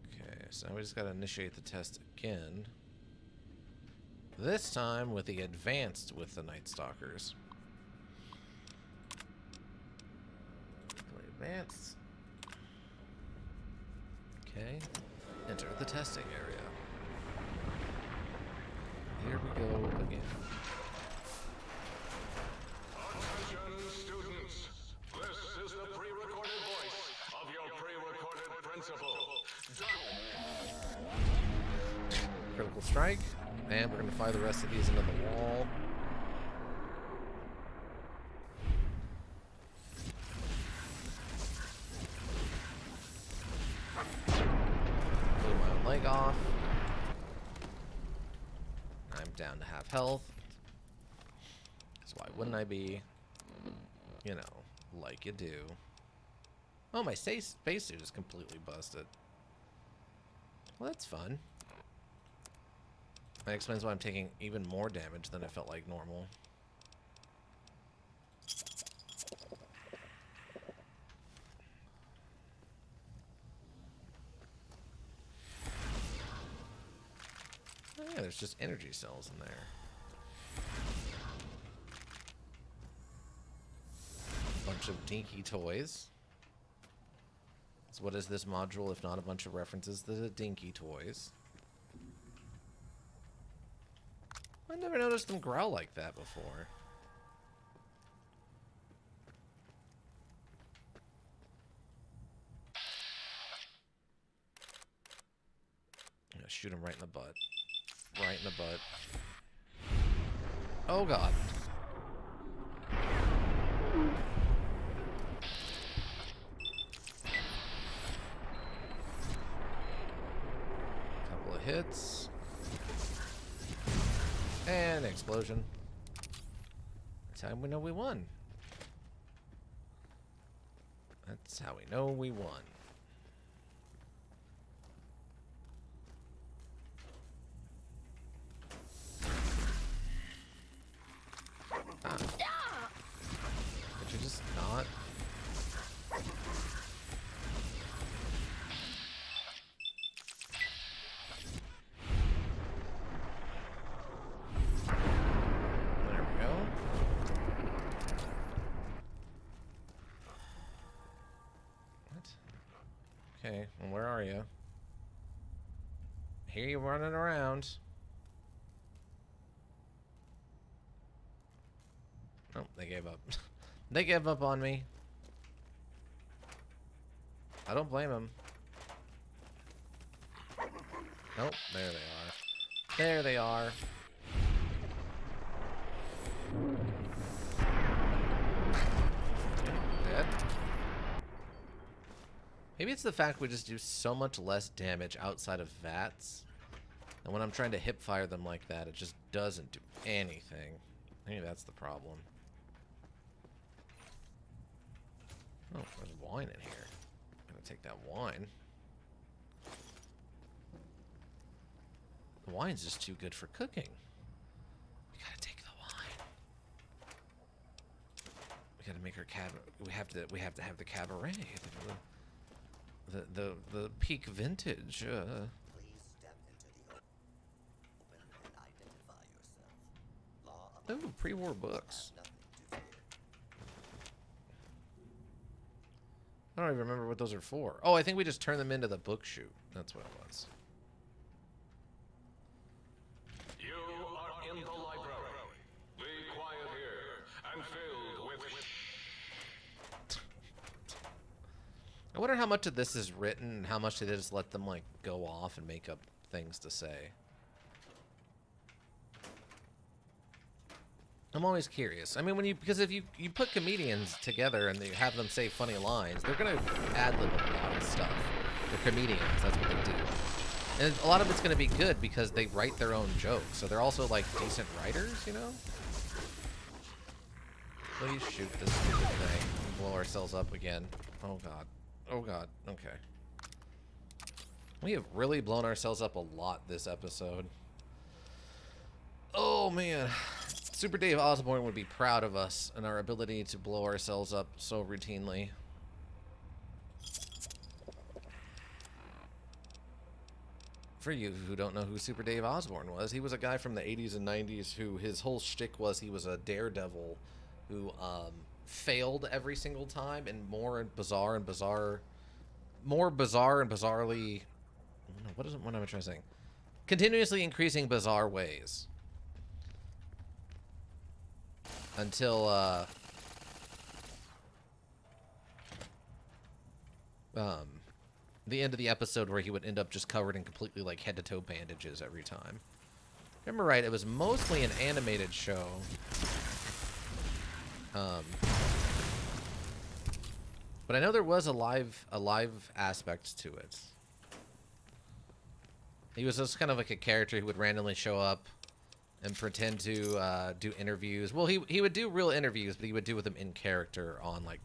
Okay, so now we just gotta initiate the test again. This time with the advanced with the Night Stalkers. Play advanced. Okay. Enter the testing area. Here we go again. Attention, students. This is the pre-recorded voice of your pre-recorded principal. Critical strike. And we're going to fire the rest of these into the wall. leg off. I'm down to half health. So why wouldn't I be? You know, like you do. Oh, my spacesuit is completely busted. Well, that's fun. That explains why I'm taking even more damage than I felt like normal. Oh yeah, there's just energy cells in there. Bunch of dinky toys. So what is this module if not a bunch of references to the dinky toys? I never noticed them growl like that before. I'm gonna shoot him right in the butt. Right in the butt. Oh god. Couple of hits. And explosion. That's how we know we won. That's how we know we won. Ah. Could you just not? There we go. What? Okay, well, where are you? Here you running around. Oh, they gave up. They gave up on me. I don't blame them. Nope, there they are. There they are. Dead. Maybe it's the fact we just do so much less damage outside of VATS. And when I'm trying to hip fire them like that, it just doesn't do anything. Maybe that's the problem. Oh, there's wine in here. I'm gonna take that wine. The wine's just too good for cooking. We gotta take the wine. We gotta make our we have to have the cabaret. The peak vintage. Please step into the open and identify yourself. Law Oh, pre-war books. nothing to fear. I don't even remember what those are for. Oh, I think we just turned them into the book chute. That's what it was. You are in the library. Be quiet here and filled with I wonder how much of this is written and how much they just let them like go off and make up things to say. I'm always curious. I mean, because if you put comedians together and you have them say funny lines, they're gonna ad-lib a lot of stuff. They're comedians. That's what they do. And a lot of it's gonna be good because they write their own jokes. So they're also like decent writers, you know? Please shoot this stupid thing. Blow ourselves up again. Oh god. Oh god. Okay. We have really blown ourselves up a lot this episode. Oh man. Super Dave Osborne would be proud of us and our ability to blow ourselves up so routinely. For you who don't know who Super Dave Osborne was, he was a guy from the 80s and 90s who his whole shtick was he was a daredevil who failed every single time in more bizarrely. What am I trying to say? Continuously increasing bizarre ways. Until the end of the episode where he would end up just covered in completely like head to toe bandages every time. Remember right, it was mostly an animated show. But I know there was a live aspect to it. He was just kind of like a character who would randomly show up and pretend to do interviews. Well, he would do real interviews, but he would do them in character on, like,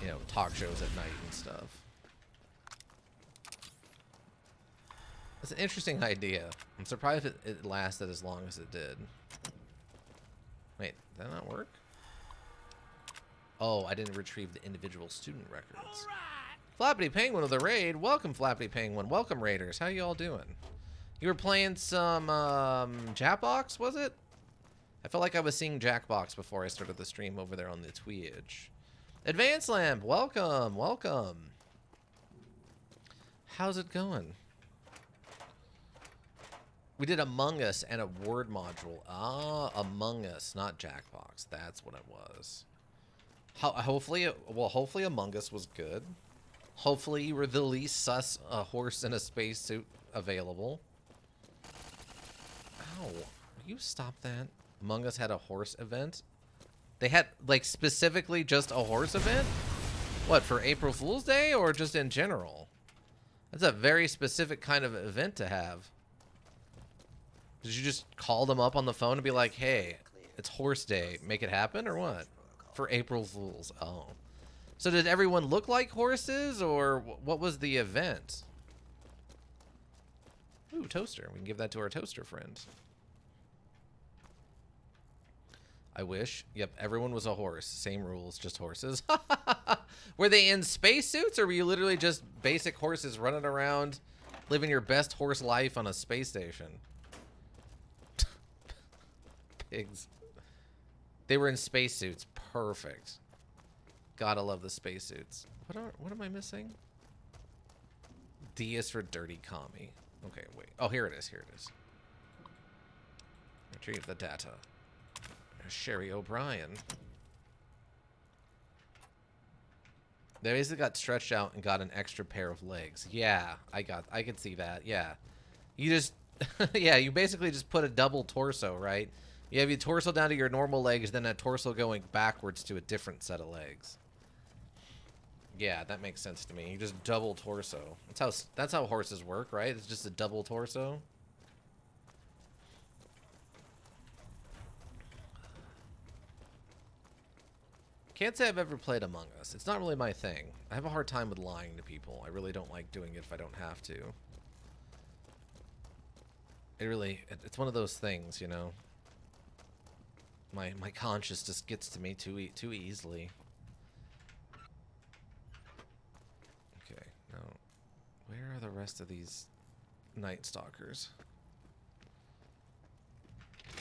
you know, talk shows at night and stuff. It's an interesting idea. I'm surprised it lasted as long as it did. Wait, did that not work? Oh, I didn't retrieve the individual student records. Flappity Penguin of the raid. Welcome, Flappity Penguin. Welcome, Raiders. How you all doing? You were playing some Jackbox, was it? I felt like I was seeing Jackbox before I started the stream over there on the Twitch. Advanced Lamp, welcome, welcome. How's it going? We did Among Us and a word module. Ah, Among Us, not Jackbox. That's what it was. Hopefully Among Us was good. Hopefully you were the least sus horse in a spacesuit available. Ow, will you stop that? Among Us had a horse event? They had, like, specifically just a horse event? What, for April Fool's Day or just in general? That's a very specific kind of event to have. Did you just call them up on the phone and be like, hey, it's horse day, make it happen, or what? For April Fool's. Oh. So did everyone look like horses, or what was the event? Ooh, toaster. We can give that to our toaster friend. I wish. Yep, everyone was a horse. Same rules, just horses. Were they in spacesuits, or were you literally just basic horses running around, living your best horse life on a space station? Pigs. They were in spacesuits. Perfect. Gotta love the spacesuits. What am I missing? D is for dirty commie. Okay, wait. Oh, here it is. Here it is. Retrieve the data. Sherry O'Brien. They basically got stretched out and got an extra pair of legs. Yeah, I could see that. Yeah. You just yeah, you basically just put a double torso, right? You have your torso down to your normal legs, then a torso going backwards to a different set of legs. Yeah, that makes sense to me. You just double torso. That's how horses work, right? It's just a double torso. Can't say I've ever played Among Us. It's not really my thing. I have a hard time with lying to people. I really don't like doing it if I don't have to. It's one of those things, you know. My conscience just gets to me too easily. Okay, now where are the rest of these Night Stalkers?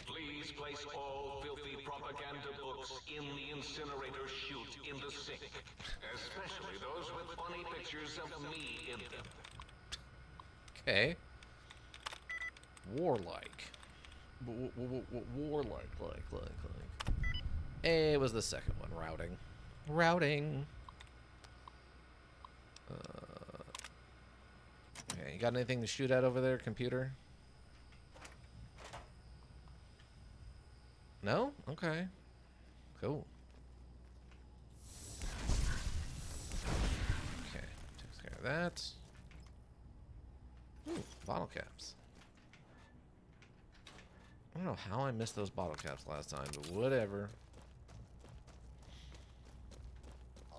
Please place all filthy propaganda books in the incinerator chute in the sink. Especially those with funny pictures of me in them. Okay. Warlike. Warlike, like. It was the second one. Routing. Okay, you got anything to shoot at over there, computer? No? Okay. Cool. Okay, takes care of that. Ooh, bottle caps. I don't know how I missed those bottle caps last time, but whatever.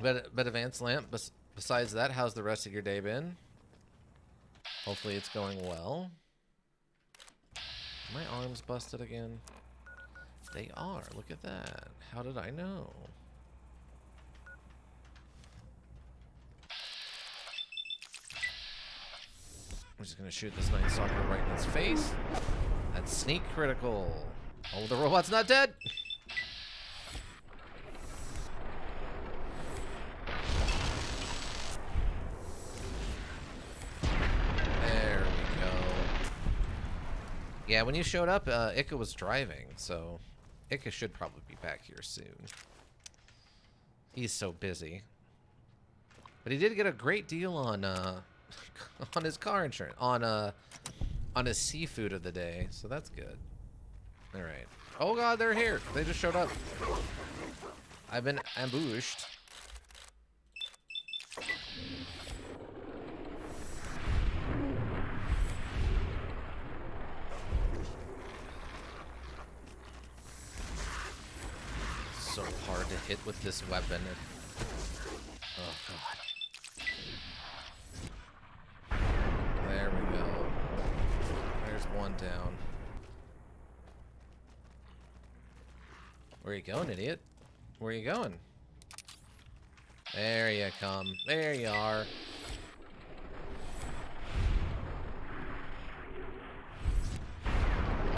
But Advanced Lamp, besides that, how's the rest of your day been? Hopefully it's going well. My arms busted again. They are. Look at that. How did I know? I'm just gonna shoot this Night Stalker right in its face. That's sneak critical. Oh, the robot's not dead. There we go. Yeah, when you showed up, Ika was driving, so Ika should probably be back here soon. He's so busy. But he did get a great deal on on his car insurance, on his seafood of the day, so that's good. All right. Oh God, they're here. They just showed up. I've been ambushed. so hard to hit with this weapon. Oh god. There we go. There's one down. Where you going, idiot? Where you going? There you come. There you are.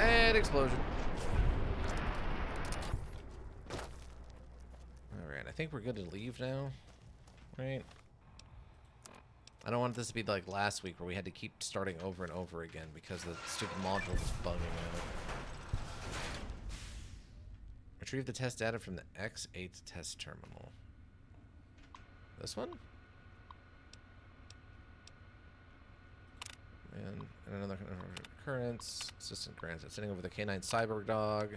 And explosion. Alright, I think we're good to leave now. Right? I don't want this to be like last week where we had to keep starting over and over again because the stupid module was bugging out. Retrieve the test data from the X8 test terminal. This one? And another occurrence. Assistant grants it. Sitting over the K9 cyborg dog.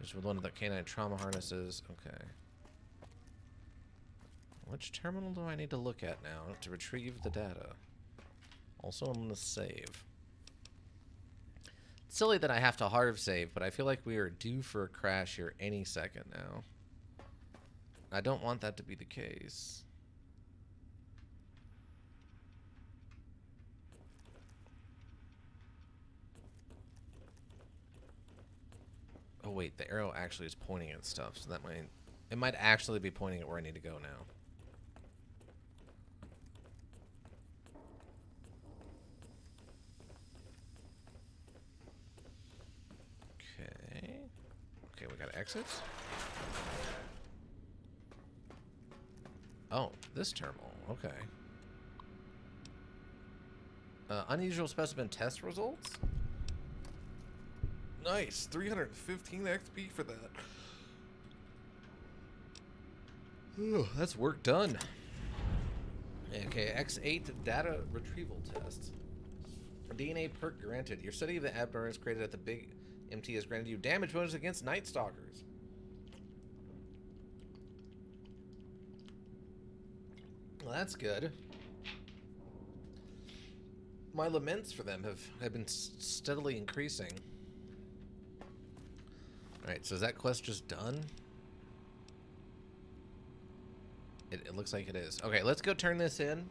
Just with one of the K9 trauma harnesses. Okay. Which terminal do I need to look at now to retrieve the data? Also, I'm going to save. It's silly that I have to hard save, but I feel like we are due for a crash here any second now. I don't want that to be the case. Oh wait, the arrow actually is pointing at stuff, so that might actually be pointing at where I need to go now. Okay. Okay, we got exits. Oh, this terminal. Okay. Unusual specimen test results? Nice. 315 XP for that. Ooh, that's work done. Okay, X8 data retrieval test. DNA perk granted. Your study of the abnormals created at the Big MT has granted you damage bonus against Night Stalkers. Well, that's good. My laments for them have been steadily increasing. Alright, so is that quest just done? It looks like it is. Okay, let's go turn this in.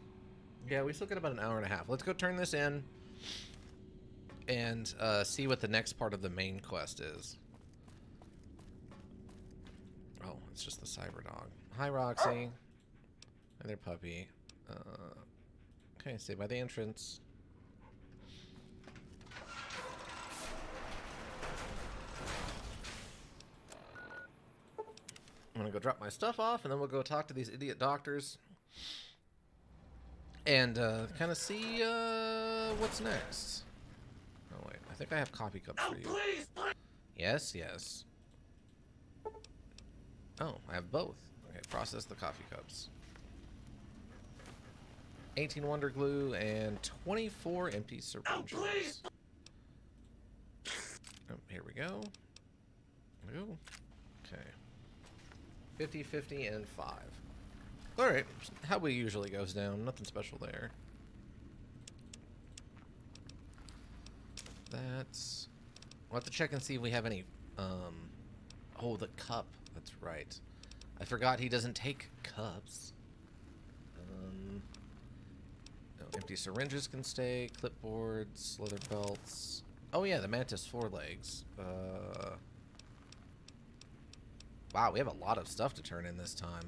Yeah, we still got about an hour and a half. Let's go turn this in and see what the next part of the main quest is. Oh, it's just the cyber dog. Hi, Roxy. Hi there, puppy. Okay, stay by the entrance. I'm gonna go drop my stuff off, and then we'll go talk to these idiot doctors and kind of see what's next. Oh wait, I think I have coffee cups for you. Yes, yes. Oh, I have both. Okay, process the coffee cups. 18 Wonder Glue and 24 empty syringes. Oh, here we go. Ooh. Okay. 50, 50, and 5. Alright, how it usually goes down. Nothing special there. That's... We'll have to check and see if we have any... Oh, the cup. That's right. I forgot he doesn't take cups. No, empty syringes can stay. Clipboards, leather belts. Oh yeah, the mantis forelegs. Wow, we have a lot of stuff to turn in this time.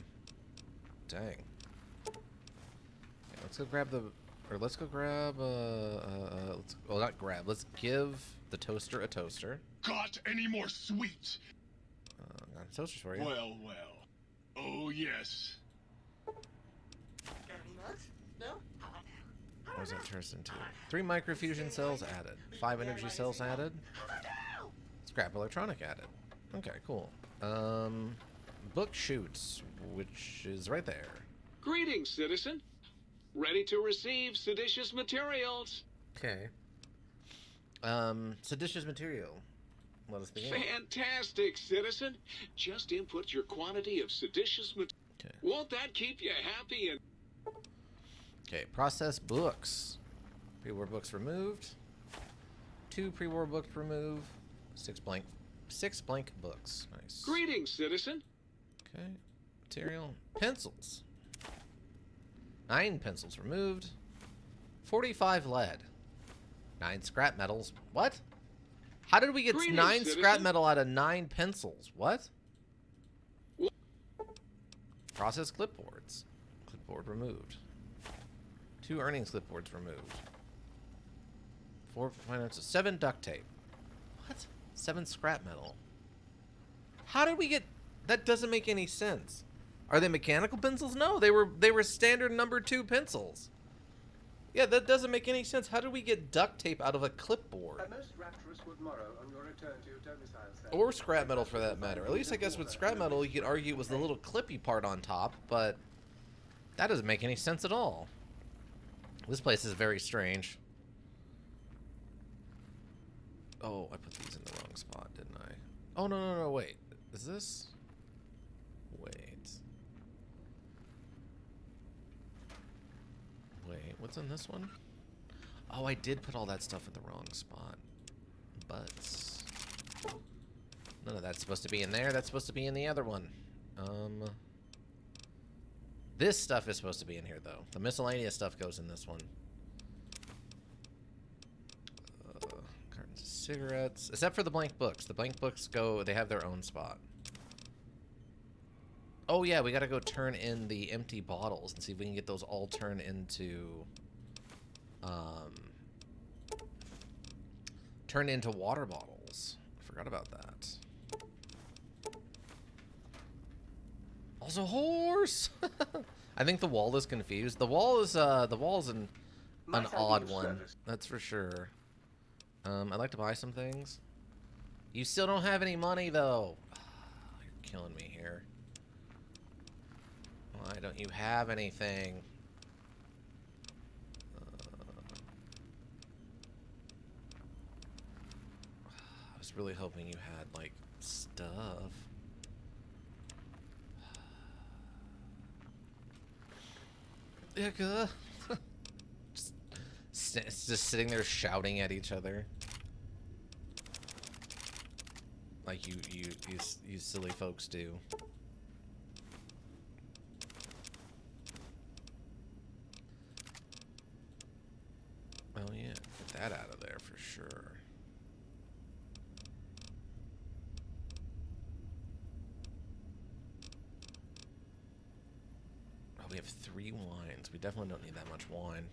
Dang. Okay, let's go grab the... Or let's go grab... well, not grab. Let's give the toaster a toaster. Got any more sweets? Got a toaster for you. Well, well. Oh, yes. What does that turn us into? 3 microfusion cells added. 5 energy cells added. Scrap electronic added. Okay, cool. Book shoots, which is right there. Greetings, citizen. Ready to receive seditious materials. Okay. Seditious material. Let us begin. Fantastic, citizen. Just input your quantity of seditious material. Okay. Won't that keep you happy and... Okay, process books. Pre-war books removed. 2 pre-war books removed. 6 blank 6 blank books. Nice. Greetings, citizen. Okay. Material. Pencils. 9 pencils removed. 45 lead. 9 scrap metals. What? How did we get Greetings, 9 citizen. scrap metal out of 9 pencils? What? Process clipboards. Clipboard removed. 2 earnings clipboards removed. 4 finances. 7 duct tape. What? 7 scrap metal. How did we get... That doesn't make any sense. Are they mechanical pencils? No, they were standard number 2 pencils. Yeah, that doesn't make any sense. How did we get duct tape out of a clipboard? A most rapturous would morrow on your return to your domicile, sir. Or scrap metal for that matter. At least I guess with scrap metal you could argue it was the little clippy part on top, but that doesn't make any sense at all. This place is very strange. Oh, I put these in the wrong spot, didn't I? Oh, no, wait. Is this... Wait, what's in this one? Oh, I did put all that stuff in the wrong spot. But none of that's supposed to be in there. That's supposed to be in the other one. This stuff is supposed to be in here, though. The miscellaneous stuff goes in this one. Cartons of cigarettes. Except for the blank books. The blank books go... They have their own spot. Oh, yeah, we gotta go turn in the empty bottles and see if we can get those all turned into... Turned into water bottles. I forgot about that. Also, horse! I think the wall is confused. The wall is an odd one. That's for sure. I'd like to buy some things. You still don't have any money, though. You're killing me here. Why don't you have anything? I was really hoping you had, like, stuff. Yeah, just sitting there shouting at each other. Like you silly folks do. Oh yeah, get that out of there for sure. Oh, we have 3 wines. We definitely don't need that much wine.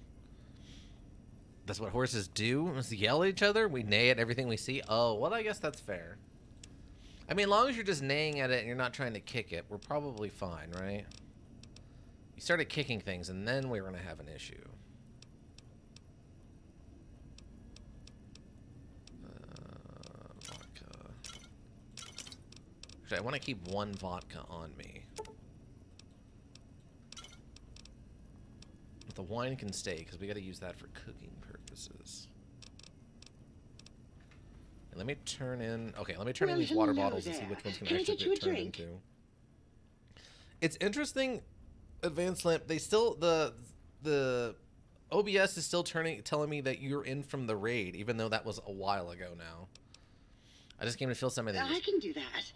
That's what horses do? Is yell at each other? We neigh at everything we see? Oh, well, I guess that's fair. I mean, as long as you're just neighing at it and you're not trying to kick it, we're probably fine, right? You started kicking things, and then we're going to have an issue. Vodka. Actually, I want to keep 1 vodka on me. But the wine can stay, because we got to use that for cooking purposes. And let me turn in... Okay, let me turn in these water bottles and see which ones can actually get turned into. It's interesting, Advanced Lamp, they still... The OBS is still telling me that you're in from the raid, even though that was a while ago now. I just came to fill some of these. I can do that.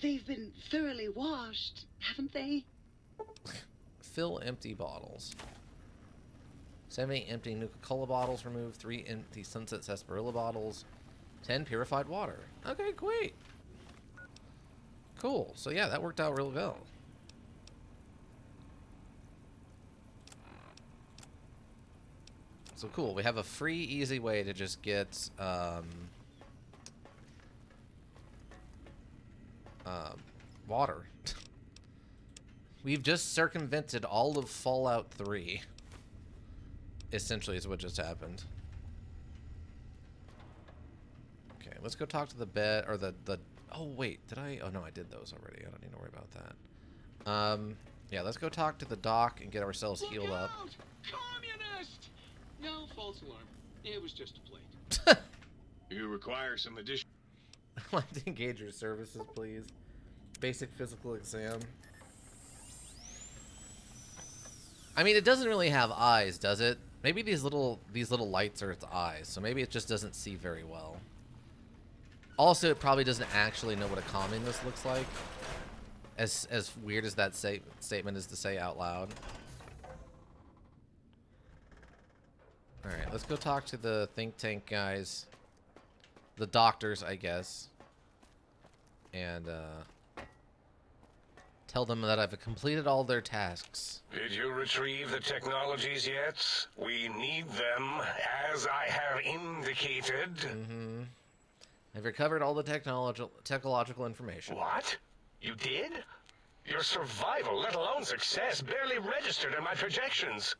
They've been thoroughly washed, haven't they? Fill empty bottles. 70 empty Nuka-Cola bottles removed. 3 empty Sunset Sarsaparilla bottles. 10 purified water. Okay, great. Cool. So yeah, that worked out real well. So cool. We have a free, easy way to just get water. We've just circumvented all of Fallout 3. Essentially is what just happened. Okay, let's go talk to the bed, or the oh wait, did I? Oh no, I did those already. I don't need to worry about that. Yeah, let's go talk to the doc and get ourselves healed up. Communist! No, false alarm. It was just a plate. You require some additional... I'd like to engage your services, please. Basic physical exam. I mean, it doesn't really have eyes, does it? Maybe these little lights are its eyes, so maybe it just doesn't see very well. Also, it probably doesn't actually know what a communist looks like. As weird as that statement is to say out loud. Alright, let's go talk to the think tank guys. The doctors, I guess. And, tell them that I've completed all their tasks. Did you retrieve the technologies yet? We need them, as I have indicated. Mm-hmm. I've recovered all the technological information. What? You did? Your survival, let alone success, barely registered in my projections.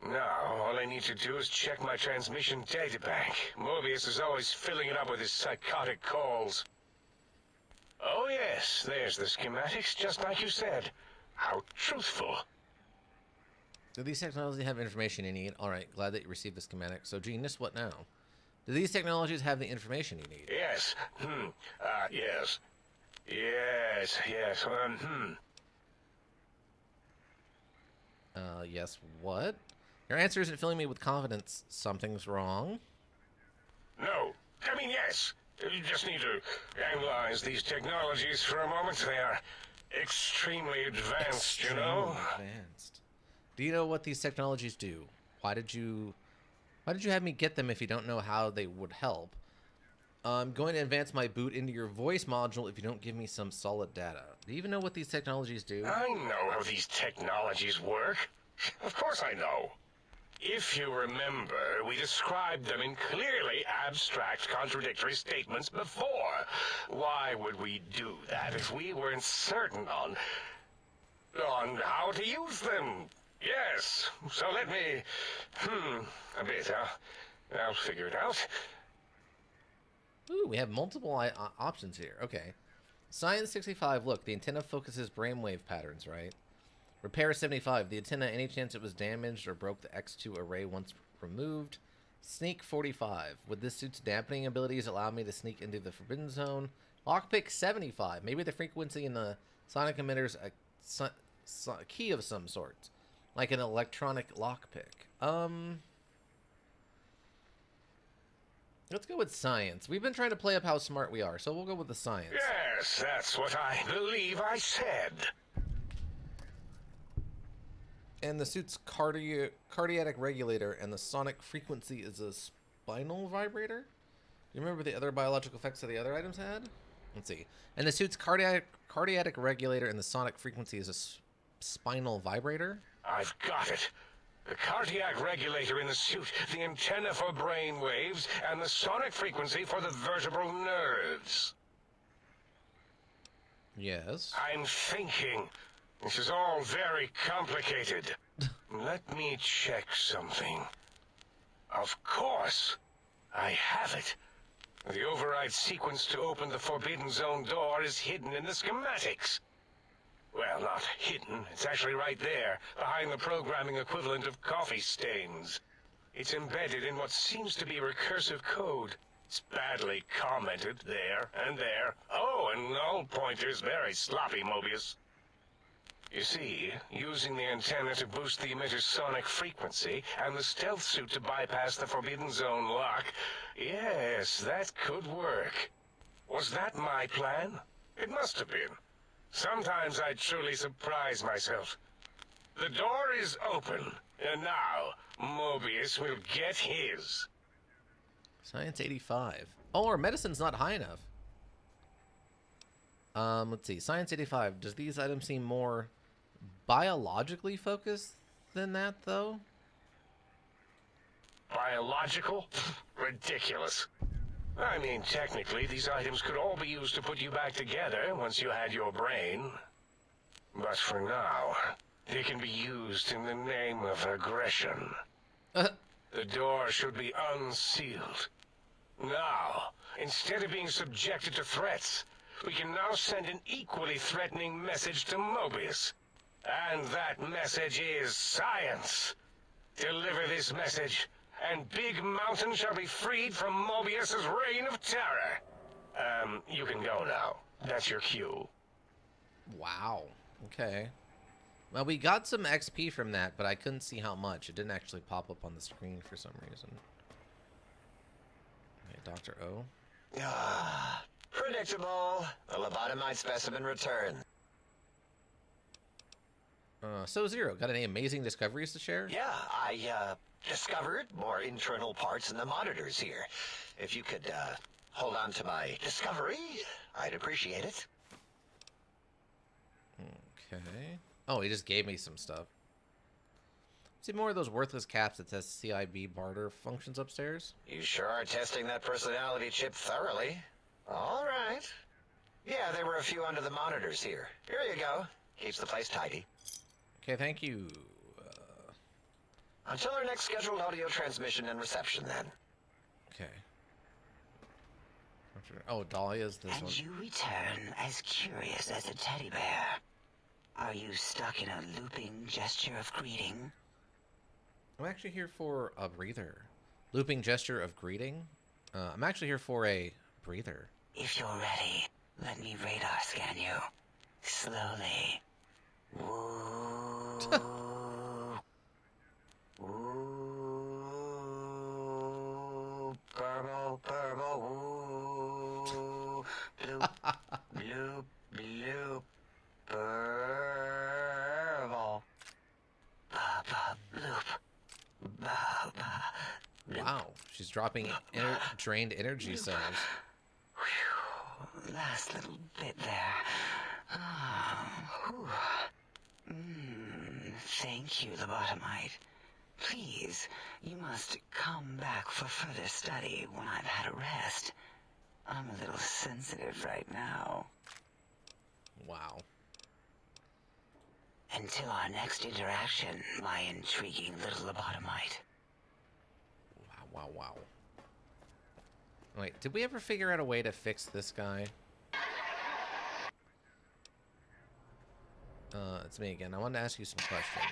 Now, all I need to do is check my transmission databank. Mobius is always filling it up with his psychotic calls. Oh yes, there's the schematics, just like you said. How truthful. Do these technologies have information you need? Alright, glad that you received the schematic. So, Genius, what now? Do these technologies have the information you need? Yes. Yes. Yes. Yes, what? Your answer isn't filling me with confidence. Something's wrong. No. I mean, yes. You just need to analyze these technologies for a moment. They are extremely advanced, you know? Advanced. Do you know what these technologies do? Why did you have me get them if you don't know how they would help? I'm going to advance my boot into your voice module if you don't give me some solid data. Do you even know what these technologies do? I know how these technologies work. Of course I know. If you remember, we described them in clearly abstract, contradictory statements before. Why would we do that if we weren't certain on how to use them? Yes, so let me, a bit, I'll figure it out. Ooh, we have multiple options here. Okay. Science 65, look, the antenna focuses brainwave patterns, right? Repair 75, the antenna, any chance it was damaged or broke the X2 array once removed. Sneak 45, would this suit's dampening abilities allow me to sneak into the forbidden zone? Lockpick 75, maybe the frequency in the sonic emitter's a key of some sort. Like an electronic lockpick. Let's go with science. We've been trying to play up how smart we are, so we'll go with the science. Yes, that's what I believe I said. And the suit's cardiac regulator and the sonic frequency is a spinal vibrator? You remember the other biological effects that the other items had? Let's see. And the suit's cardiac regulator and the sonic frequency is a spinal vibrator? I've got it. The cardiac regulator in the suit, the antenna for brain waves, and the sonic frequency for the vertebral nerves. Yes. I'm thinking. This is all very complicated. Let me check something. Of course. I have it. The override sequence to open the Forbidden Zone door is hidden in the schematics. Well, not hidden. It's actually right there, behind the programming equivalent of coffee stains. It's embedded in what seems to be recursive code. It's badly commented there and there. Oh, and null pointers very sloppy, Mobius. You see, using the antenna to boost the emitter's sonic frequency and the stealth suit to bypass the Forbidden Zone lock, yes, that could work. Was that my plan? It must have been. Sometimes I truly surprise myself. The door is open, and now Mobius will get his. Science 85. Oh, our medicine's not high enough. Let's see. Science 85. Does these items seem more biologically focused than that, though? Biological? Ridiculous. I mean, technically, these items could all be used to put you back together once you had your brain. But for now, they can be used in the name of aggression. The door should be unsealed. Now, instead of being subjected to threats, we can now send an equally threatening message to Mobius. And that message is science. Deliver this message, and Big Mountain shall be freed from Mobius's reign of terror. You can go now. That's your cue. Wow. Okay. Well, we got some XP from that, but I couldn't see how much. It didn't actually pop up on the screen for some reason. Okay, Dr. O. Ah, predictable. The lobotomite specimen returned. So Zero, got any amazing discoveries to share? Yeah, I discovered more internal parts in the monitors here. If you could hold on to my discovery, I'd appreciate it. Okay. Oh, he just gave me some stuff. See more of those worthless caps that test CIB barter functions upstairs? You sure are testing that personality chip thoroughly. All right. Yeah, there were a few under the monitors here. Here you go. Keeps the place tidy. Okay, thank you. Until our next scheduled audio transmission and reception, then. Okay. Oh, Dahlia's this And one. you return as curious as a teddy bear. Are you stuck in a looping gesture of greeting? I'm actually here for a breather. Looping gesture of greeting? I'm actually here for a breather. If you're ready, let me radar scan you. Slowly. Woo. Woo. Burble, burble, woo. Bloop, bloop, bloop. Burble. Ba, ba, bloop. Ba, ba, bloop. Wow, she's dropping drained energy cells. Whew. Last little bit there. Ah, whew. Thank you, lobotomite. Please, you must come back for further study when I've had a rest. I'm a little sensitive right now. Wow. Until our next interaction, my intriguing little lobotomite. Wow, wow, wow. Wait, did we ever figure out a way to fix this guy? It's me again. I wanted to ask you some questions.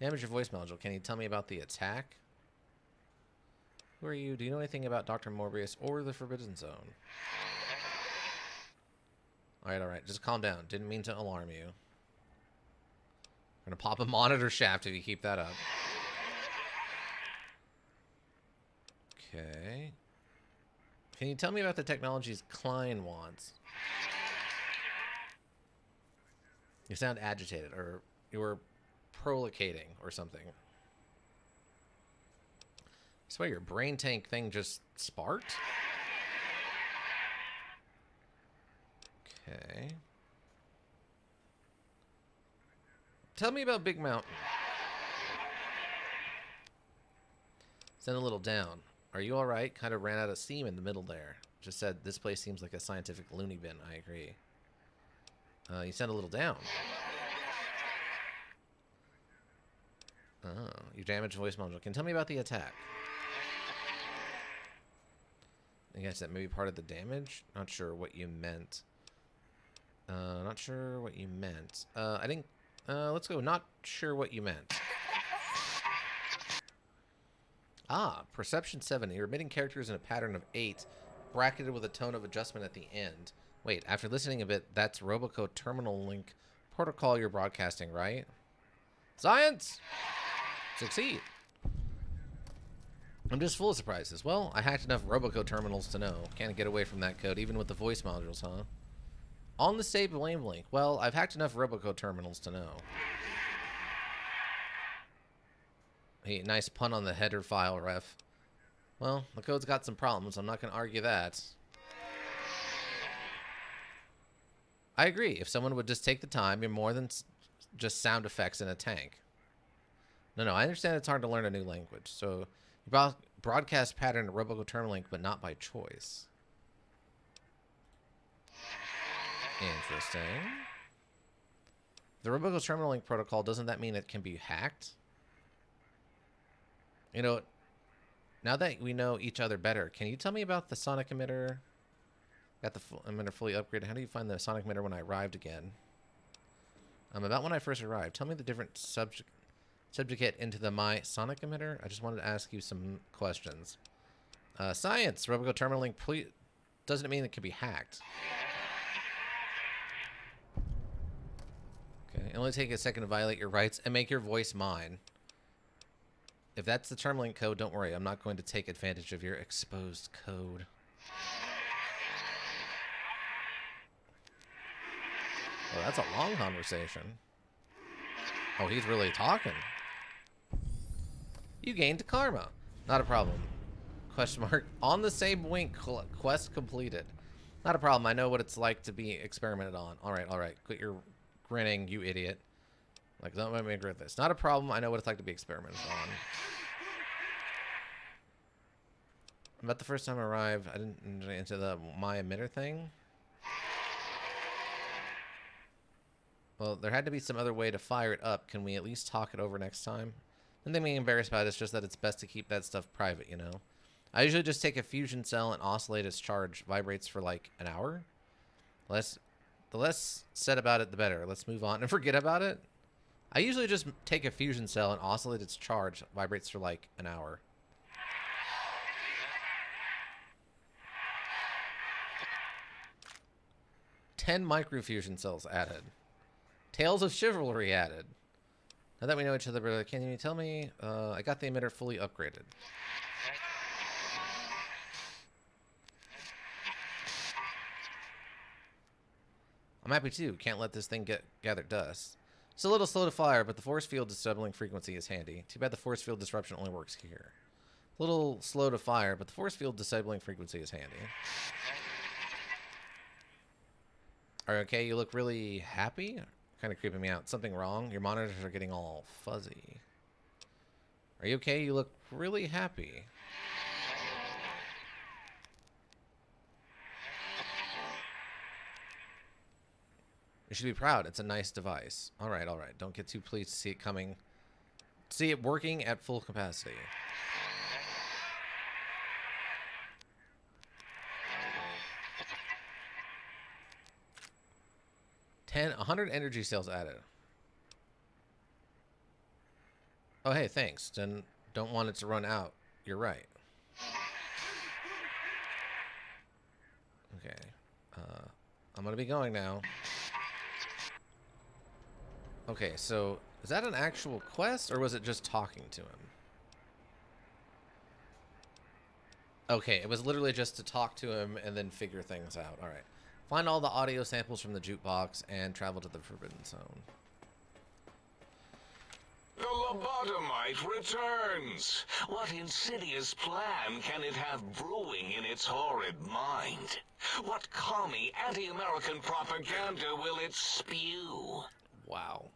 Damage your voice module. Can you tell me about the attack? Who are you? Do you know anything about Dr. Morbius or the Forbidden Zone? Alright. Just calm down. Didn't mean to alarm you. I'm gonna pop a monitor shaft if you keep that up. Okay. Can you tell me about the technologies Klein wants? You sound agitated, or you were prolicating or something. I swear your brain tank thing just sparked? Okay. Tell me about Big Mountain. Send a little down. Are you alright? Kind of ran out of steam in the middle there. Just said, this place seems like a scientific loony bin. I agree. You sent a little down. Oh, you damaged voice module. Can you tell me about the attack? I guess that may be part of the damage. Not sure what you meant. Not sure what you meant. I didn't... let's go. Not sure what you meant. Ah, Perception 7. You're emitting characters in a pattern of 8, bracketed with a tone of adjustment at the end. Wait, after listening a bit, that's Roboco Terminal Link Protocol you're broadcasting, right? Science! Succeed. I'm just full of surprises. Well, I hacked enough Roboco terminals to know. Can't get away from that code, even with the voice modules, huh? On the save blame link. Well, I've hacked enough Roboco terminals to know. Hey, nice pun on the header file, ref. Well, the code's got some problems. I'm not going to argue that. I agree. If someone would just take the time, you're more than just sound effects in a tank. No, I understand it's hard to learn a new language. So, you broadcast pattern Roboco terminal link, but not by choice. Interesting. The Roboco terminal link protocol, doesn't that mean it can be hacked? You know, now that we know each other better, can you tell me about the sonic emitter? Got the emitter fully upgraded. How do you find the sonic emitter when I arrived again? About when I first arrived. Tell me the different subject into the my sonic emitter. I just wanted to ask you some questions. Science. Roboco terminal link. Please, doesn't it mean it can be hacked? Okay. It only take a second to violate your rights and make your voice mine. If that's the term link code, don't worry. I'm not going to take advantage of your exposed code. Oh, that's a long conversation. Oh, he's really talking. You gained karma. Not a problem. Question mark. On the same wink, quest completed. Not a problem. I know what it's like to be experimented on. All right. Quit your grinning, you idiot. Like, don't make me regret this. Not a problem. I know what it's like to be experimented on. About the first time I arrived, I didn't into the my emitter thing. Well, there had to be some other way to fire it up. Can we at least talk it over next time? Nothing being embarrassed about it. It's just that it's best to keep that stuff private, you know? I usually just take a fusion cell and oscillate its charge. Vibrates for like an hour. The less said about it, the better. Let's move on and forget about it. I usually just take a fusion cell and oscillate its charge. Vibrates for like an hour. Ten microfusion cells added. Tales of Chivalry added. Now that we know each other better, can you tell me? I got the emitter fully upgraded. I'm happy too. Can't let this thing gather dust. It's a little slow to fire, but the force field disabling frequency is handy. Too bad the force field disruption only works here. A little slow to fire, but the force field disabling frequency is handy. Are you okay? You look really happy? Kind of creeping me out. Something wrong? Your monitors are getting all fuzzy. Are you okay? You look really happy. You should be proud. It's a nice device. All right. Don't get too pleased to see it coming. See it working at full capacity. A 100 energy cells added. Oh, hey, thanks. Don't want it to run out. You're right. Okay. I'm gonna be going now. Okay, so is that an actual quest, or was it just talking to him? Okay, it was literally just to talk to him and then figure things out. All right. Find all the audio samples from the jukebox and travel to the Forbidden Zone. The lobotomite returns. What insidious plan can it have brewing in its horrid mind? What commie anti-American propaganda will it spew? Wow.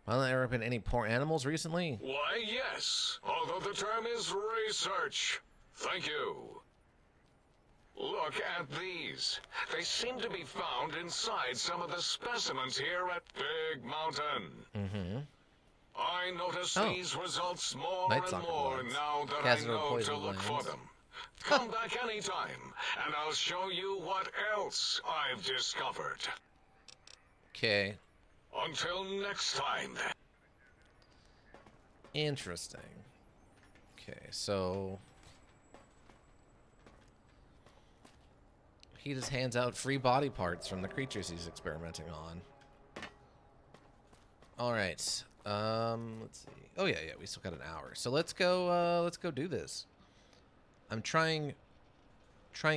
Well, there have been any poor animals recently? Why, yes. Although the term is research. Thank you. Look at these. They seem to be found inside some of the specimens here at Big Mountain. Mm-hmm. I notice these results more Night and more bloods. now that Cats I that are know to poison look for glands. them. Come back anytime, and I'll show you what else I've discovered. Okay. Until next time, then. Interesting. Okay, so he just hands out free body parts from the creatures he's experimenting on. All right. Let's see. Oh yeah, we still got an hour. So let's go do this. I'm trying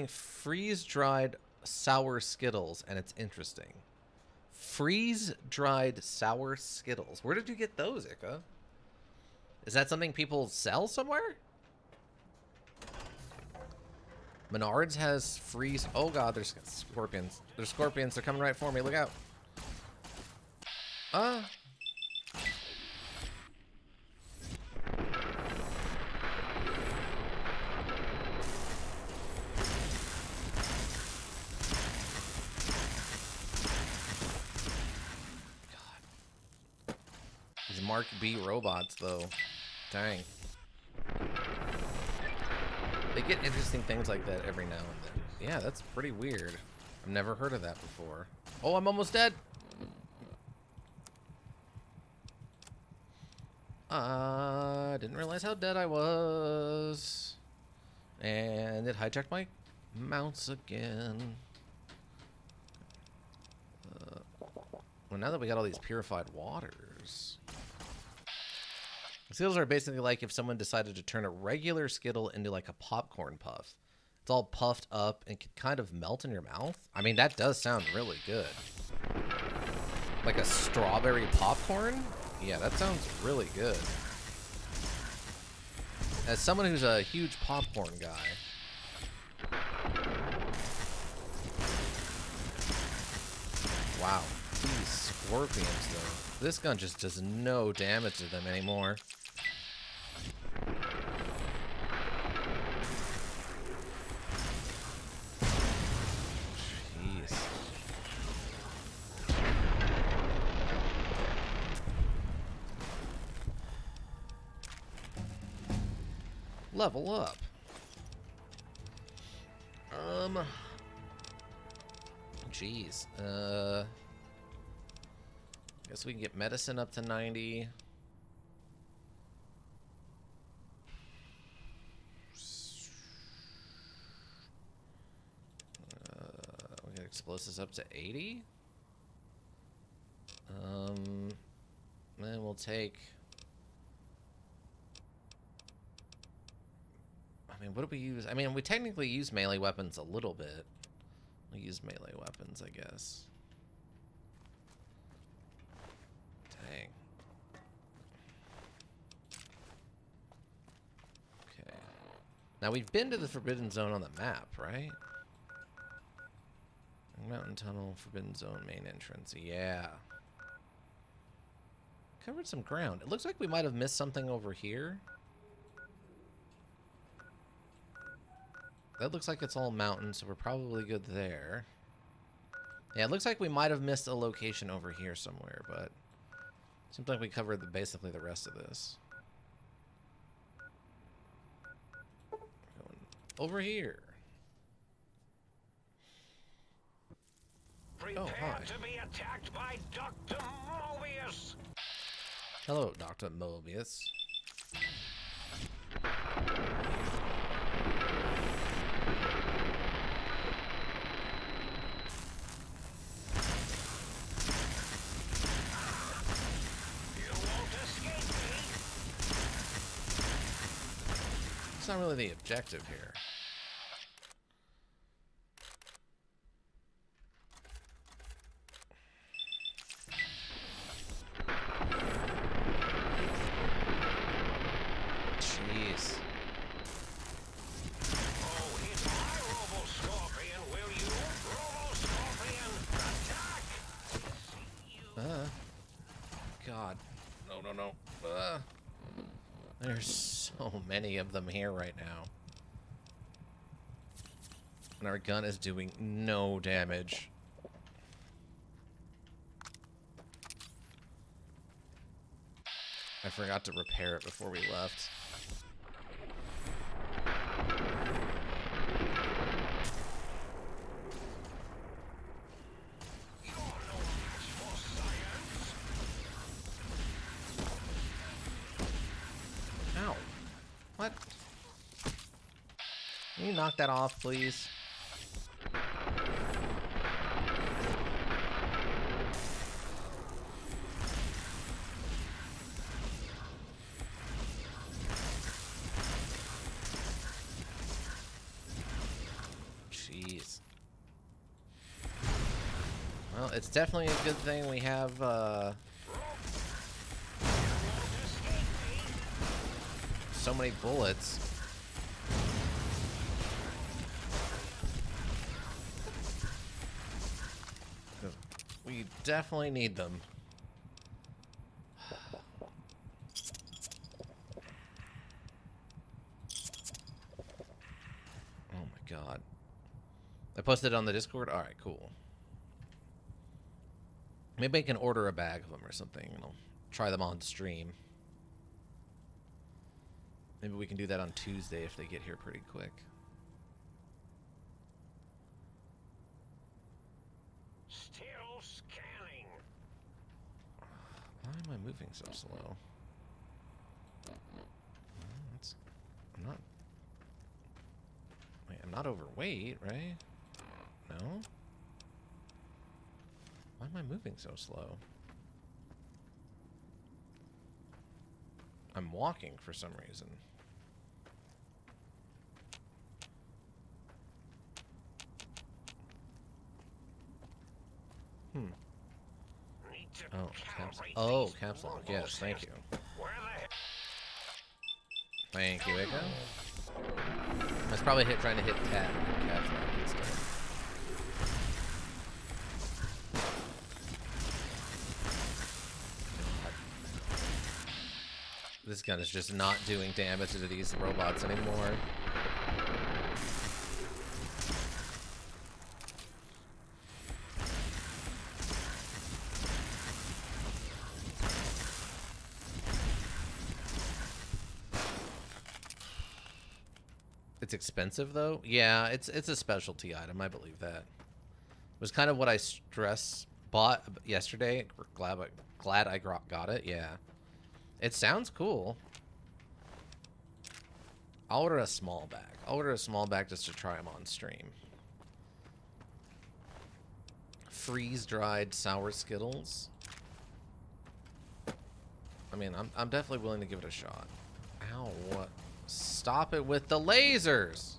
freeze-dried sour Skittles, and it's interesting. Freeze-dried sour Skittles. Where did you get those, Ika? Is that something people sell somewhere? Menards has freeze. Oh god, there's scorpions. There's scorpions. They're coming right for me. Look out. These Mark B robots, though. Dang. They get interesting things like that every now and then. Yeah, that's pretty weird. I've never heard of that before. Oh, I'm almost dead. I didn't realize how dead I was. And it hijacked my mounts again. Well, now that we got all these purified waters. Skittles are basically like if someone decided to turn a regular Skittle into like a popcorn puff. It's all puffed up and can kind of melt in your mouth. I mean, that does sound really good. Like a strawberry popcorn? Yeah, that sounds really good. As someone who's a huge popcorn guy. Wow. These scorpions, though. This gun just does no damage to them anymore. Jeez. Level up. Jeez. Guess we can get medicine up to 90. We get explosives up to 80. Then we'll take. I mean, what do we use? I mean, we technically use melee weapons a little bit. We use melee weapons, I guess. Dang. Okay. Now, we've been to the Forbidden Zone on the map, right? Mountain Tunnel, Forbidden Zone, main entrance. Yeah. Covered some ground. It looks like we might have missed something over here. That looks like it's all mountains, so we're probably good there. Yeah, it looks like we might have missed a location over here somewhere, but it seems like we covered basically the rest of this. Going over here. Oh, hi. To be attacked by Dr. Mobius. Hello, Dr. Mobius. It's not really the objective here. Jeez. Oh, it's my Robo-Scorpion, will you? Robo-Scorpion, attack! God. No, no, no. There's so many of them here right now. And our gun is doing no damage. I forgot to repair it before we left. Ow. What? Can you knock that off, please? Jeez. Well, it's definitely a good thing we have, so many bullets. We definitely need them. Oh my god. I posted it on the Discord? Alright, cool. Maybe I can order a bag of them or something, and I'll try them on stream. Maybe we can do that on Tuesday if they get here pretty quick. Still scanning. Why am I moving so slow? I'm not... Wait, I'm not overweight, right? No? Why am I moving so slow? I'm walking for some reason. Oh, caps lock. Yes, thank you. Thank you, Echo. I was probably trying to hit tab caps lock instead. This gun is just not doing damage to these robots anymore. It's expensive though. Yeah, it's a specialty item. I believe that. It was kind of what I bought yesterday. Glad I got it. Yeah, it sounds cool. I'll order a small bag. I'll order a small bag just to try them on stream. Freeze-dried sour Skittles. I mean, I'm definitely willing to give it a shot. Ow, what? Stop it with the lasers!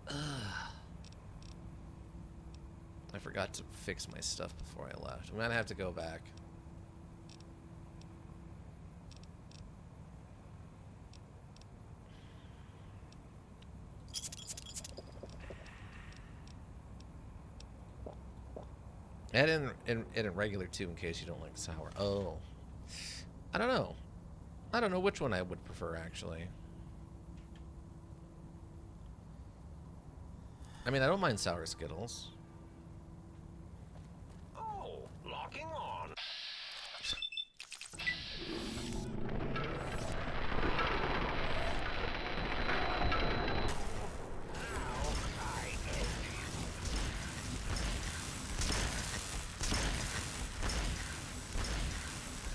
Ugh. I forgot to fix my stuff before I left. I'm gonna have to go back. And in regular too, in case you don't like sour. Oh. I don't know. I don't know which one I would prefer, actually. I mean, I don't mind sour Skittles. Oh, locking on.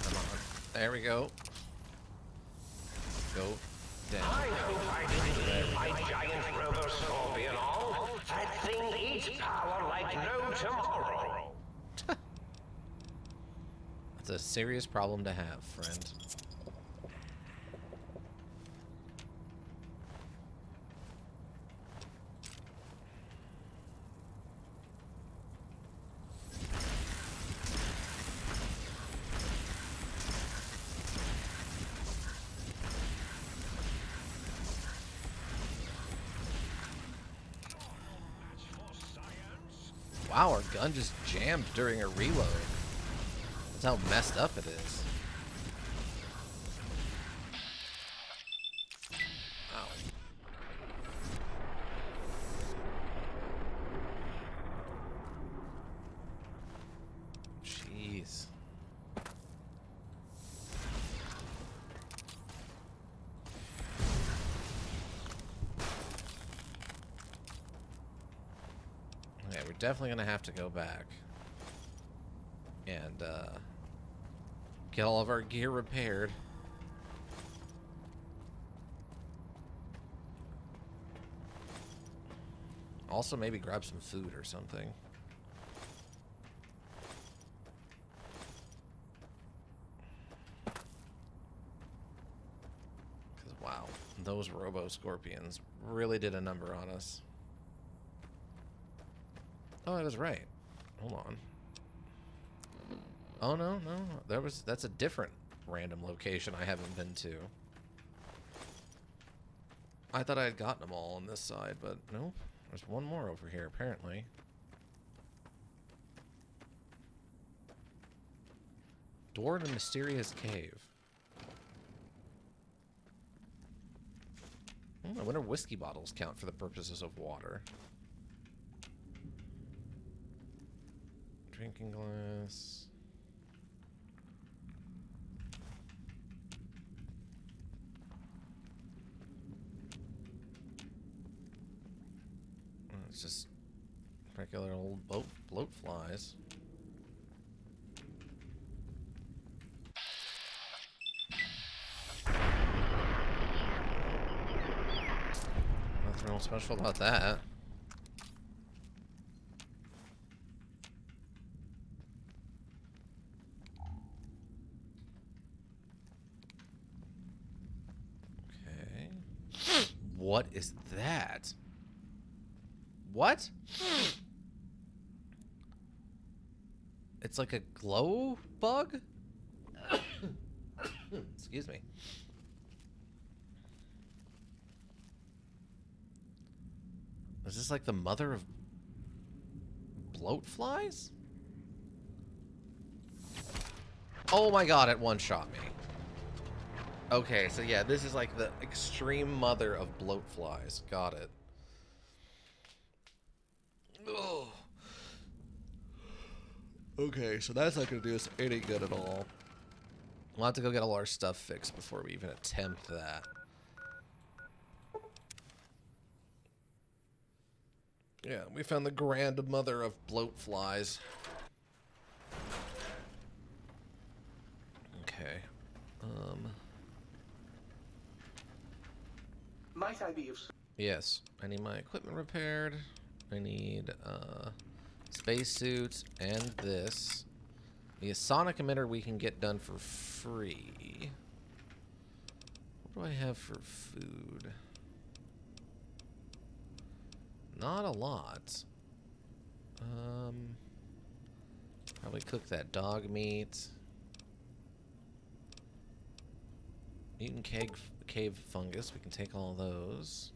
Come on. There we go. Go down. I hope I didn't leave my giant robo-scorpion all. That thing eats power like no tomorrow. That's a serious problem to have, friend. Wow, our gun just jammed during a reload. That's how messed up it is. Ow. Jeez. Okay, we're definitely gonna have to go back and get all of our gear repaired. Also, maybe grab some food or something. Because, wow, those robo-scorpions really did a number on us. Oh, I was right. Hold on. Oh, no. That's a different random location I haven't been to. I thought I had gotten them all on this side, but nope. There's one more over here, apparently. Door to mysterious cave. I wonder if whiskey bottles count for the purposes of water. Drinking glass. It's just regular old bloat flies. Nothing real special about that. What is that? What? It's like a glow bug? Excuse me. Is this like the mother of bloat flies? Oh my god, it one-shot me. Okay, so yeah, this is like the extreme mother of bloat flies. Got it. Oh. Okay, so that's not gonna do us any good at all. We'll have to go get all our stuff fixed before we even attempt that. Yeah, we found the grandmother of bloat flies. Okay. Might I be of... Yes, I need my equipment repaired. I need spacesuit and this. The sonic emitter we can get done for free. What do I have for food? Not a lot. Probably cook that dog meat. Mutant cave fungus. We can take all those.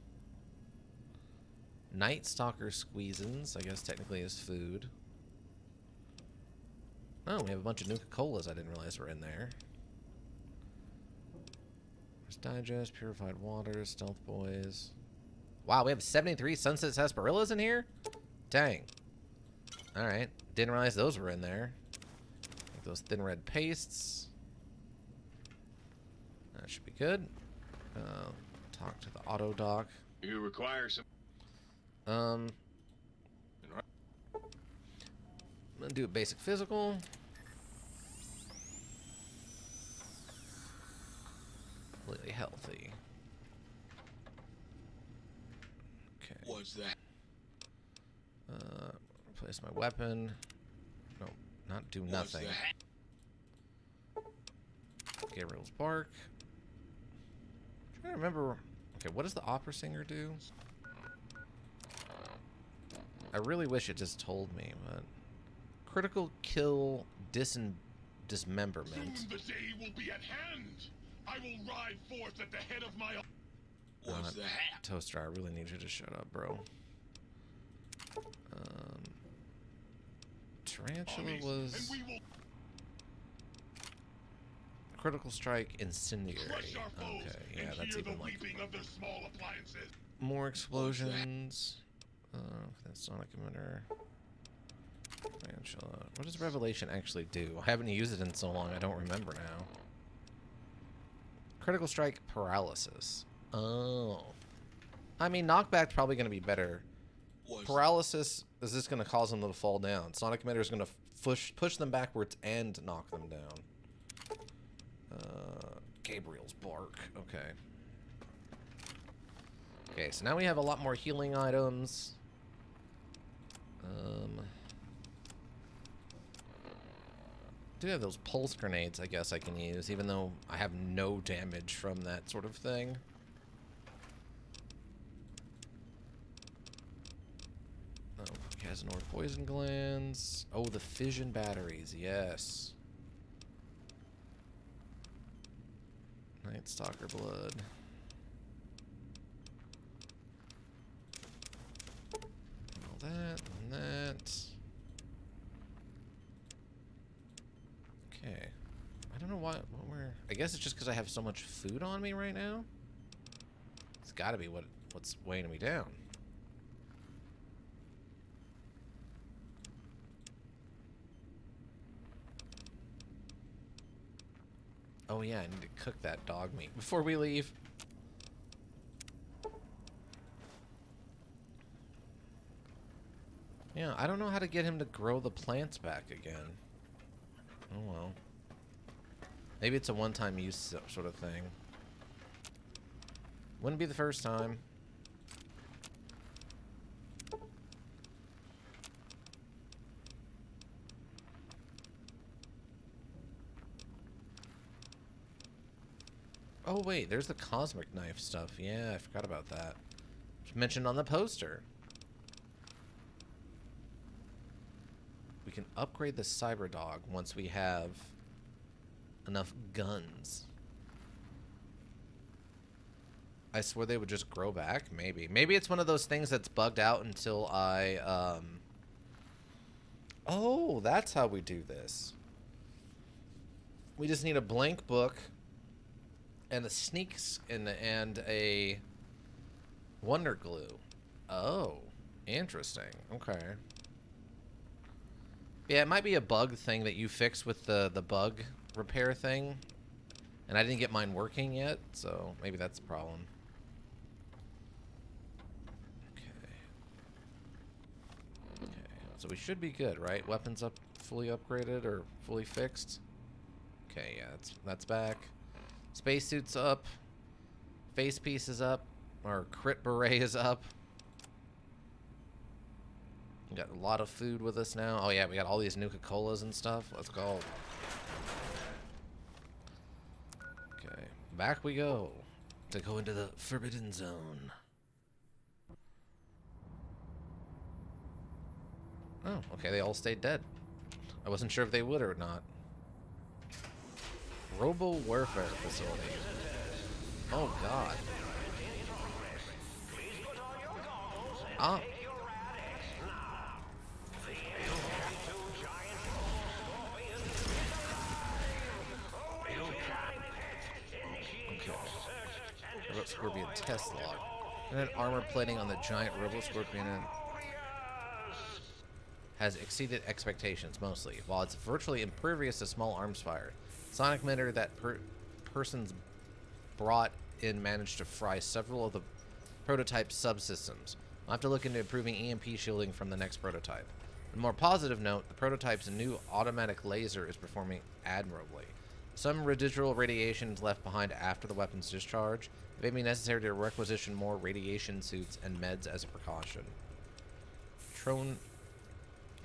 Night Stalker squeezins, I guess technically is food. Oh, we have a bunch of Nuka-Colas I didn't realize were in there. There's Digest, Purified Water, Stealth Boys. Wow, we have 73 Sunset Sarsaparillas in here? Dang. Alright. Didn't realize those were in there. Like those thin red pastes. That should be good. Talk to the auto doc. You require some... I'm gonna do a basic physical. Completely healthy. Okay. What's that? Replace my weapon. No, not do nothing. Gabriel's bark. I'm trying to remember. Okay, what does the opera singer do? I really wish it just told me, but critical kill dismemberment. Soon the day will be at hand. I will ride forth at the head of my... What's the hat? Toaster, I really need you to shut up, bro. Tarantula was critical strike incendiary. Okay, yeah, that's even like more explosions. That's sonic emitter. Tarantula. What does Revelation actually do? I haven't used it in so long, I don't remember now. Critical strike paralysis. Oh. I mean, knockback's probably going to be better. Paralysis is just going to cause them to fall down. Sonic emitter is going to push them backwards and knock them down. Gabriel's bark. Okay. Okay, so now we have a lot more healing items. Do have those pulse grenades, I guess I can use, even though I have no damage from that sort of thing. Oh, Casanor poison glands. Oh, the fission batteries, yes. Night Stalker blood. All that and that. Okay. I don't know what we're... I guess it's just because I have so much food on me right now. It's got to be what's weighing me down. Oh yeah, I need to cook that dog meat before we leave. Yeah, I don't know how to get him to grow the plants back again. Oh well. Maybe it's a one-time use sort of thing. Wouldn't be the first time. Oh wait, there's the cosmic knife stuff. Yeah, I forgot about that. It's mentioned on the poster. We can upgrade the cyber dog once we have enough guns. I swear they would just grow back. Maybe it's one of those things that's bugged out until I oh, that's how we do this. We just need a blank book and a and a wonder glue. Oh, interesting. Okay. Yeah, it might be a bug thing that you fix with the bug repair thing. And I didn't get mine working yet, so maybe that's the problem. Okay, so we should be good, right? Weapons up, fully upgraded or fully fixed. Okay, yeah, that's back. Spacesuit's up. Face piece is up. Our crit beret is up. We got a lot of food with us now. Oh yeah, we got all these Nuka-Colas and stuff. Let's go. Okay, back we go to go into the Forbidden Zone. Oh, okay, they all stayed dead. I wasn't sure if they would or not. Robo Warfare Facility. Oh, God. Ah. Okay. Scorpion test log. And then armor plating on the giant Robo Scorpion has exceeded expectations mostly. While it's virtually impervious to small arms fire, sonic emitter that persons brought in managed to fry several of the prototype subsystems. I'll have to look into improving EMP shielding from the next prototype. On a more positive note, the prototype's new automatic laser is performing admirably. Some residual radiation is left behind after the weapon's discharge. It may be necessary to requisition more radiation suits and meds as a precaution.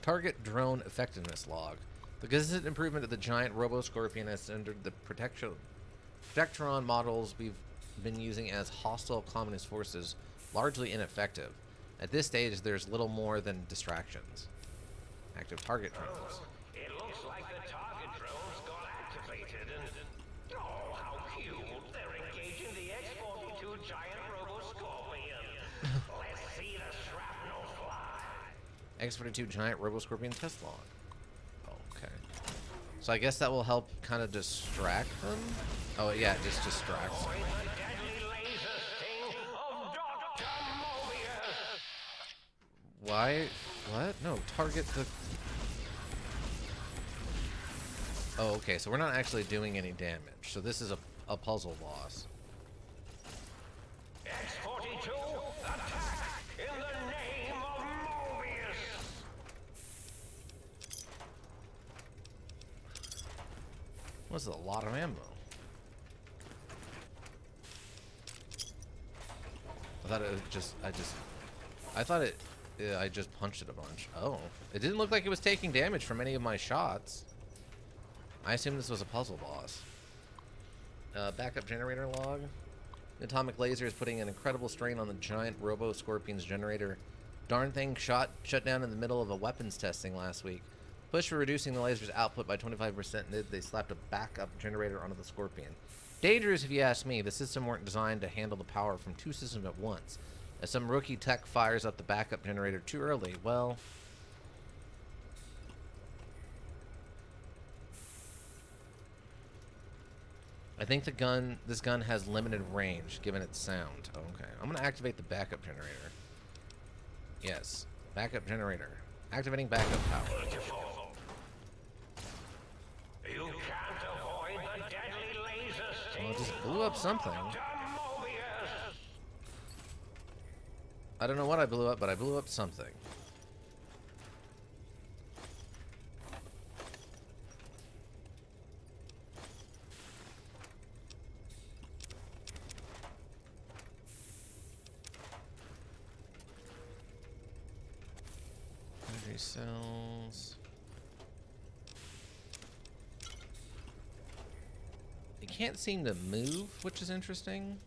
Target drone effectiveness log. The consistent improvement of the giant Robo-Scorpion has entered the Protectron models we've been using as hostile communist forces largely ineffective. At this stage, there's little more than distractions. Active target drones. It looks like the target drones got activated and... Oh, how cute! They're engaging the X-42 giant Robo-Scorpion. Let's see the shrapnel fly. X-42 giant Robo-Scorpion test log. Okay. So I guess that will help kind of distract them? Oh, yeah, it just distracts them. Why? What? No, target the... Oh, okay, so we're not actually doing any damage. So this is a puzzle boss. X-42, attack in the name of Mobius! That's a lot of ammo. I thought it just... I thought it... I just punched it a bunch. Oh. It didn't look like it was taking damage from any of my shots. I assume this was a puzzle boss. Backup generator log. The atomic laser is putting an incredible strain on the giant Robo-Scorpion's generator. Darn thing shut down in the middle of a weapons testing last week. Push for reducing the laser's output by 25%, and they slapped a backup generator onto the Scorpion. Dangerous if you ask me. The system weren't designed to handle the power from two systems at once. As some rookie tech fires up the backup generator too early, well... I think this gun has limited range, given its sound. Oh, okay. I'm going to activate the backup generator. Yes. Backup generator. Activating backup power. You can't avoid the deadly laser sting. Well, it just blew up something. I don't know what I blew up, but I blew up something. Energy cells. It can't seem to move, which is interesting.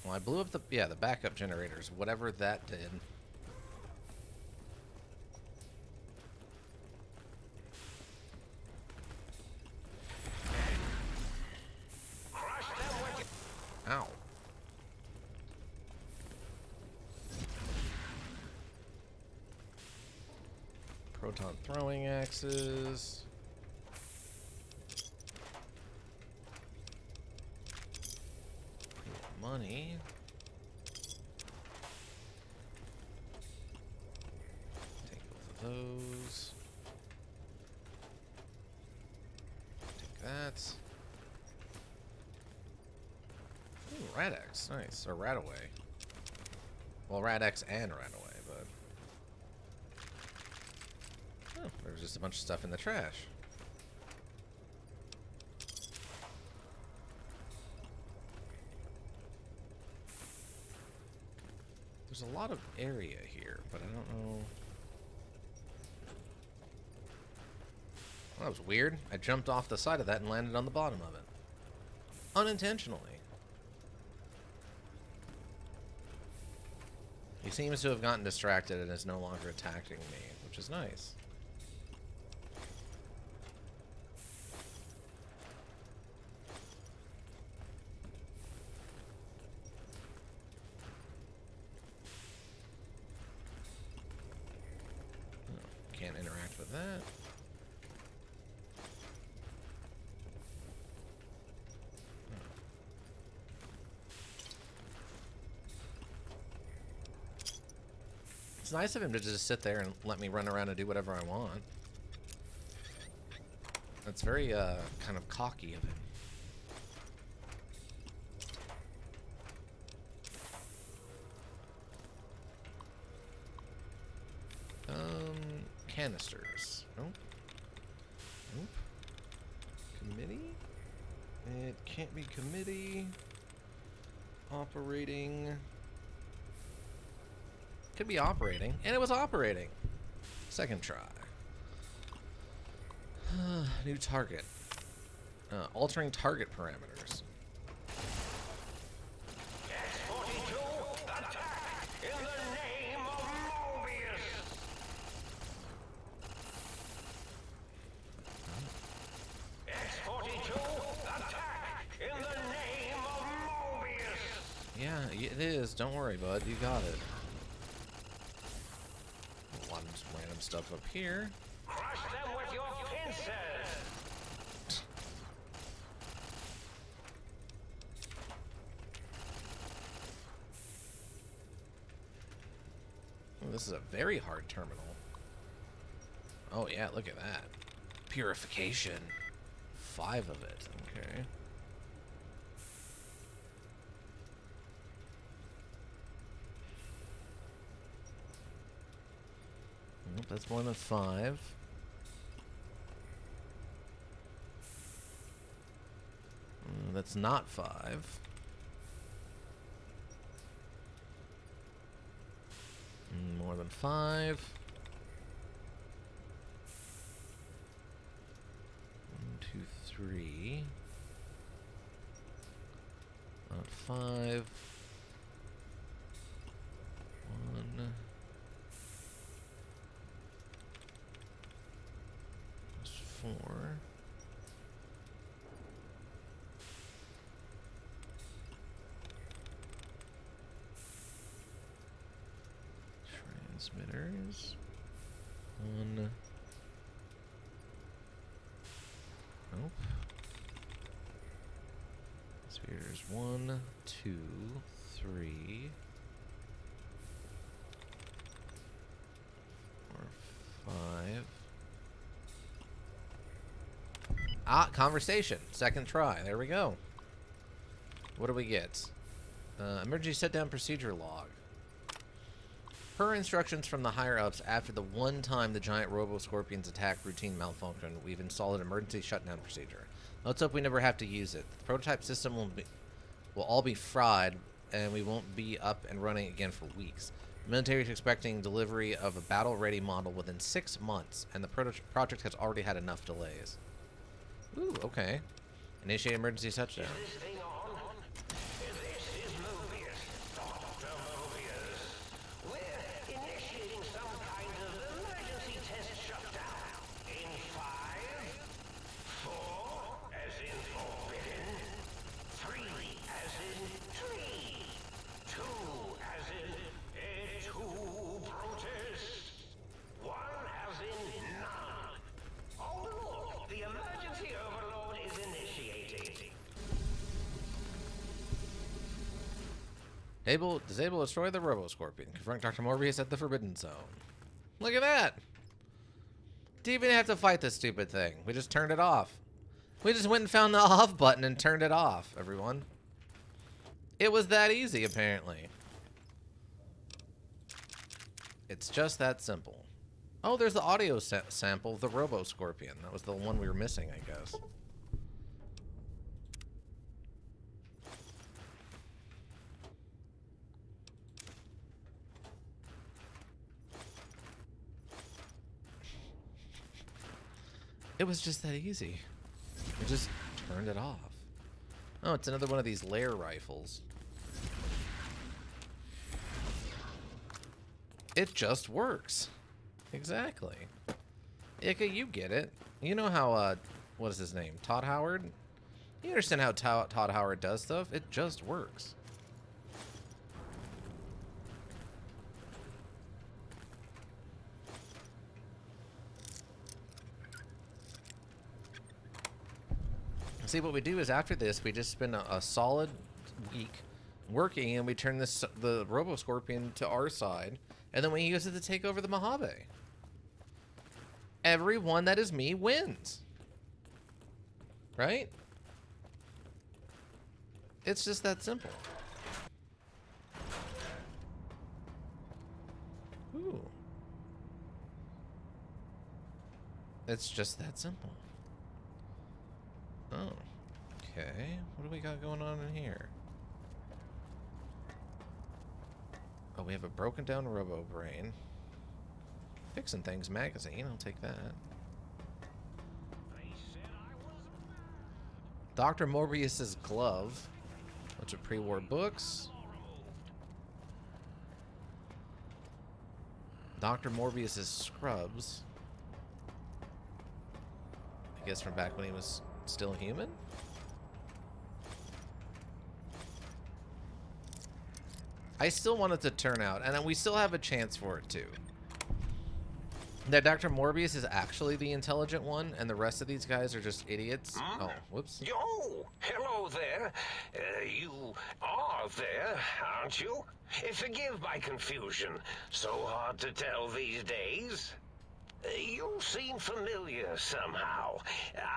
Well, I blew up the backup generators, whatever that did. Ow. Proton throwing axes. Money. Take both of those. Take that. Ooh, Rad-X. Nice. Or Radaway. Well, Rad-X and Radaway, but... Oh, there was just a bunch of stuff in the trash. There's a lot of area here, but I don't know... Well, that was weird. I jumped off the side of that and landed on the bottom of it. Unintentionally. He seems to have gotten distracted and is no longer attacking me, which is nice. Can't interact with that. It's nice of him to just sit there and let me run around and do whatever I want. That's very, kind of cocky of him. Canisters. Nope. Nope. Committee? It can't be committee. Operating. Could be operating. And it was operating. Second try. New target. Altering target parameters. Yeah, it is. Don't worry, bud. You got it. A lot of just random stuff up here. Crush them with your pincers! Oh, this is a very hard terminal. Oh, yeah, look at that. Purification. 5 of it. Okay. Nope, that's more than 5. That's not 5. More than 5. 1, 2, 3. Not 5. 1. That's 4. Transmitters. 1. Nope. Spheres 1, 2, 3, 4, 5. Ah, conversation. Second try. There we go. What do we get? Emergency set-down procedure log. Per instructions from the higher-ups, after the one time the giant robo-scorpions attack routine malfunction, we've installed an emergency shutdown procedure. Let's hope we never have to use it. The prototype system will all be fried and we won't be up and running again for weeks. The military is expecting delivery of a battle-ready model within 6 months, and the project has already had enough delays. Ooh, okay. Initiate emergency touchdown. Is this thing on? This is Mobius. Dr. Mobius. We're initiating some kind of emergency test shutdown. In 5, 4, as in forbidden, 3, as in tree, 2, as in two protest, 1, as in none. Oh, look, the emergency overload is initiating. Disable, destroy the Robo-Scorpion. Confront Dr. Morbius at the Forbidden Zone. Look at that! Didn't even have to fight this stupid thing. We just turned it off. We just went and found the off button and turned it off, everyone. It was that easy, apparently. It's just that simple. Oh, there's the audio sample of the Robo-Scorpion. That was the one we were missing, I guess. It was just that easy. We just turned it off. Oh, it's another one of these lair rifles. It just works. Exactly. Ika, you get it. You know how, what is his name? Todd Howard? You understand how Todd Howard does stuff? It just works. See, what we do is after this, we just spend a solid week working, and we turn the Robo-Scorpion to our side, and then we use it to take over the Mojave. Everyone that is me wins. Right? It's just that simple. Ooh. It's just that simple. Oh, okay. What do we got going on in here? Oh, we have a broken down Robo Brain. Fixing Things magazine. I'll take that. Dr. Morbius's glove. Bunch of pre-war books. Dr. Morbius's scrubs. I guess from back when he was still human? I still want it to turn out, and we still have a chance for it too. That Dr. Morbius is actually the intelligent one, and the rest of these guys are just idiots. Oh, whoops. Oh, hello there. You are there, aren't you? Forgive my confusion. So hard to tell these days. You seem familiar somehow.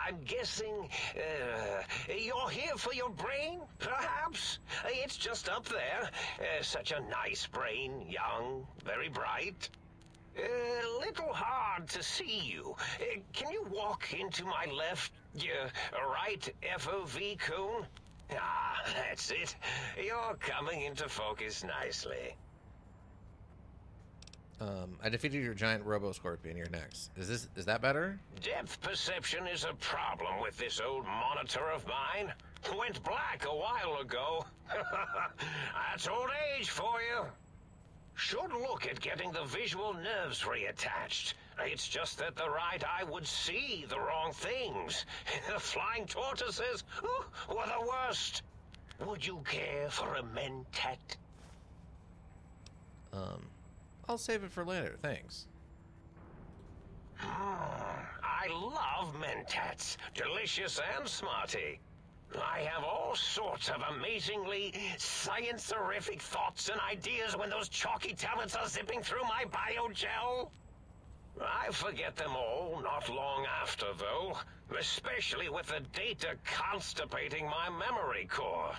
I'm guessing you're here for your brain, perhaps? It's just up there. Such a nice brain, young, very bright. Little hard to see you. Can you walk into my left, right FOV cone? Ah, that's it. You're coming into focus nicely. I defeated your giant Robo-Scorpion. You're next. Is that better? Depth perception is a problem with this old monitor of mine. Went black a while ago. That's old age for you. Should look at getting the visual nerves reattached. It's just that the right eye would see the wrong things. The flying tortoises were the worst. Would you care for a mentat? I'll save it for later, thanks. I love mentats. Delicious and smarty. I have all sorts of amazingly science-erific thoughts and ideas when those chalky tablets are zipping through my biogel. I forget them all not long after, though, especially with the data constipating my memory core.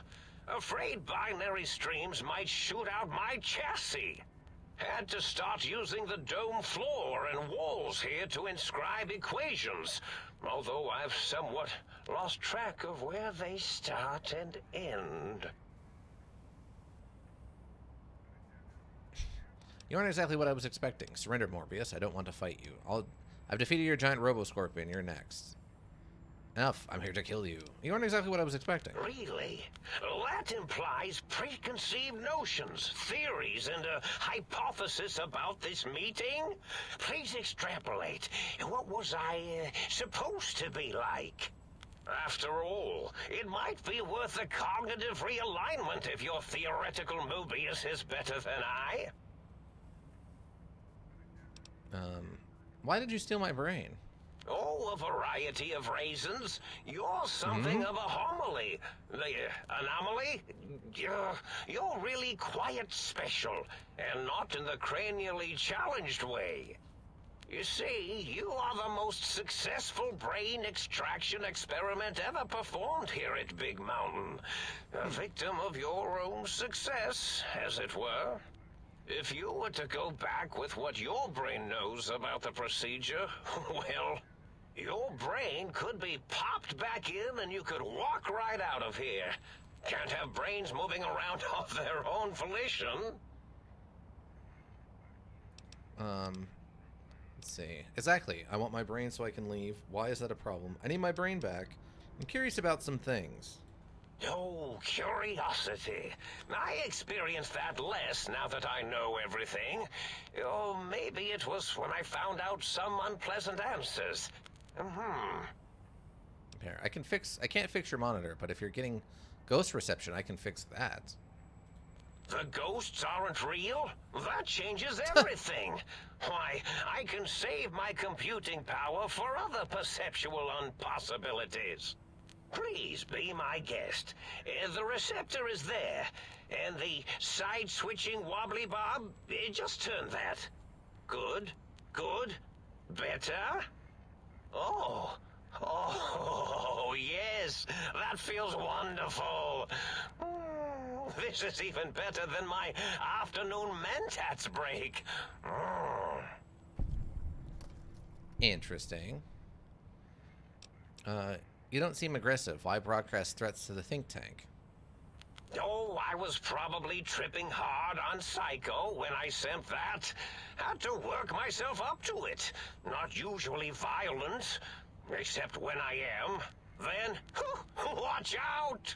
Afraid binary streams might shoot out my chassis. Had to start using the dome floor and walls here to inscribe equations, although I've somewhat lost track of where they start and end. You aren't exactly what I was expecting. Surrender, Morbius. I don't want to fight you. I've defeated your giant robo-scorpion. You're next. Enough. I'm here to kill you. You aren't exactly what I was expecting. Really? That implies preconceived notions, theories, and a hypothesis about this meeting? Please extrapolate. What was I supposed to be like? After all, it might be worth a cognitive realignment if your theoretical Mobius is better than I. Why did you steal my brain? Oh, a variety of reasons. You're something of a homily. Anomaly? You're really quite special, and not in the cranially challenged way. You see, you are the most successful brain extraction experiment ever performed here at Big Mountain. A victim of your own success, as it were. If you were to go back with what your brain knows about the procedure, well, your brain could be popped back in and you could walk right out of here. Can't have brains moving around of their own volition. Let's see. Exactly. I want my brain so I can leave. Why is that a problem? I need my brain back. I'm curious about some things. Oh, curiosity. I experience that less now that I know everything. Oh, maybe it was when I found out some unpleasant answers. Here, I can't fix your monitor, but if you're getting ghost reception, I can fix that. The ghosts aren't real? That changes everything. Why, I can save my computing power for other perceptual impossibilities. Please be my guest. The receptor is there, and the side-switching wobbly bob, just turn that. Good, good, better. Oh, yes, that feels wonderful. This is even better than my afternoon Mentats break. Interesting. You don't seem aggressive. Why broadcast threats to the think tank? Oh, I was probably tripping hard on Psycho when I sent that. Had to work myself up to it. Not usually violent, except when I am. Then, watch out!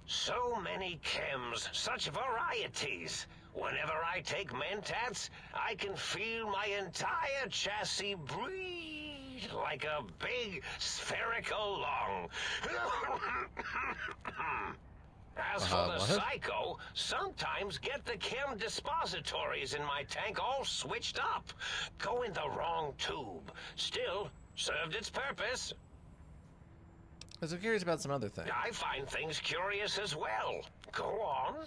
So many chems, such varieties. Whenever I take Mentats, I can feel my entire chassis breathe like a big spherical lung. As for the Psycho, sometimes get the chem dispositories in my tank all switched up. Go in the wrong tube. Still, served its purpose. I was curious about some other things. I find things curious as well. Go on.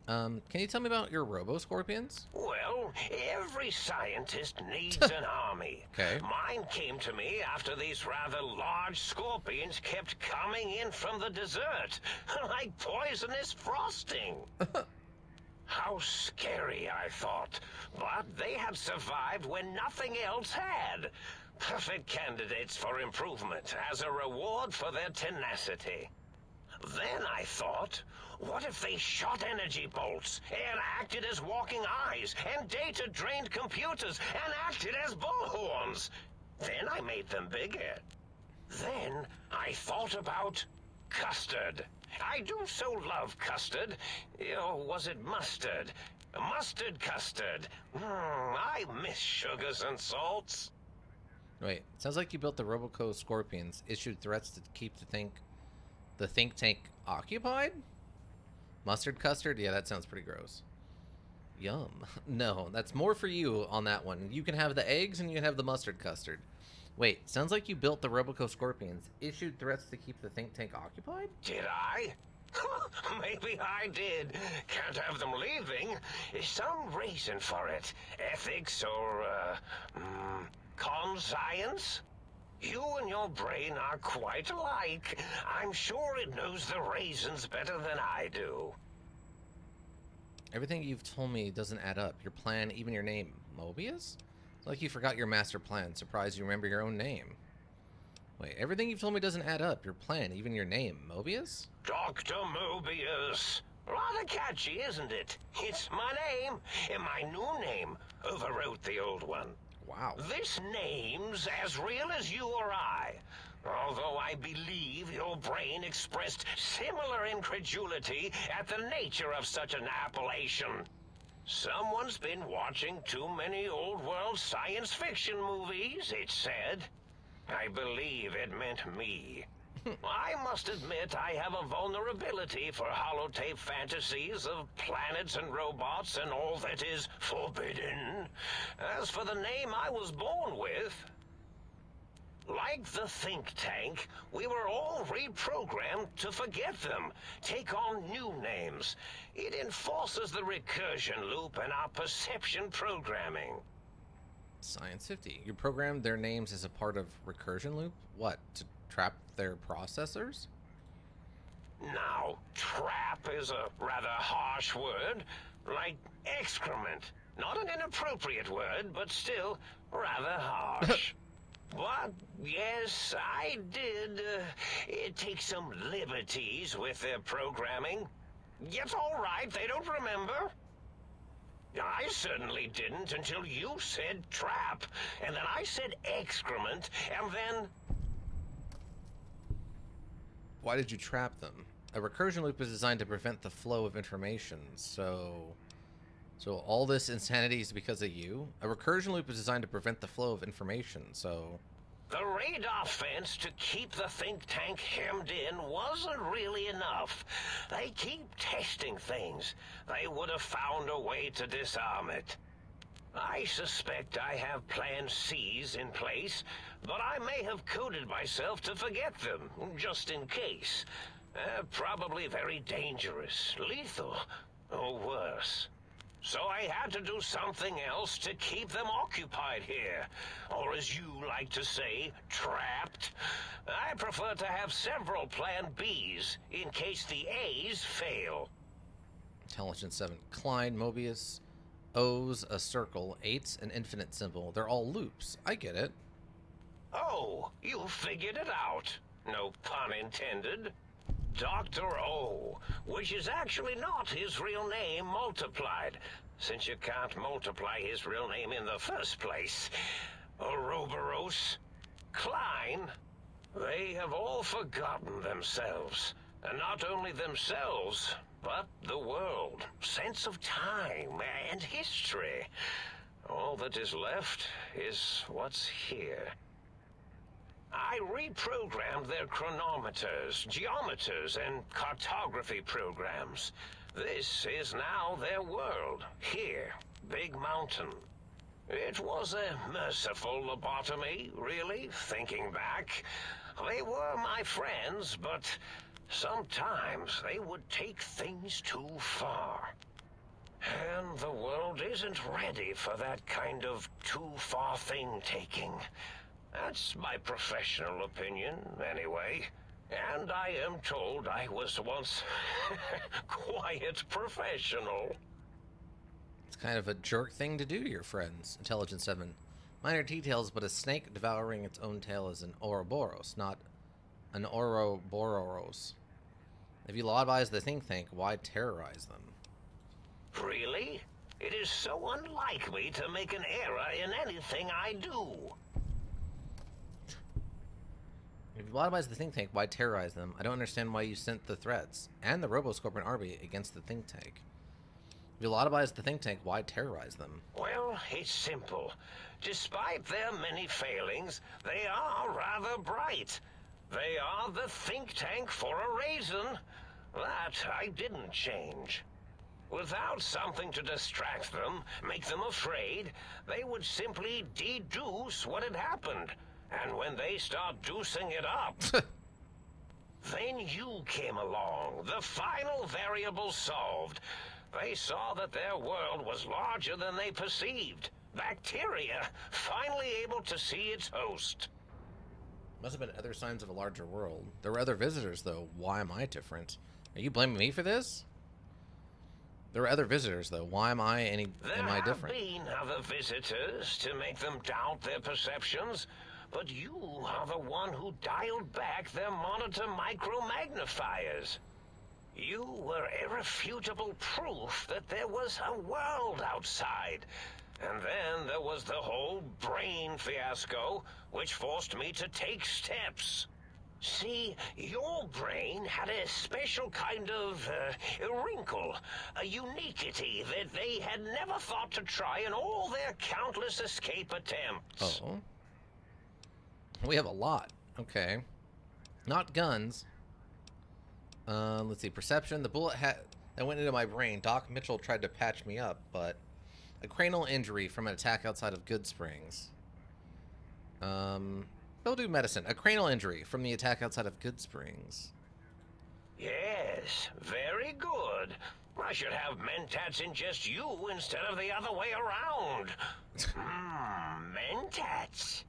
Can you tell me about your robo-scorpions? Well, every scientist needs an army. Okay. Mine came to me after these rather large scorpions kept coming in from the desert, like poisonous frosting. How scary, I thought. But they had survived when nothing else had. Perfect candidates for improvement as a reward for their tenacity. Then I thought, what if they shot energy bolts and acted as walking eyes and data-drained computers and acted as bullhorns? Then I made them bigger. Then I thought about custard. I do so love custard. Or was it mustard? Mustard custard. I miss sugars and salts. Wait, sounds like you built the Roboco Scorpions, issued threats to keep the think tank occupied? Mustard custard? Yeah, that sounds pretty gross. Yum. No, that's more for you on that one. You can have the eggs and you can have the mustard custard. Wait, sounds like you built the Roboco Scorpions, issued threats to keep the think tank occupied? Did I? Maybe I did. Can't have them leaving. Some reason for it. Ethics or, conscience? You and your brain are quite alike. I'm sure it knows the reasons better than I do. Everything you've told me doesn't add up. Your plan, even your name. Mobius? It's like you forgot your master plan. Surprised you remember your own name. Wait, everything you've told me doesn't add up. Your plan, even your name. Mobius? Dr. Mobius. Rather catchy, isn't it? It's my name, and my new name overwrote the old one. Wow. This name's as real as you or I. Although I believe your brain expressed similar incredulity at the nature of such an appellation. Someone's been watching too many old-world science fiction movies, it said. I believe it meant me. I must admit I have a vulnerability for holotape fantasies of planets and robots and all that is forbidden. As for the name I was born with, like the think tank, we were all reprogrammed to forget them, take on new names. It enforces the recursion loop in our perception programming. Science 50. You programmed their names as a part of recursion loop? What, to trap their processors? Now, trap is a rather harsh word, like excrement. Not an inappropriate word, but still rather harsh. But, yes, I did take some liberties with their programming. It's all right, they don't remember. I certainly didn't until you said trap, and then I said excrement, and then... Why did you trap them? A recursion loop is designed to prevent the flow of information, so all this insanity is because of you? A recursion loop is designed to prevent the flow of information, so... The radar fence to keep the think tank hemmed in wasn't really enough. They keep testing things. They would have found a way to disarm it. I suspect I have Plan C's in place, but I may have coded myself to forget them, just in case. Probably very dangerous, lethal, or worse. So I had to do something else to keep them occupied here. Or as you like to say, trapped. I prefer to have several Plan Bs in case the A's fail. Intelligence 7. Klein, Mobius, O's, a circle, 8's an infinite symbol. They're all loops. I get it. Oh, you figured it out. No pun intended. Dr. O, which is actually not his real name multiplied, since you can't multiply his real name in the first place. Ouroboros, Klein, they have all forgotten themselves. And not only themselves, but the world, sense of time and history. All that is left is what's here. I reprogrammed their chronometers, geometers, and cartography programs. This is now their world, here, Big Mountain. It was a merciful lobotomy, really, thinking back. They were my friends, but sometimes they would take things too far. And the world isn't ready for that kind of too-far thing-taking. That's my professional opinion, anyway. And I am told I was once quiet professional. It's kind of a jerk thing to do to your friends. Intelligence 7. Minor details, but a snake devouring its own tail is an Ouroboros, not an Ouroboros. If you lobotomize the think tank, why terrorize them? Really? It is so unlike me to make an error in anything I do. If you lobotomize the think tank, why terrorize them? I don't understand why you sent the threats and the Roboscorpion army against the think tank. If you lobotomize the think tank, why terrorize them? Well, it's simple. Despite their many failings, they are rather bright. They are the think tank for a reason. That I didn't change. Without something to distract them, make them afraid, they would simply deduce what had happened. And when they start deucing it up, then you came along, the final variable solved. They saw that their world was larger than they perceived. Bacteria, finally able to see its host. Must have been other signs of a larger world. There were other visitors, though. Why am I different? Are you blaming me for this? There were other visitors, though. Why am I different? There have been other visitors to make them doubt their perceptions. But you are the one who dialed back their monitor micro-magnifiers. You were irrefutable proof that there was a world outside. And then there was the whole brain fiasco, which forced me to take steps. See, your brain had a special kind of wrinkle, a uniquity that they had never thought to try in all their countless escape attempts. Oh. We have a lot. Okay. Not guns. Let's see. Perception. The bullet that went into my brain. Doc Mitchell tried to patch me up, but a cranial injury from an attack outside of Good Springs. They'll do medicine. A cranial injury from the attack outside of Good Springs. Yes, very good. I should have mentats in just you instead of the other way around. Mentats.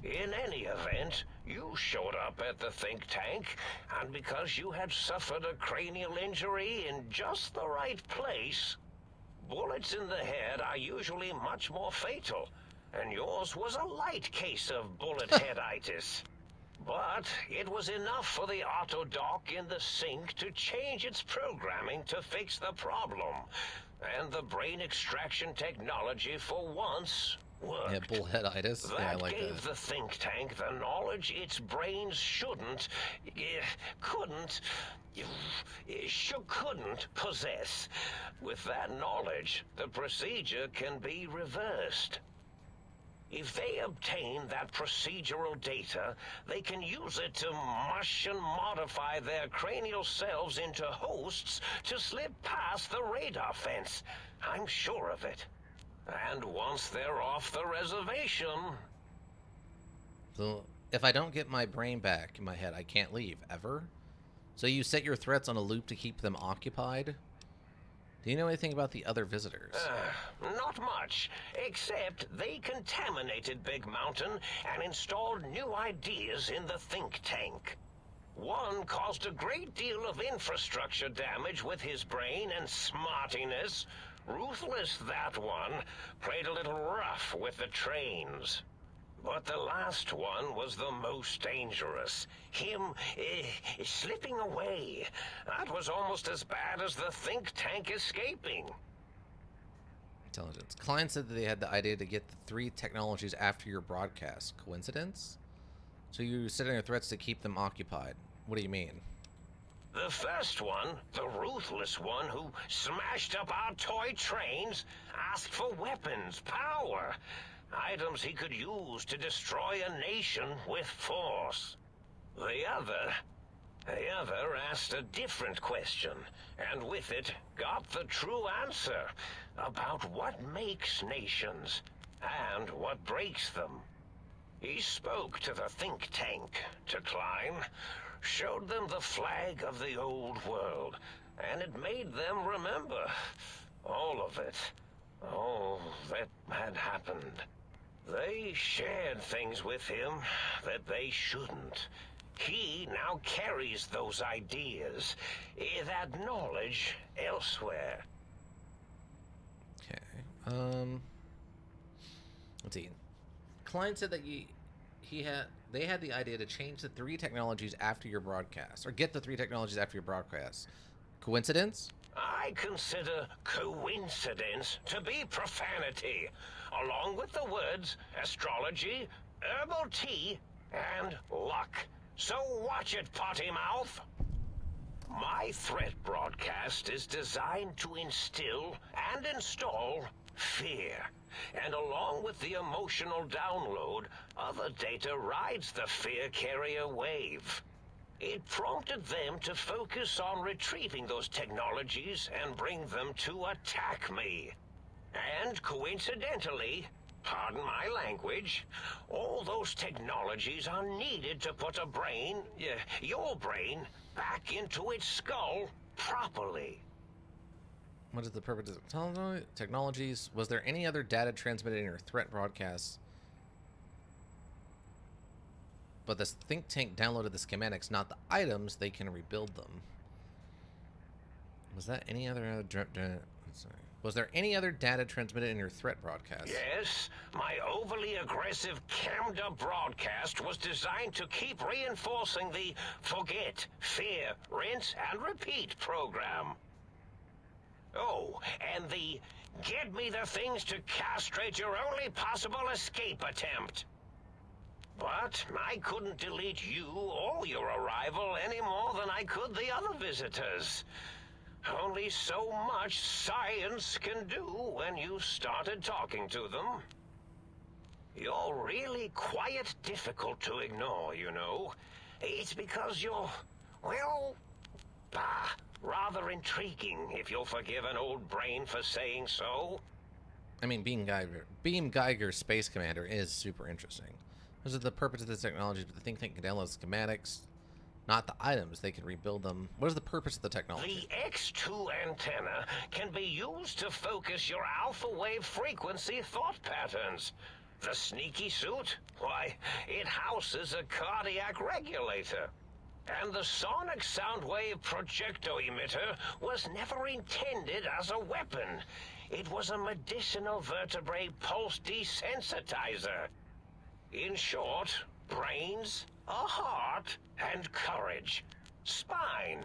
In any event, you showed up at the think tank, and because you had suffered a cranial injury in just the right place, bullets in the head are usually much more fatal, and yours was a light case of bullet headitis. But it was enough for the autodoc in the sink to change its programming to fix the problem, and the brain extraction technology for once worked. Yeah, bullheaditis. That Yeah, I like gave that. the think tank the knowledge its brains couldn't possess. With that knowledge, the procedure can be reversed. If they obtain that procedural data, they can use it to mush and modify their cranial selves into hosts to slip past the radar fence. I'm sure of it. And once they're off the reservation... So, if I don't get my brain back in my head, I can't leave, ever? So you set your threats on a loop to keep them occupied? Do you know anything about the other visitors? Not much, except they contaminated Big Mountain and installed new ideas in the think tank. One caused a great deal of infrastructure damage with his brain and smartiness. Ruthless, that one. Played a little rough with the trains. But the last one was the most dangerous. Him slipping away. That was almost as bad as the think tank escaping. Intelligence. Klein said that they had the idea to get the 3 technologies after your broadcast. Coincidence? So you set in your threats to keep them occupied. What do you mean? The first one, the ruthless one who smashed up our toy trains, asked for weapons, power. Items he could use to destroy a nation with force. The other asked a different question, and with it got the true answer about what makes nations and what breaks them. He spoke to the think tank, to Klein, showed them the flag of the old world, and it made them remember all of it, all that had happened. They shared things with him that they shouldn't. He now carries those ideas, that knowledge, elsewhere. Okay. Let's see. Klein said that they had the idea to change the 3 technologies after your broadcast, or get the 3 technologies after your broadcast. Coincidence? I consider coincidence to be profanity, along with the words astrology, herbal tea, and luck. So watch it, potty mouth. My threat broadcast is designed to instill and install fear. And along with the emotional download, other data rides the fear carrier wave. It prompted them to focus on retrieving those technologies and bring them to attack me. And coincidentally, pardon my language, all those technologies are needed to put a brain, your brain, back into its skull properly. What is the purpose of technologies? Was there any other data transmitted in your threat broadcasts? But this think tank downloaded the schematics, not the items. They can rebuild them. Was that any other... Let's see. Was there any other data transmitted in your threat broadcast? Yes, my overly aggressive, cammed-up broadcast was designed to keep reinforcing the forget, fear, rinse, and repeat program. Oh, and the get me the things to castrate your only possible escape attempt. But I couldn't delete you or your arrival any more than I could the other visitors. Only so much science can do when you started talking to them. You're really quite difficult to ignore, you know. It's because you're, well, rather intriguing, if you'll forgive an old brain for saying so. I mean, Beam Geiger Space Commander is super interesting. Those are the purpose of this technology, but the think tank can download schematics, not the items. They can rebuild them. What is the purpose of the technology? The X2 antenna can be used to focus your alpha wave frequency thought patterns. The sneaky suit? Why, it houses a cardiac regulator. And the sonic sound wave projecto emitter was never intended as a weapon. It was a medicinal vertebrae pulse desensitizer. In short, brains, a heart, and courage. Spine.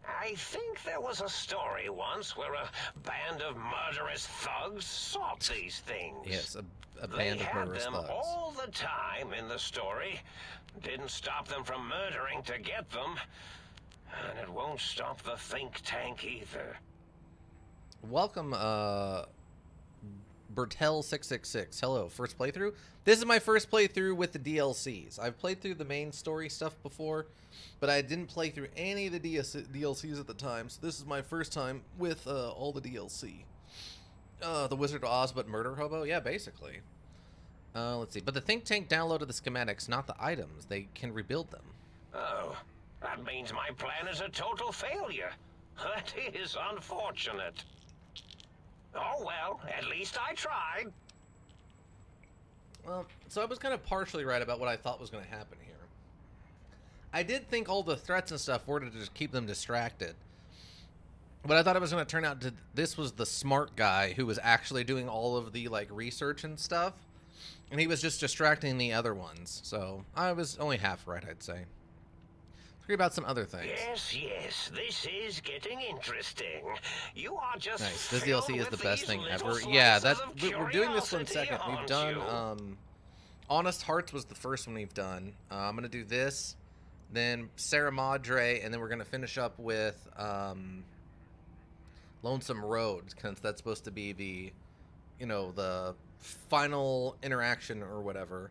I think there was a story once where a band of murderous thugs sought these things. Yes, a band of murderous They had them thugs. all the time in the story. Didn't stop them from murdering to get them. And it won't stop the think tank either. Welcome, Bertel666. Hello, first playthrough? This is my first playthrough with the DLCs. I've played through the main story stuff before, but I didn't play through any of the DLCs at the time, so this is my first time with all the DLC. The Wizard of Oz, but Murder Hobo? Yeah, basically. Let's see. But the think tank downloaded the schematics, not the items. They can rebuild them. Oh, that means my plan is a total failure. That is unfortunate. Oh well, at least I tried. Well, so I was kind of partially right about what I thought was going to happen here. I did think all the threats and stuff were to just keep them distracted. But I thought it was going to turn out to this was the smart guy who was actually doing all of the like research and stuff. And he was just distracting the other ones. So I was only half right, I'd say. Let's read about some other things. Yes, this is getting interesting. You are just nice. This DLC is the best thing ever. Yeah, we're doing this one second. We've done Honest Hearts was the first one we've done. I'm gonna do this, then Sarah Madre, and then we're gonna finish up with Lonesome Road, because that's supposed to be the, the final interaction or whatever.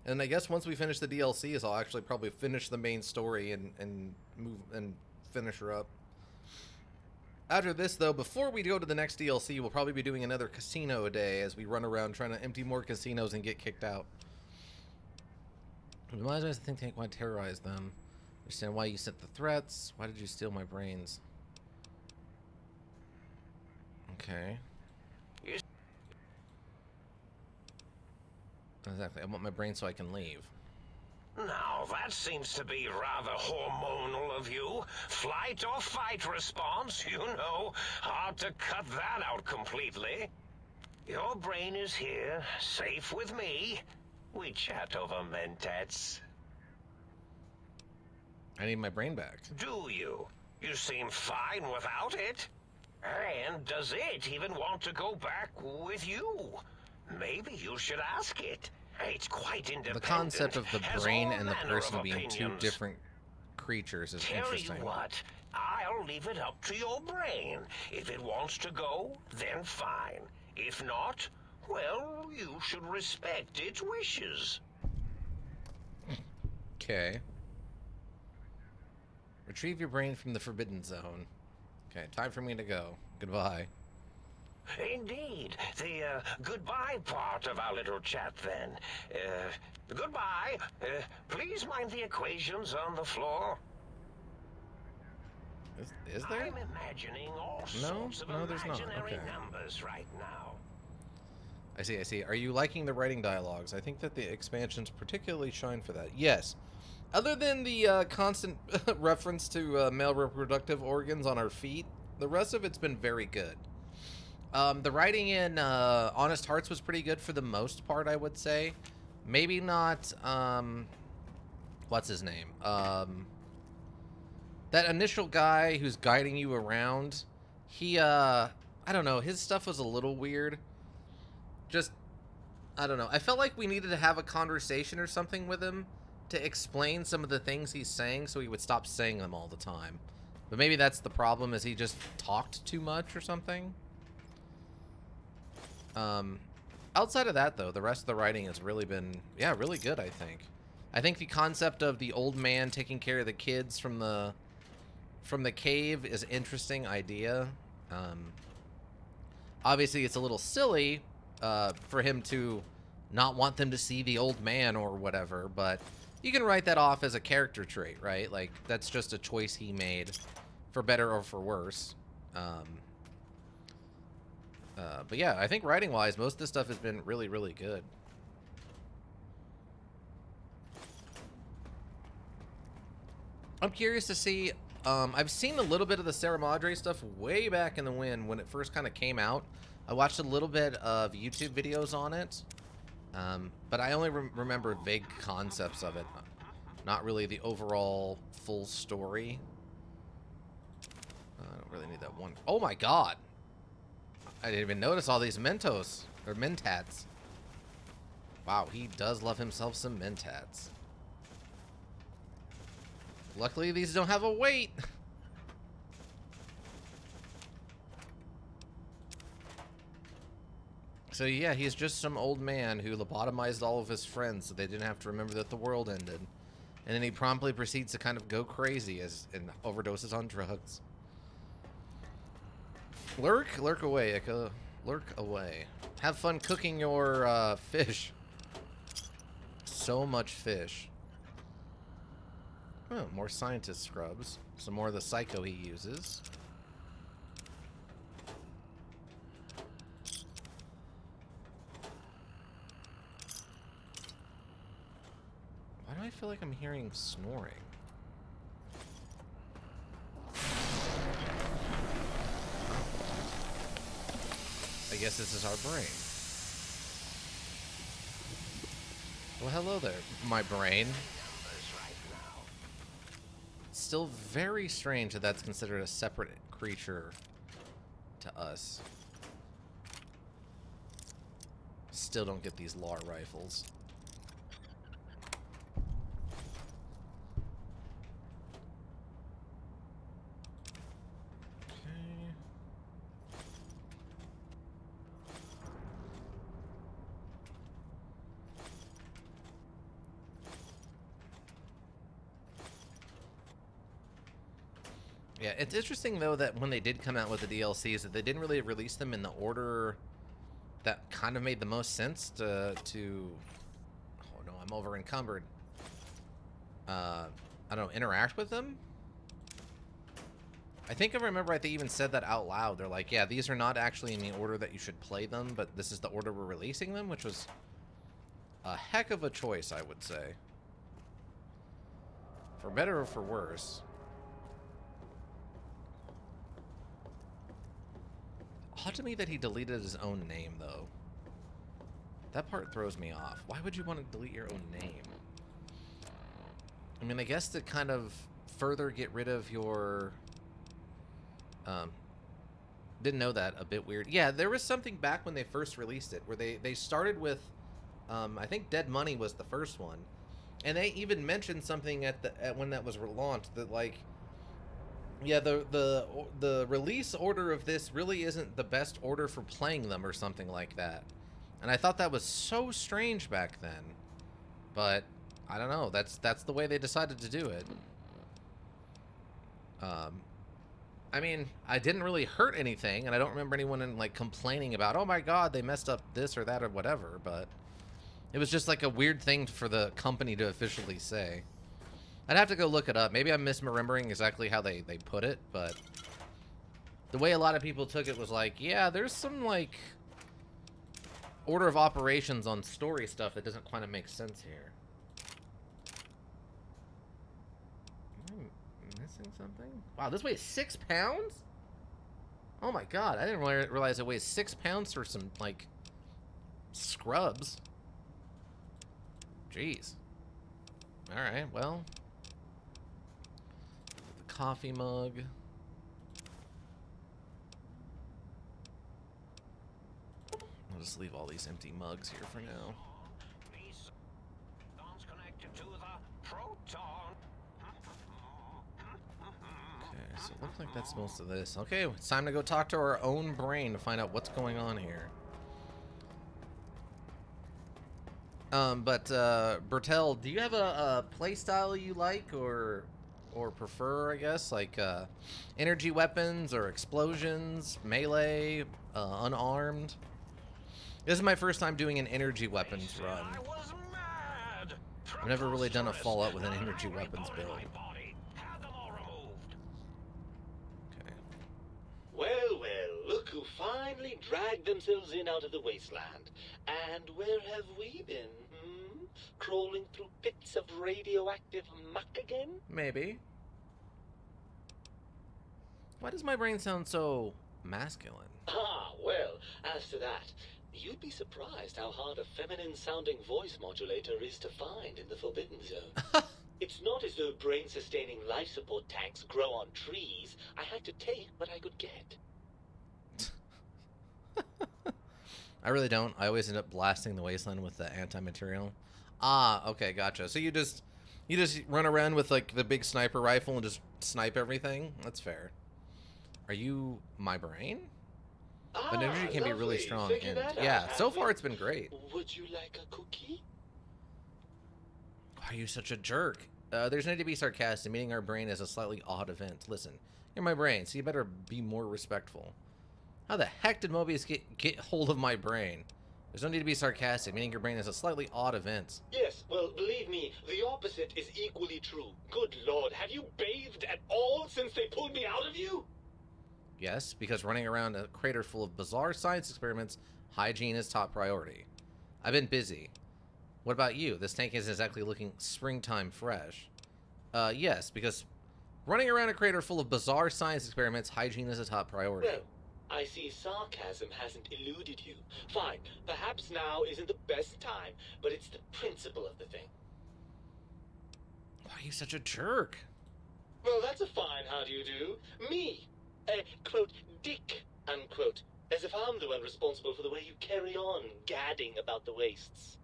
And I guess once we finish the DLCs, I'll actually probably finish the main story and move and finish her up. After this, though, before we go to the next DLC, we'll probably be doing another casino a day as we run around trying to empty more casinos and get kicked out. Why does I think tank want to terrorize them? Understand why you sent the threats. Why did you steal my brains? Okay. Exactly. I want my brain so I can leave. Now, that seems to be rather hormonal of you. Flight or fight response, you know. Hard to cut that out completely. Your brain is here, safe with me. We chat over mentats. I need my brain back. Do you? You seem fine without it. And does it even want to go back with you? Maybe you should ask it. It's quite independent. The concept of the brain and the person being two different creatures is interesting. Tell you what, I'll leave it up to your brain. If it wants to go, then fine. If not, well, you should respect its wishes. Okay. Retrieve your brain from the Forbidden Zone. Okay, time for me to go. Goodbye. Indeed. The goodbye part of our little chat, then. Goodbye. Please mind the equations on the floor. Is there? I'm imagining all sorts of there's not. imaginary Okay. numbers right now. I see. Are you liking the writing dialogues? I think that the expansions particularly shine for that. Yes. Other than the constant reference to male reproductive organs on our feet, the rest of it's been very good. The writing in Honest Hearts was pretty good for the most part, I would say. Maybe not, what's his name? That initial guy who's guiding you around, he, I don't know, his stuff was a little weird. Just, I don't know. I felt like we needed to have a conversation or something with him to explain some of the things he's saying so he would stop saying them all the time. But maybe that's the problem, is he just talked too much or something. Outside of that, though, the rest of the writing has really been, yeah, really good, I think. I think the concept of the old man taking care of the kids from the cave is an interesting idea. Obviously, it's a little silly for him to not want them to see the old man or whatever, but you can write that off as a character trait, right? Like, that's just a choice he made, for better or for worse. But yeah, I think writing-wise, most of this stuff has been really, really good. I'm curious to see, I've seen a little bit of the Sarah Madre stuff way back in the when it first kind of came out. I watched a little bit of YouTube videos on it, but I only remember vague concepts of it, not really the overall full story. I don't really need that one. Oh my god! I didn't even notice all these Mentos, or Mentats. Wow, he does love himself some Mentats. Luckily, these don't have a weight. So yeah, he's just some old man who lobotomized all of his friends so they didn't have to remember that the world ended. And then he promptly proceeds to kind of go crazy and overdoses on drugs. Lurk away, Echo. Lurk away. Have fun cooking your fish. So much fish. Oh, more scientist scrubs. Some more of the psycho he uses. Why do I feel like I'm hearing snoring? I guess this is our brain. Well, hello there, my brain. Still very strange that that's considered a separate creature to us. Still don't get these LAR rifles. Yeah, it's interesting, though, that when they did come out with the DLCs, that they didn't really release them in the order that kind of made the most sense to oh no, I'm over encumbered. I don't know, interact with them? I think I remember they even said that out loud. They're like, yeah, these are not actually in the order that you should play them, but this is the order we're releasing them, which was a heck of a choice, I would say. For better or for worse. Odd to me that he deleted his own name, though. That part throws me off. Why would you want to delete your own name? I mean, I guess to kind of further get rid of your... didn't know that. A bit weird. Yeah, there was something back when they first released it, where they started with... I think Dead Money was the first one. And they even mentioned something at when that was launched, that, like... Yeah, the release order of this really isn't the best order for playing them or something like that. And I thought that was so strange back then. But I don't know, that's the way they decided to do it. I mean, I didn't really hurt anything, and I don't remember anyone like complaining about, "Oh my god, they messed up this or that or whatever," but it was just like a weird thing for the company to officially say. I'd have to go look it up. Maybe I'm misremembering exactly how they put it, but the way a lot of people took it was like, yeah, there's some, like, order of operations on story stuff that doesn't quite make sense here. Am I missing something? Wow, this weighs 6 pounds? Oh my god, I didn't realize it weighs 6 pounds for some, like, scrubs. Jeez. Alright, well. The coffee mug. I'll just leave all these empty mugs here for now. Okay, so it looks like that's most of this. Okay, it's time to go talk to our own brain to find out what's going on here. Bertel, do you have a play style you like or prefer, I guess? Like, energy weapons or explosions, melee, unarmed? This is my first time doing an energy weapons run. I've never really done a Fallout with an energy weapons build. Okay. Well, well, look who finally dragged themselves in out of the wasteland. And where have we been, hmm? Crawling through pits of radioactive muck again? Maybe. Why does my brain sound so masculine? Ah, well, as to that, you'd be surprised how hard a feminine-sounding voice modulator is to find in the Forbidden Zone. It's not as though brain-sustaining life support tanks grow on trees. I had to take what I could get. I really don't. I always end up blasting the wasteland with the anti-material. Ah, okay, gotcha. So you just run around with like the big sniper rifle and just snipe everything? That's fair. Are you my brain? But energy can be really strong, and yeah, so far it's been great. Would you like a cookie? Why are you such a jerk? There's no need to be sarcastic. Meeting our brain is a slightly odd event. Listen, you're my brain, so you better be more respectful. How the heck did Mobius get hold of my brain? There's no need to be sarcastic. Meeting your brain is a slightly odd event. Yes, well, believe me, the opposite is equally true. Good lord, have you bathed at all since they pulled me out of you? Yes, because running around a crater full of bizarre science experiments, hygiene is top priority. I've been busy. What about you? This tank isn't exactly looking springtime fresh. Yes, because running around a crater full of bizarre science experiments, hygiene is a top priority. Well, I see sarcasm hasn't eluded you. Fine, perhaps now isn't the best time, but it's the principle of the thing. Why are you such a jerk? Well, that's a fine how do you do. Me, quote, dick, unquote, as if I'm the one responsible for the way you carry on gadding about the wastes.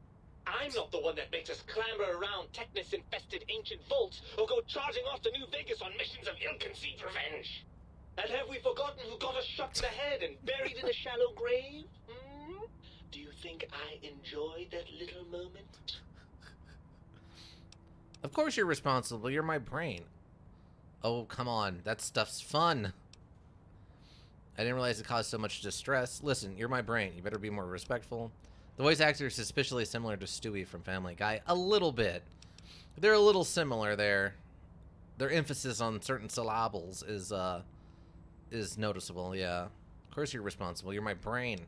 I'm not the one that makes us clamber around Technus-infested ancient vaults or go charging off to New Vegas on missions of ill-conceived revenge. And have we forgotten who got us shot in the head and buried in a shallow grave? Hmm? Do you think I enjoyed that little moment? Of course you're responsible. You're my brain. Oh, come on. That stuff's fun. I didn't realize it caused so much distress. Listen, you're my brain. You better be more respectful. The voice actor is suspiciously similar to Stewie from Family Guy. A little bit. They're a little similar there. Their emphasis on certain syllables is noticeable, yeah. Of course you're responsible. You're my brain.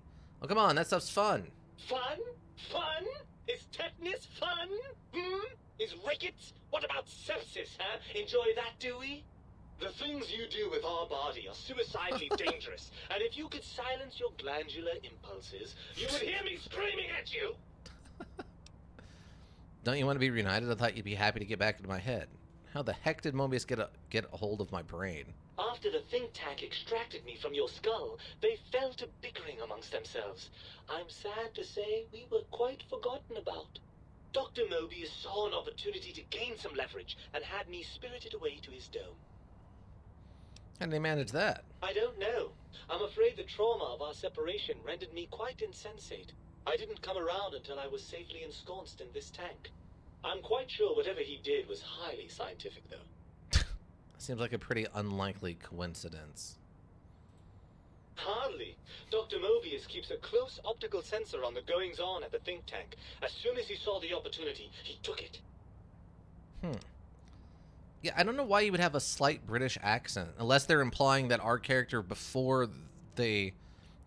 Oh, come on. That stuff's fun. Fun? Fun? Is tetanus fun? Hmm? Is rickets? What about sepsis, huh? Enjoy that, do we? The things you do with our body are suicidally dangerous, and if you could silence your glandular impulses, you would hear me screaming at you! Don't you want to be reunited? I thought you'd be happy to get back into my head. How the heck did Mobius get a hold of my brain? After the think tank extracted me from your skull, they fell to bickering amongst themselves. I'm sad to say we were quite forgotten about. Dr. Mobius saw an opportunity to gain some leverage and had me spirited away to his dome. How did they manage that? I don't know. I'm afraid the trauma of our separation rendered me quite insensate. I didn't come around until I was safely ensconced in this tank. I'm quite sure whatever he did was highly scientific, though. Seems like a pretty unlikely coincidence. Hardly. Dr. Mobius keeps a close optical sensor on the goings-on at the think tank. As soon as he saw the opportunity, he took it. Yeah, I don't know why you would have a slight British accent, unless they're implying that our character before they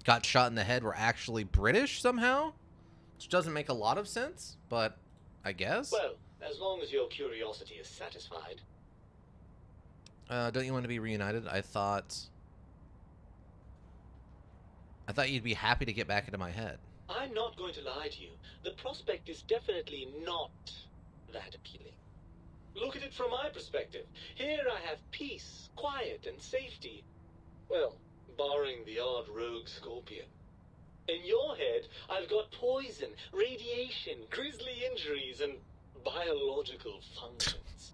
got shot in the head were actually British somehow, which doesn't make a lot of sense, but I guess. Well, as long as your curiosity is satisfied. Don't you want to be reunited? I thought... I thought you'd be happy to get back into my head. I'm not going to lie to you. The prospect is definitely not that appealing. Look at it from my perspective. Here I have peace, quiet, and safety. Well, barring the odd rogue scorpion. In your head, I've got poison, radiation, grisly injuries, and biological functions.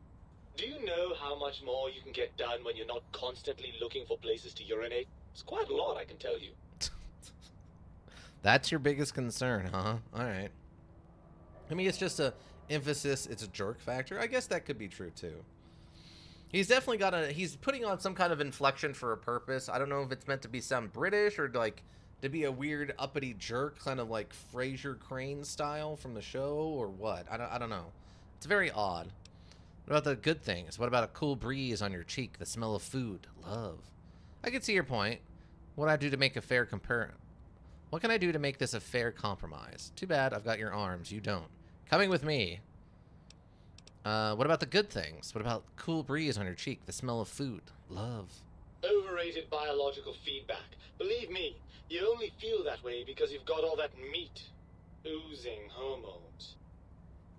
Do you know how much more you can get done when you're not constantly looking for places to urinate? It's quite a lot, I can tell you. That's your biggest concern, huh? Alright. I mean, it's just a emphasis, it's a jerk factor. I guess that could be true, too. He's definitely got he's putting on some kind of inflection for a purpose. I don't know if it's meant to be some British or, like, to be a weird uppity jerk, kind of like Fraser Crane style from the show, or what? I don't know. It's very odd. What about the good things? What about a cool breeze on your cheek, the smell of food, love? I can see your point. What do I do to make a fair What can I do to make this a fair compromise? Too bad I've got your arms. You don't. Coming with me. What about the good things? What about cool breeze on your cheek, the smell of food, love? Overrated biological feedback. Believe me, you only feel that way because you've got all that meat. Oozing hormones.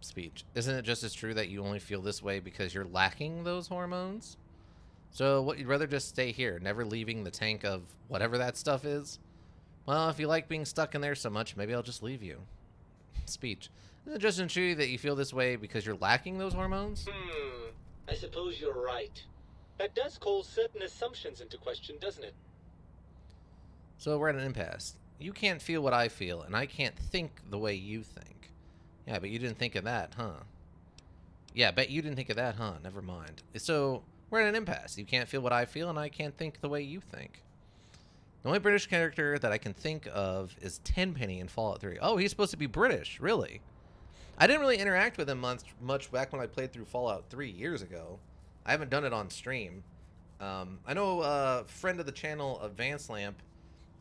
Speech. Isn't it just as true that you only feel this way because you're lacking those hormones? So what, you'd rather just stay here, never leaving the tank of whatever that stuff is? Well, if you like being stuck in there so much, maybe I'll just leave you. Speech. Isn't it just as true that you feel this way because you're lacking those hormones? I suppose you're right. That does call certain assumptions into question, doesn't it? So we're at an impasse. You can't feel what I feel, and I can't think the way you think. Yeah, but you didn't think of that, huh? Yeah, bet you didn't think of that, huh? Never mind. So we're at an impasse. You can't feel what I feel, and I can't think the way you think. The only British character that I can think of is Tenpenny in Fallout 3. Oh, he's supposed to be British, really? I didn't really interact with him much back when I played through Fallout 3 years ago. I haven't done it on stream. I know a friend of the channel, Advanced Lamp,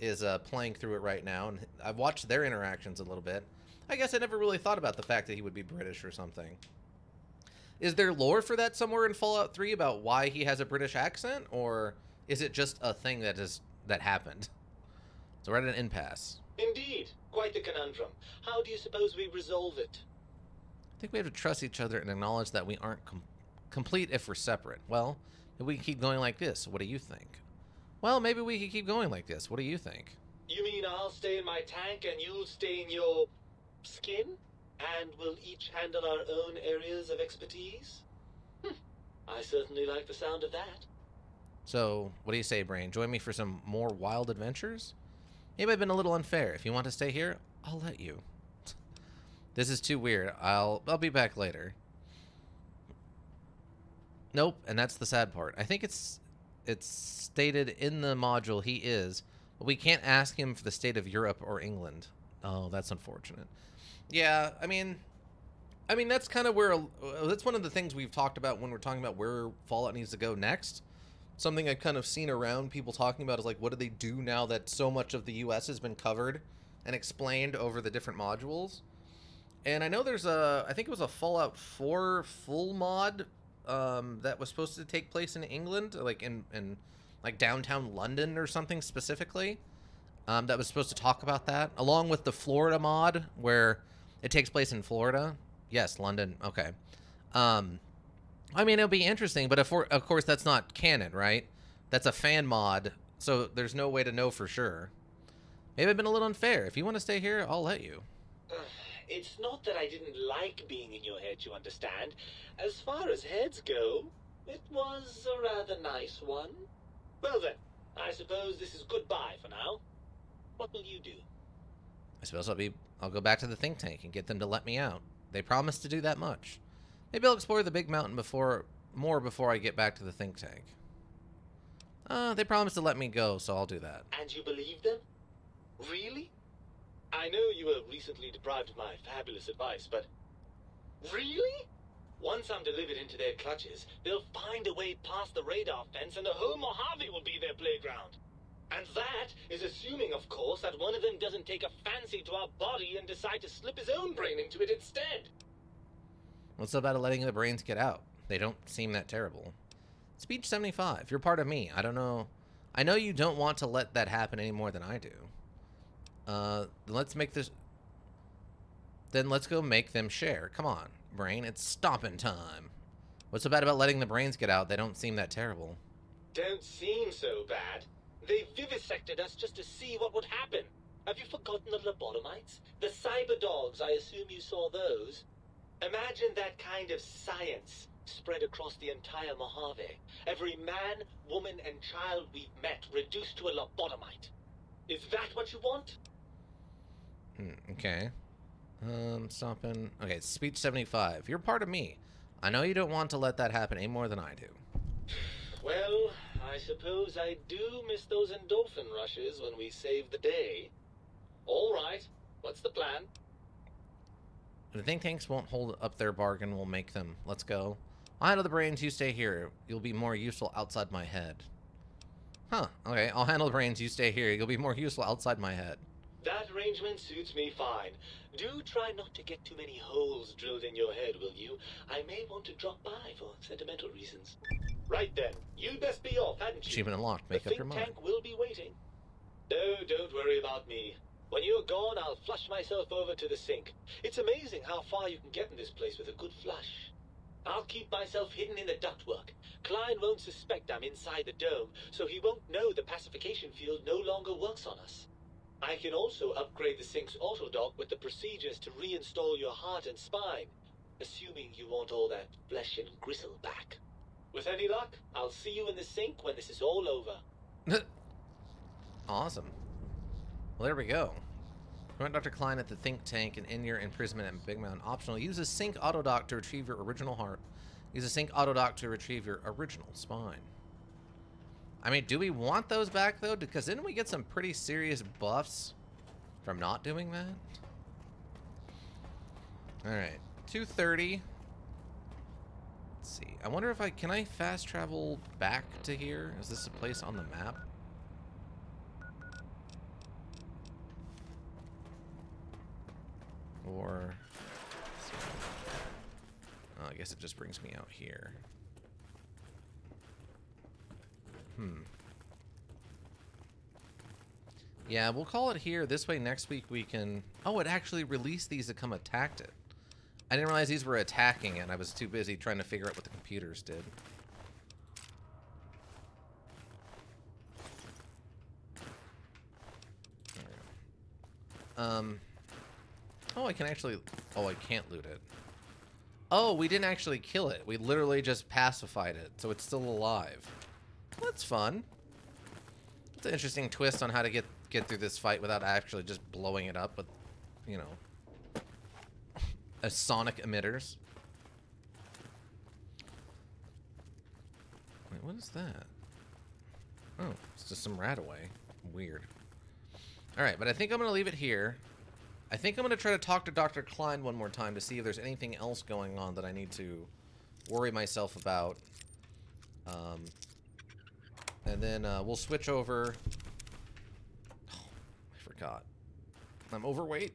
is playing through it right now, and I've watched their interactions a little bit. I guess I never really thought about the fact that he would be British or something. Is there lore for that somewhere in Fallout 3 about why he has a British accent, or is it just a thing that happened? So we're at an impasse. Indeed. Quite the conundrum. How do you suppose we resolve it? I think we have to trust each other and acknowledge that we aren't complete if we're separate. Well, maybe we can keep going like this. What do you think? Well, maybe we can keep going like this. What do you think? You mean I'll stay in my tank and you'll stay in your skin? And we'll each handle our own areas of expertise? I certainly like the sound of that. So, what do you say, Brain? Join me for some more wild adventures? Maybe I've been a little unfair. If you want to stay here, I'll let you. This is too weird. I'll be back later. Nope, and that's the sad part. I think it's stated in the module he is, but we can't ask him for the state of Europe or England. Oh, that's unfortunate. Yeah, I mean that's kind of where that's one of the things we've talked about when we're talking about where Fallout needs to go next. Something I've kind of seen around people talking about is like, what do they do now that so much of the US has been covered and explained over the different modules? And I know there's I think it was a Fallout 4 full mod that was supposed to take place in England, like in like downtown London or something specifically, that was supposed to talk about that, along with the Florida mod where it takes place in Florida. Yes, London. Okay. I mean, it'll be interesting, but of course that's not canon, right? That's a fan mod, so there's no way to know for sure. Maybe I've been a little unfair. If you want to stay here, I'll let you. It's not that I didn't like being in your head, you understand. As far as heads go, it was a rather nice one. Well then, I suppose this is goodbye for now. What will you do? I suppose I'll go back to the think tank and get them to let me out. They promised to do that much. Maybe I'll explore the big mountain before I get back to the think tank. They promised to let me go, so I'll do that. And you believe them? Really? I know you were recently deprived of my fabulous advice, but... Really? Once I'm delivered into their clutches, they'll find a way past the radar fence and the whole Mojave will be their playground. And that is assuming, of course, that one of them doesn't take a fancy to our body and decide to slip his own brain into it instead. What's about letting the brains get out? They don't seem that terrible. Speech 75. You're part of me. I don't know. I know you don't want to let that happen any more than I do. Let's make this. Then let's go make them share. Come on, brain. It's stomping time. What's so bad about letting the brains get out? They don't seem that terrible. Don't seem so bad. They vivisected us just to see what would happen. Have you forgotten the lobotomites? The cyber dogs, I assume you saw those. Imagine that kind of science spread across the entire Mojave. Every man, woman, and child we've met reduced to a lobotomite. Is that what you want? Okay. Stopping. Okay, speech 75. You're part of me. I know you don't want to let that happen any more than I do. Well, I suppose I do miss those endorphin rushes when we save the day. All right, what's the plan? If the think tanks won't hold up their bargain, we'll make them. Let's go. I'll handle the brains, you stay here. You'll be more useful outside my head. Huh, okay, I'll handle the brains, you stay here. You'll be more useful outside my head. That arrangement suits me fine. Do try not to get too many holes drilled in your head, will you? I may want to drop by for sentimental reasons. Right then, you'd best be off, hadn't you? Achievement unlocked. Make up your mind. The think tank will be waiting. No, don't worry about me. When you're gone, I'll flush myself over to the sink. It's amazing how far you can get in this place with a good flush. I'll keep myself hidden in the ductwork. Klein won't suspect I'm inside the dome, so he won't know the pacification field no longer works on us. I can also upgrade the sink's autodock with the procedures to reinstall your heart and spine, assuming you want all that flesh and gristle back. With any luck, I'll see you in the sink when this is all over. Awesome. Well, there we go. Prevent Dr. Klein at the think tank and end your imprisonment at Big Mountain. Optional. Use a sync autodock to retrieve your original heart. Use a sync autodock to retrieve your original spine. I mean, do we want those back, though? Because didn't we get some pretty serious buffs from not doing that? Alright. 2:30. Let's see. I wonder if can I fast travel back to here? Is this a place on the map? Or... oh, I guess it just brings me out here. Yeah, we'll call it here. This way next week we can... oh, it actually released these to come attack it. I didn't realize these were attacking it. I was too busy trying to figure out what the computers did. There we go. Oh, I can actually... oh, I can't loot it. Oh, we didn't actually kill it. We literally just pacified it, so it's still alive. That's fun. It's an interesting twist on how to get through this fight without actually just blowing it up with, you know, as sonic emitters. Wait, what is that? Oh, it's just some rat away. Weird. Alright, but I think I'm going to leave it here. I think I'm going to try to talk to Dr. Klein one more time to see if there's anything else going on that I need to worry myself about. And then we'll switch over. Oh, I forgot. I'm overweight.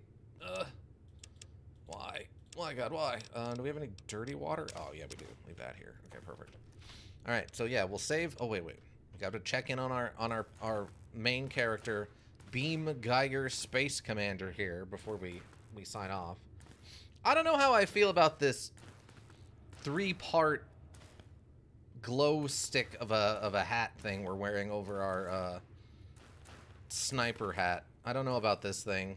Why? Why, God, why? Do we have any dirty water? Oh, yeah, we do. Leave that here. Okay, perfect. All right, so yeah, we'll save. Oh, wait. We got to check in on our main character, Beam Geiger Space Commander here before we sign off. I don't know how I feel about this 3-part glow stick of a hat thing we're wearing over our sniper hat. I don't know about this thing.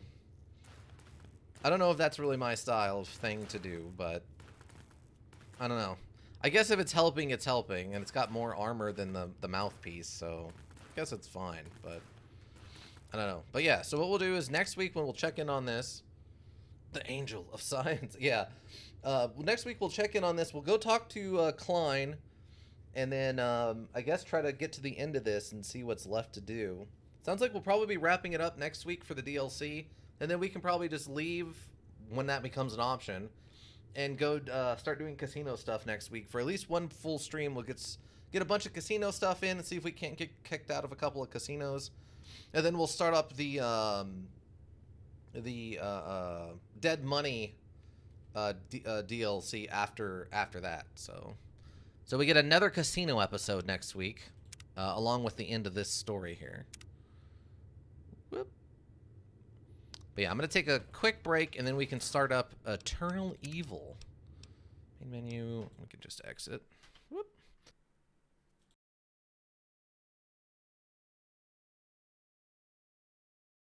I don't know if that's really my style of thing to do, but I don't know. I guess if it's helping, it's helping, and it's got more armor than the mouthpiece, so I guess it's fine, but I don't know. But yeah, so what we'll do is next week when we'll check in on this, the Angel of Science, yeah. Next week we'll check in on this. We'll go talk to Klein, and then I guess try to get to the end of this and see what's left to do. Sounds like we'll probably be wrapping it up next week for the DLC, and then we can probably just leave when that becomes an option and go start doing casino stuff next week. For at least one full stream, we'll get a bunch of casino stuff in and see if we can't get kicked out of a couple of casinos. And then we'll start up the Dead Money DLC after that. So we get another casino episode next week, along with the end of this story here. Whoop. But yeah, I'm going to take a quick break, and then we can start up Eternal Evil. Main menu, we can just exit.